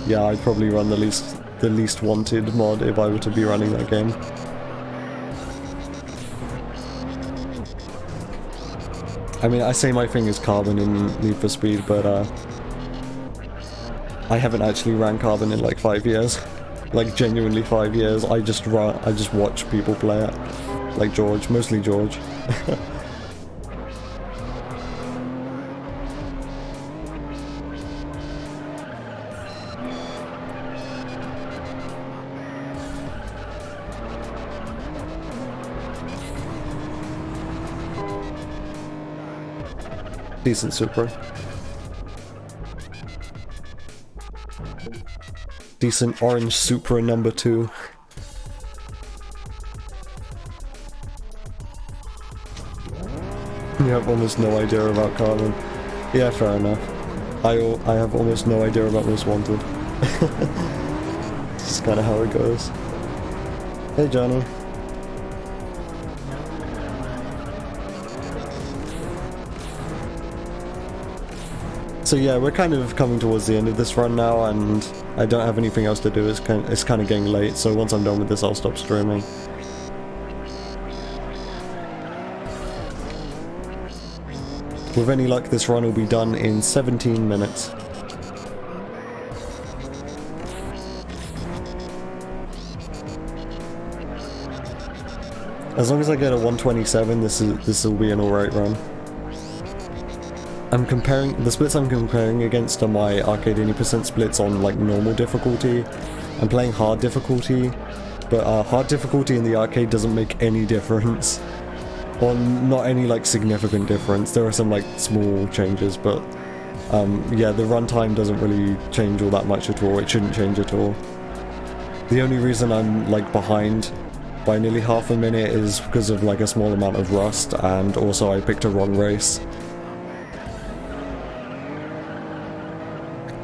A: yeah, I'd probably run the least wanted mod if I were to be running that game. I mean, I say my thing is Carbon in Need for Speed, but I haven't actually ran Carbon in like 5 years. Like, genuinely 5 years. I just watch people play it. Like George, mostly George. Decent Supra. Decent orange Supra number 2. You have almost no idea about Carbon. Yeah, fair enough. I have almost no idea about Most Wanted. This is kind of how it goes. Hey, Johnny. So yeah, we're kind of coming towards the end of this run now, and I don't have anything else to do. It's kind of getting late, so once I'm done with this, I'll stop streaming. With any luck, this run will be done in 17 minutes. As long as I get a 127, this will be an alright run. The splits I'm comparing against are my arcade 80% splits on like normal difficulty. I'm playing hard difficulty, but hard difficulty in the arcade doesn't make any difference. Or not any like significant difference. There are some like small changes, but yeah, the runtime doesn't really change all that much at all. It shouldn't change at all. The only reason I'm like behind by nearly half a minute is because of like a small amount of rust, and also I picked a wrong race.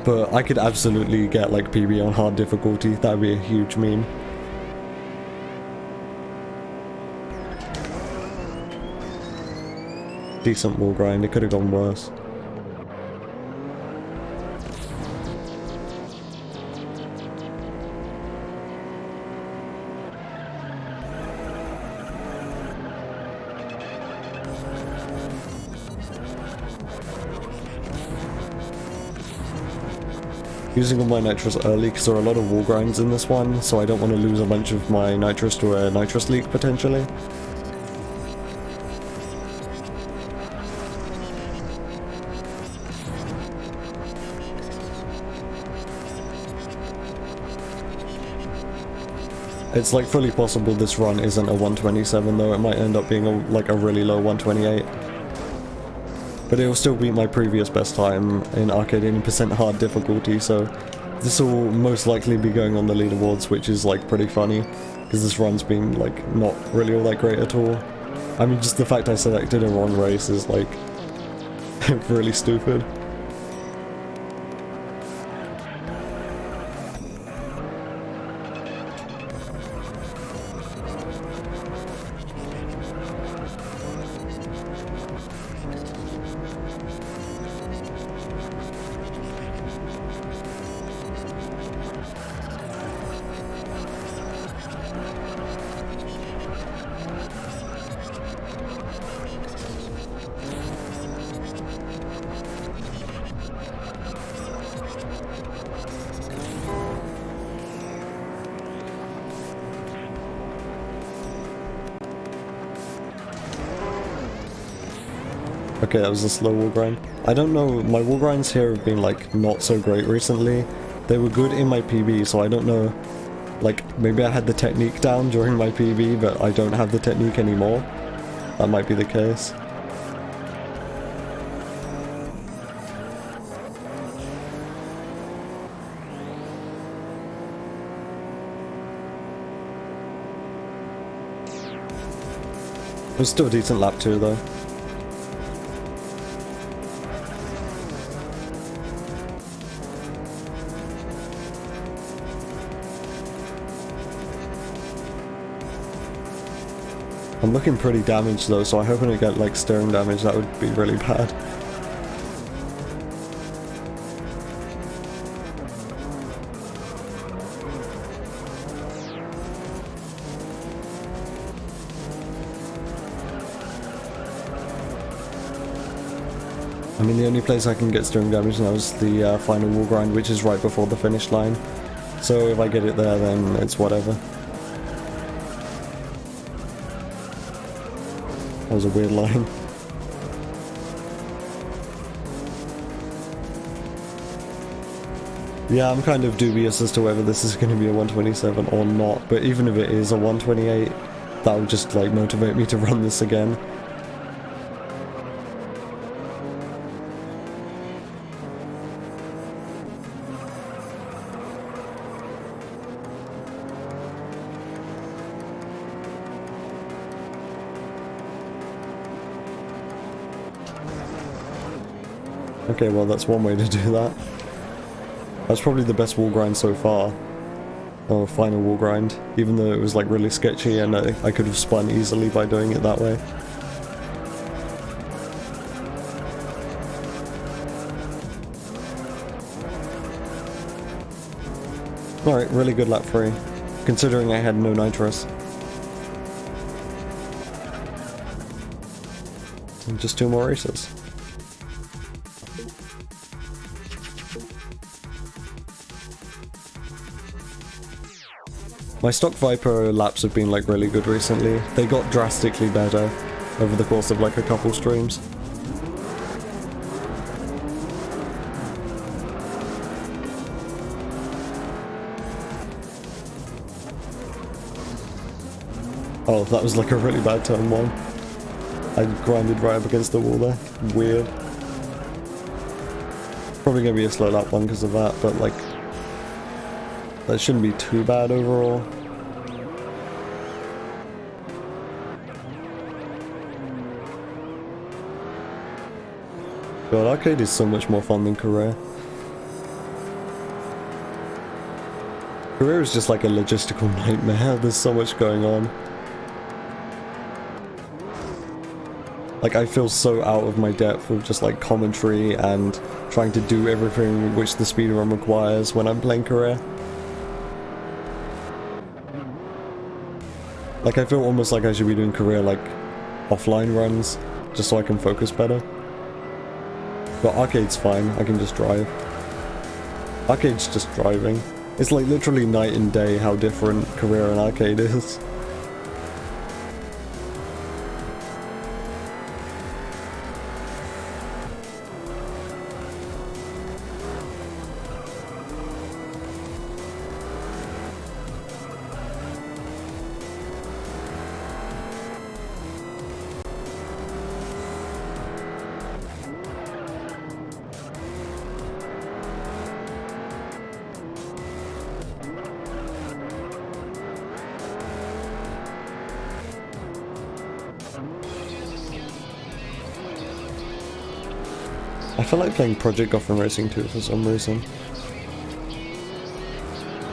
A: But I could absolutely get like PB on hard difficulty. That would be a huge meme. Decent wall grind, it could have gone worse. Using all my nitrous early because there are a lot of wall grinds in this one, so I don't want to lose a bunch of my nitrous to a nitrous leak potentially. It's like fully possible this run isn't a 127 though, it might end up being like a really low 128. But it will still beat my previous best time in arcade 80% hard difficulty, so this will most likely be going on the leaderboards, which is like pretty funny, because this run's been like not really all that great at all. I mean, just the fact I selected a wrong race is like really stupid. Okay, that was a slow wall grind. I don't know, my wall grinds here have been like not so great recently. They were good in my PB, so I don't know, like maybe I had the technique down during my PB, but I don't have the technique anymore. That might be the case. It was still a decent lap 2 though. I'm looking pretty damaged though, so I hope I don't get like steering damage. That would be really bad. I mean, the only place I can get steering damage now is the final wall grind, which is right before the finish line. So if I get it there, then it's whatever. That was a weird line. Yeah, I'm kind of dubious as to whether this is going to be a 127 or not, but even if it is a 128, that would just like motivate me to run this again. Okay, well that's one way to do that. That's probably the best wall grind so far. Or final wall grind, even though it was like really sketchy and I could have spun easily by doing it that way. Alright, really good lap 3, considering I had no nitrous. And just 2 more races. My stock Viper laps have been like really good recently. They got drastically better over the course of like a couple streams. Oh, that was like a really bad turn 1. I grinded right up against the wall there. Weird. Probably gonna be a slow lap 1 because of that, but like that shouldn't be too bad overall. God, arcade is so much more fun than career. Career is just like a logistical nightmare. There's so much going on. Like, I feel so out of my depth with just like commentary and trying to do everything which the speedrun requires when I'm playing career. Like, I feel almost like I should be doing career like offline runs just so I can focus better. But arcade's fine, I can just drive. Arcade's just driving. It's like literally night and day how different career and arcade is. I feel like playing Project Gotham Racing 2 for some reason.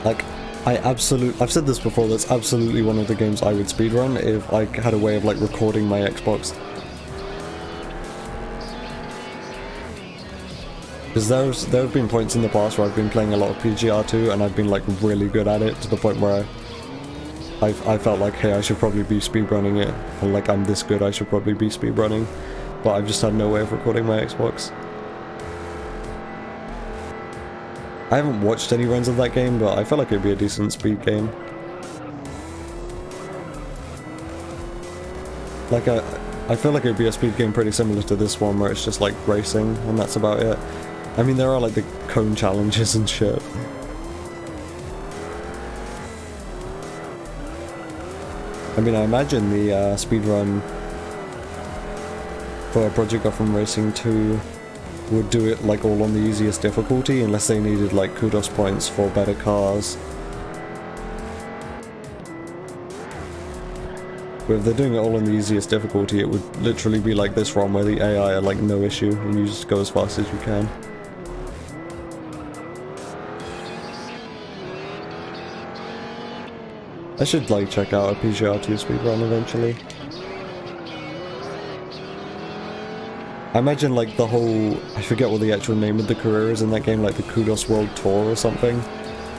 A: Like, I've said this before, that's absolutely one of the games I would speedrun if I had a way of like recording my Xbox. Because there have been points in the past where I've been playing a lot of PGR2 and I've been like really good at it to the point where I felt like, hey, I should probably be speedrunning it, and like I'm this good, I should probably be speedrunning, but I've just had no way of recording my Xbox. I haven't watched any runs of that game, but I felt like it'd be a decent speed game. Like I feel like it would be a speed game pretty similar to this one, where it's just like racing, and that's about it. I mean, there are like the cone challenges and shit. I mean, I imagine the speedrun for Project Gotham Racing 2 would do it like all on the easiest difficulty, unless they needed like kudos points for better cars. But if they're doing it all on the easiest difficulty, it would literally be like this run where the AI are like no issue, and you just go as fast as you can. I should like check out a PGR2 speedrun eventually. I imagine like the whole, I forget what the actual name of the career is in that game, like the Kudos World Tour or something.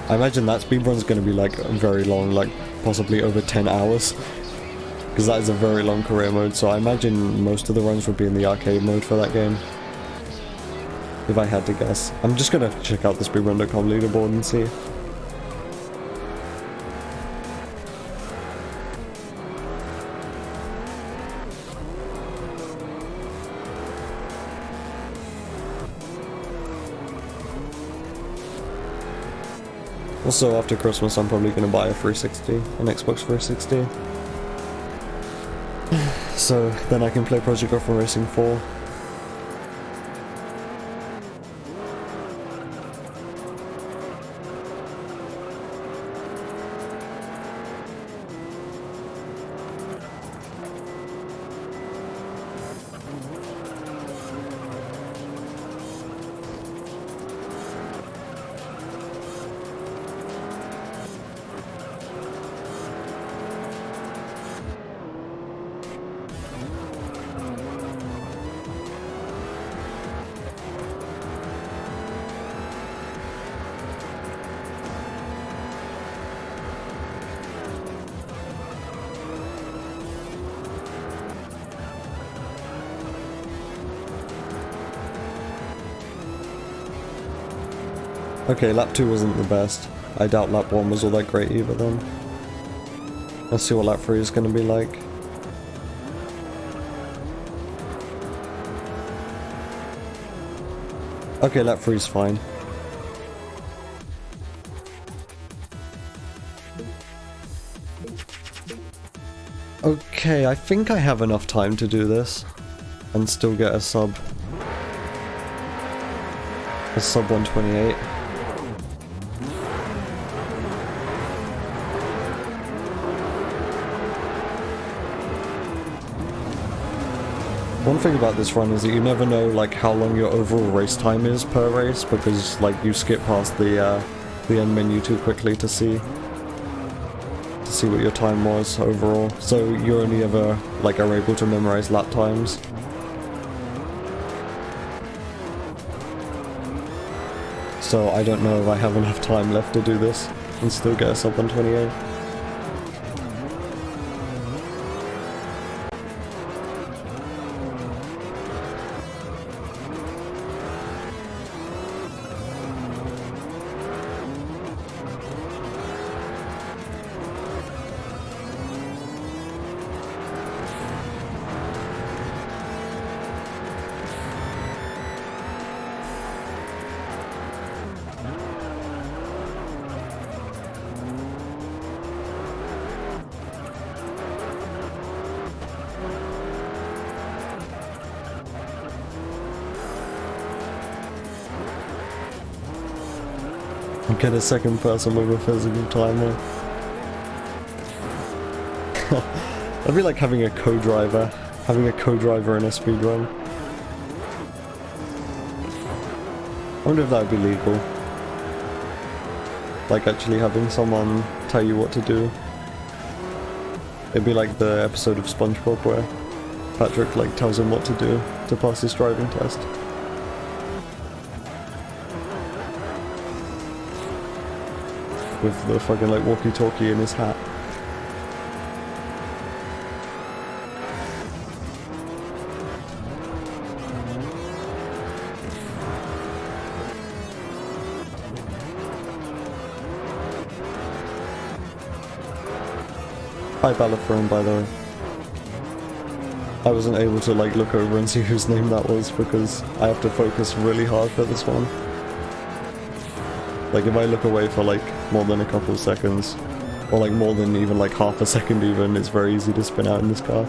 A: I imagine that speedrun's gonna be like very long, like possibly over 10 hours. Because that is a very long career mode, so I imagine most of the runs would be in the arcade mode for that game. If I had to guess. I'm just gonna check out the speedrun.com leaderboard and see. Also, after Christmas, I'm probably going to buy a 360, an Xbox 360. So then I can play Project Gotham Racing 4. Okay, lap 2 wasn't the best. I doubt lap 1 was all that great either then. Let's see what lap 3 is going to be like. Okay, lap 3 is fine. Okay, I think I have enough time to do this and still get a sub 128. One thing about this run is that you never know like how long your overall race time is per race, because like you skip past the end menu too quickly to see what your time was overall. So you only ever like are able to memorize lap times. So I don't know if I have enough time left to do this and still get a sub 128. Get a second person with a physical timer. That'd be like having a co-driver. Having a co-driver in a speedrun. I wonder if that would be legal. Like actually having someone tell you what to do. It'd be like the episode of SpongeBob where Patrick like tells him what to do to pass his driving test. With the fucking like walkie-talkie in his hat. Hi Balafrone, by the way. I wasn't able to like look over and see whose name that was because I have to focus really hard for this one. Like if I look away for like more than a couple seconds, or like more than even like half a second even, it's very easy to spin out in this car.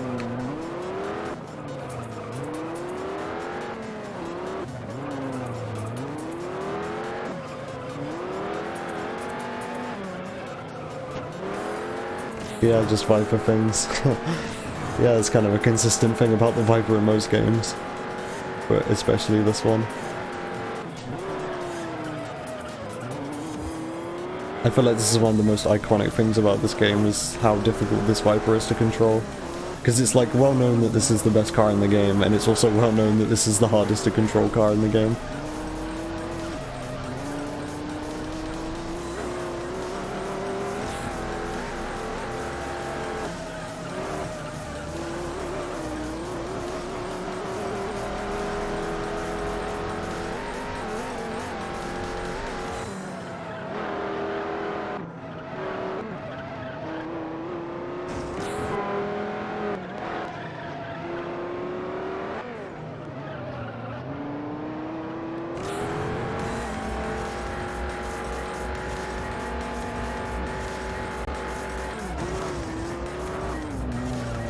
A: Yeah, just Viper things. Yeah, it's kind of a consistent thing about the Viper in most games, but especially this one. I feel like this is one of the most iconic things about this game, is how difficult this Viper is to control. Because it's like well known that this is the best car in the game, and it's also well known that this is the hardest to control car in the game.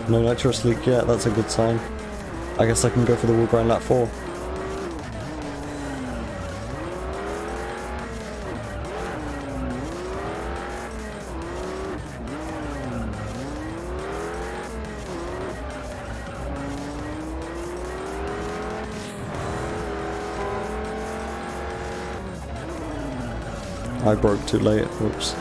A: No nitrous leak yet, that's a good sign. I guess I can go for the wall grind lap 4. I broke too late, whoops.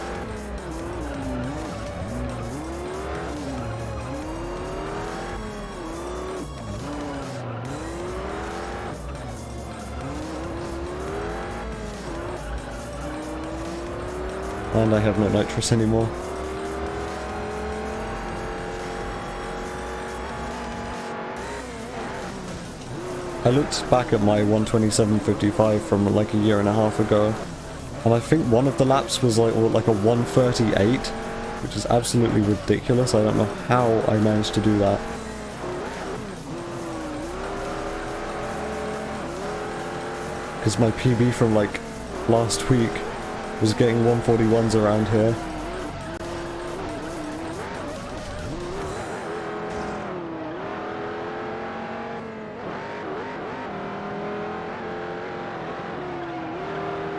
A: And I have no nitrous anymore. I looked back at my 127.55 from like a year and a half ago, and I think one of the laps was like a 138, which is absolutely ridiculous. I don't know how I managed to do that. Because my PB from like last week was getting 141s around here.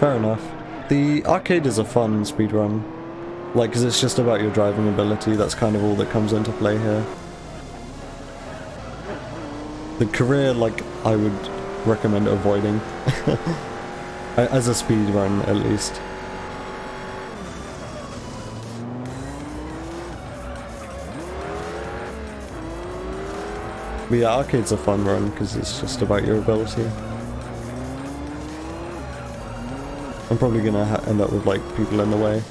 A: Fair enough. The arcade is a fun speedrun. Like, because it's just about your driving ability, that's kind of all that comes into play here. The career, like, I would recommend avoiding. As a speedrun, at least. But yeah, arcade's a fun run, because it's just about your ability. I'm probably gonna end up with, like, people in the way.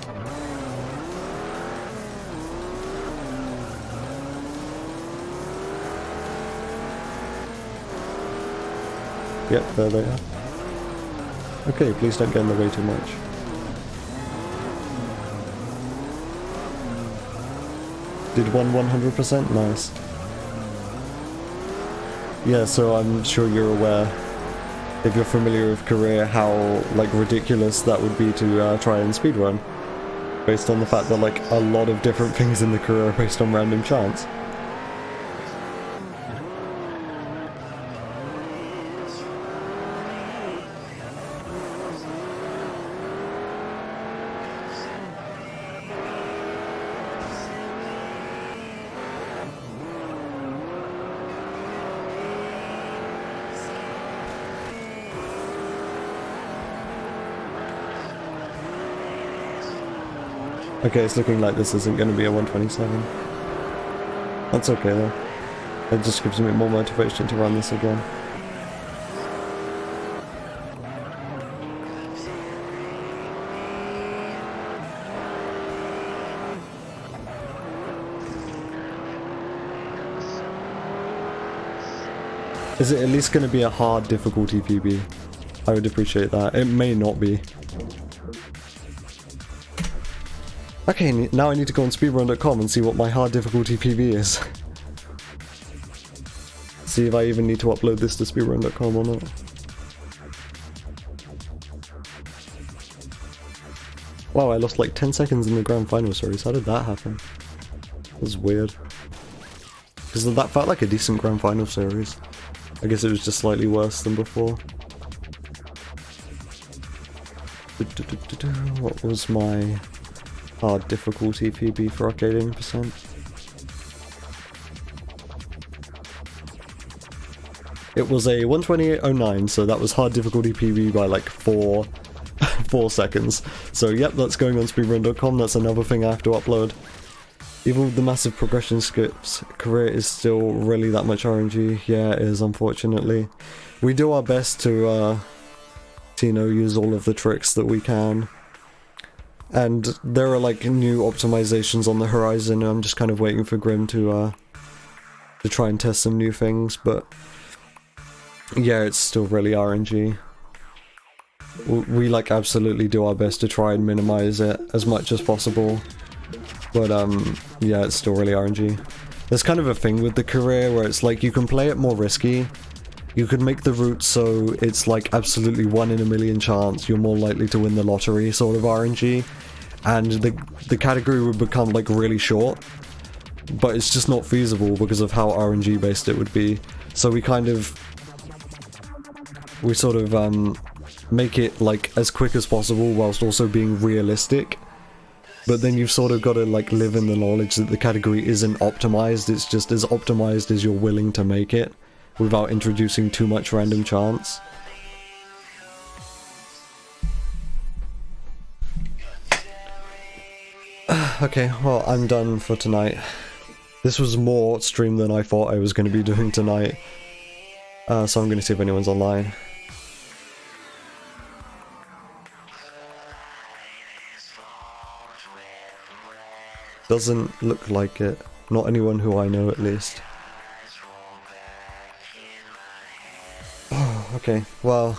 A: Yep, there they are. Okay, please don't get in the way too much. Did one 100%? Nice. Yeah, so I'm sure you're aware, if you're familiar with career, how like ridiculous that would be to try and speedrun, based on the fact that like a lot of different things in the career are based on random chance. Okay, it's looking like this isn't going to be a 127. That's okay though. It just gives me more motivation to run this again. Is it at least going to be a hard difficulty PB? I would appreciate that. It may not be. Okay, now I need to go on speedrun.com and see what my hard difficulty PB is. See if I even need to upload this to speedrun.com or not. Wow, I lost like 10 seconds in the grand final series. How did that happen? That was weird. Because that felt like a decent grand final series. I guess it was just slightly worse than before. What was my hard difficulty PB for arcade 80%? It was a 128.09, so that was hard difficulty PB by like 4 seconds. So yep, that's going on speedrun.com. That's another thing I have to upload. Even with the massive progression skips, career is still really that much RNG. Yeah, it is, unfortunately. We do our best to you know, use all of the tricks that we can. And there are like new optimizations on the horizon, and I'm just kind of waiting for Grim to try and test some new things, but yeah, it's still really RNG. We like absolutely do our best to try and minimize it as much as possible, but yeah, it's still really RNG. There's kind of a thing with the career where it's like you can play it more risky. You could make the route so it's like absolutely 1 in a million chance you're more likely to win the lottery sort of RNG, and the category would become like really short, but it's just not feasible because of how RNG based it would be. So we sort of make it like as quick as possible whilst also being realistic. But then you've sort of got to like live in the knowledge that the category isn't optimized, it's just as optimized as you're willing to make it, without introducing too much random chance. Okay, well, I'm done for tonight. This was more stream than I thought I was going to be doing tonight. So I'm going to see if anyone's online. Doesn't look like it. Not anyone who I know, at least. Oh, okay, well,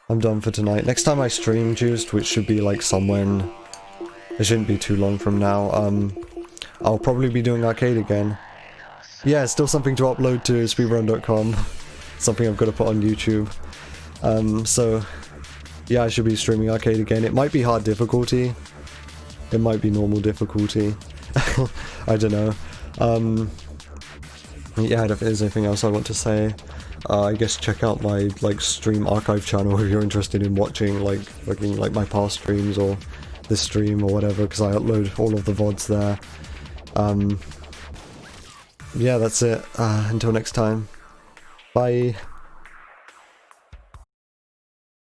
A: I'm done for tonight. Next time I stream Juiced, which should be like somewhere, it shouldn't be too long from now, I'll probably be doing arcade again. Yeah, still something to upload to speedrun.com. Something I've got to put on YouTube. So, yeah, I should be streaming arcade again. It might be hard difficulty. It might be normal difficulty. I don't know. Yeah, if there's anything else I want to say, I guess check out my like stream archive channel if you're interested in watching like my past streams or this stream or whatever, because I upload all of the VODs there. Yeah, that's it. Until next time. Bye.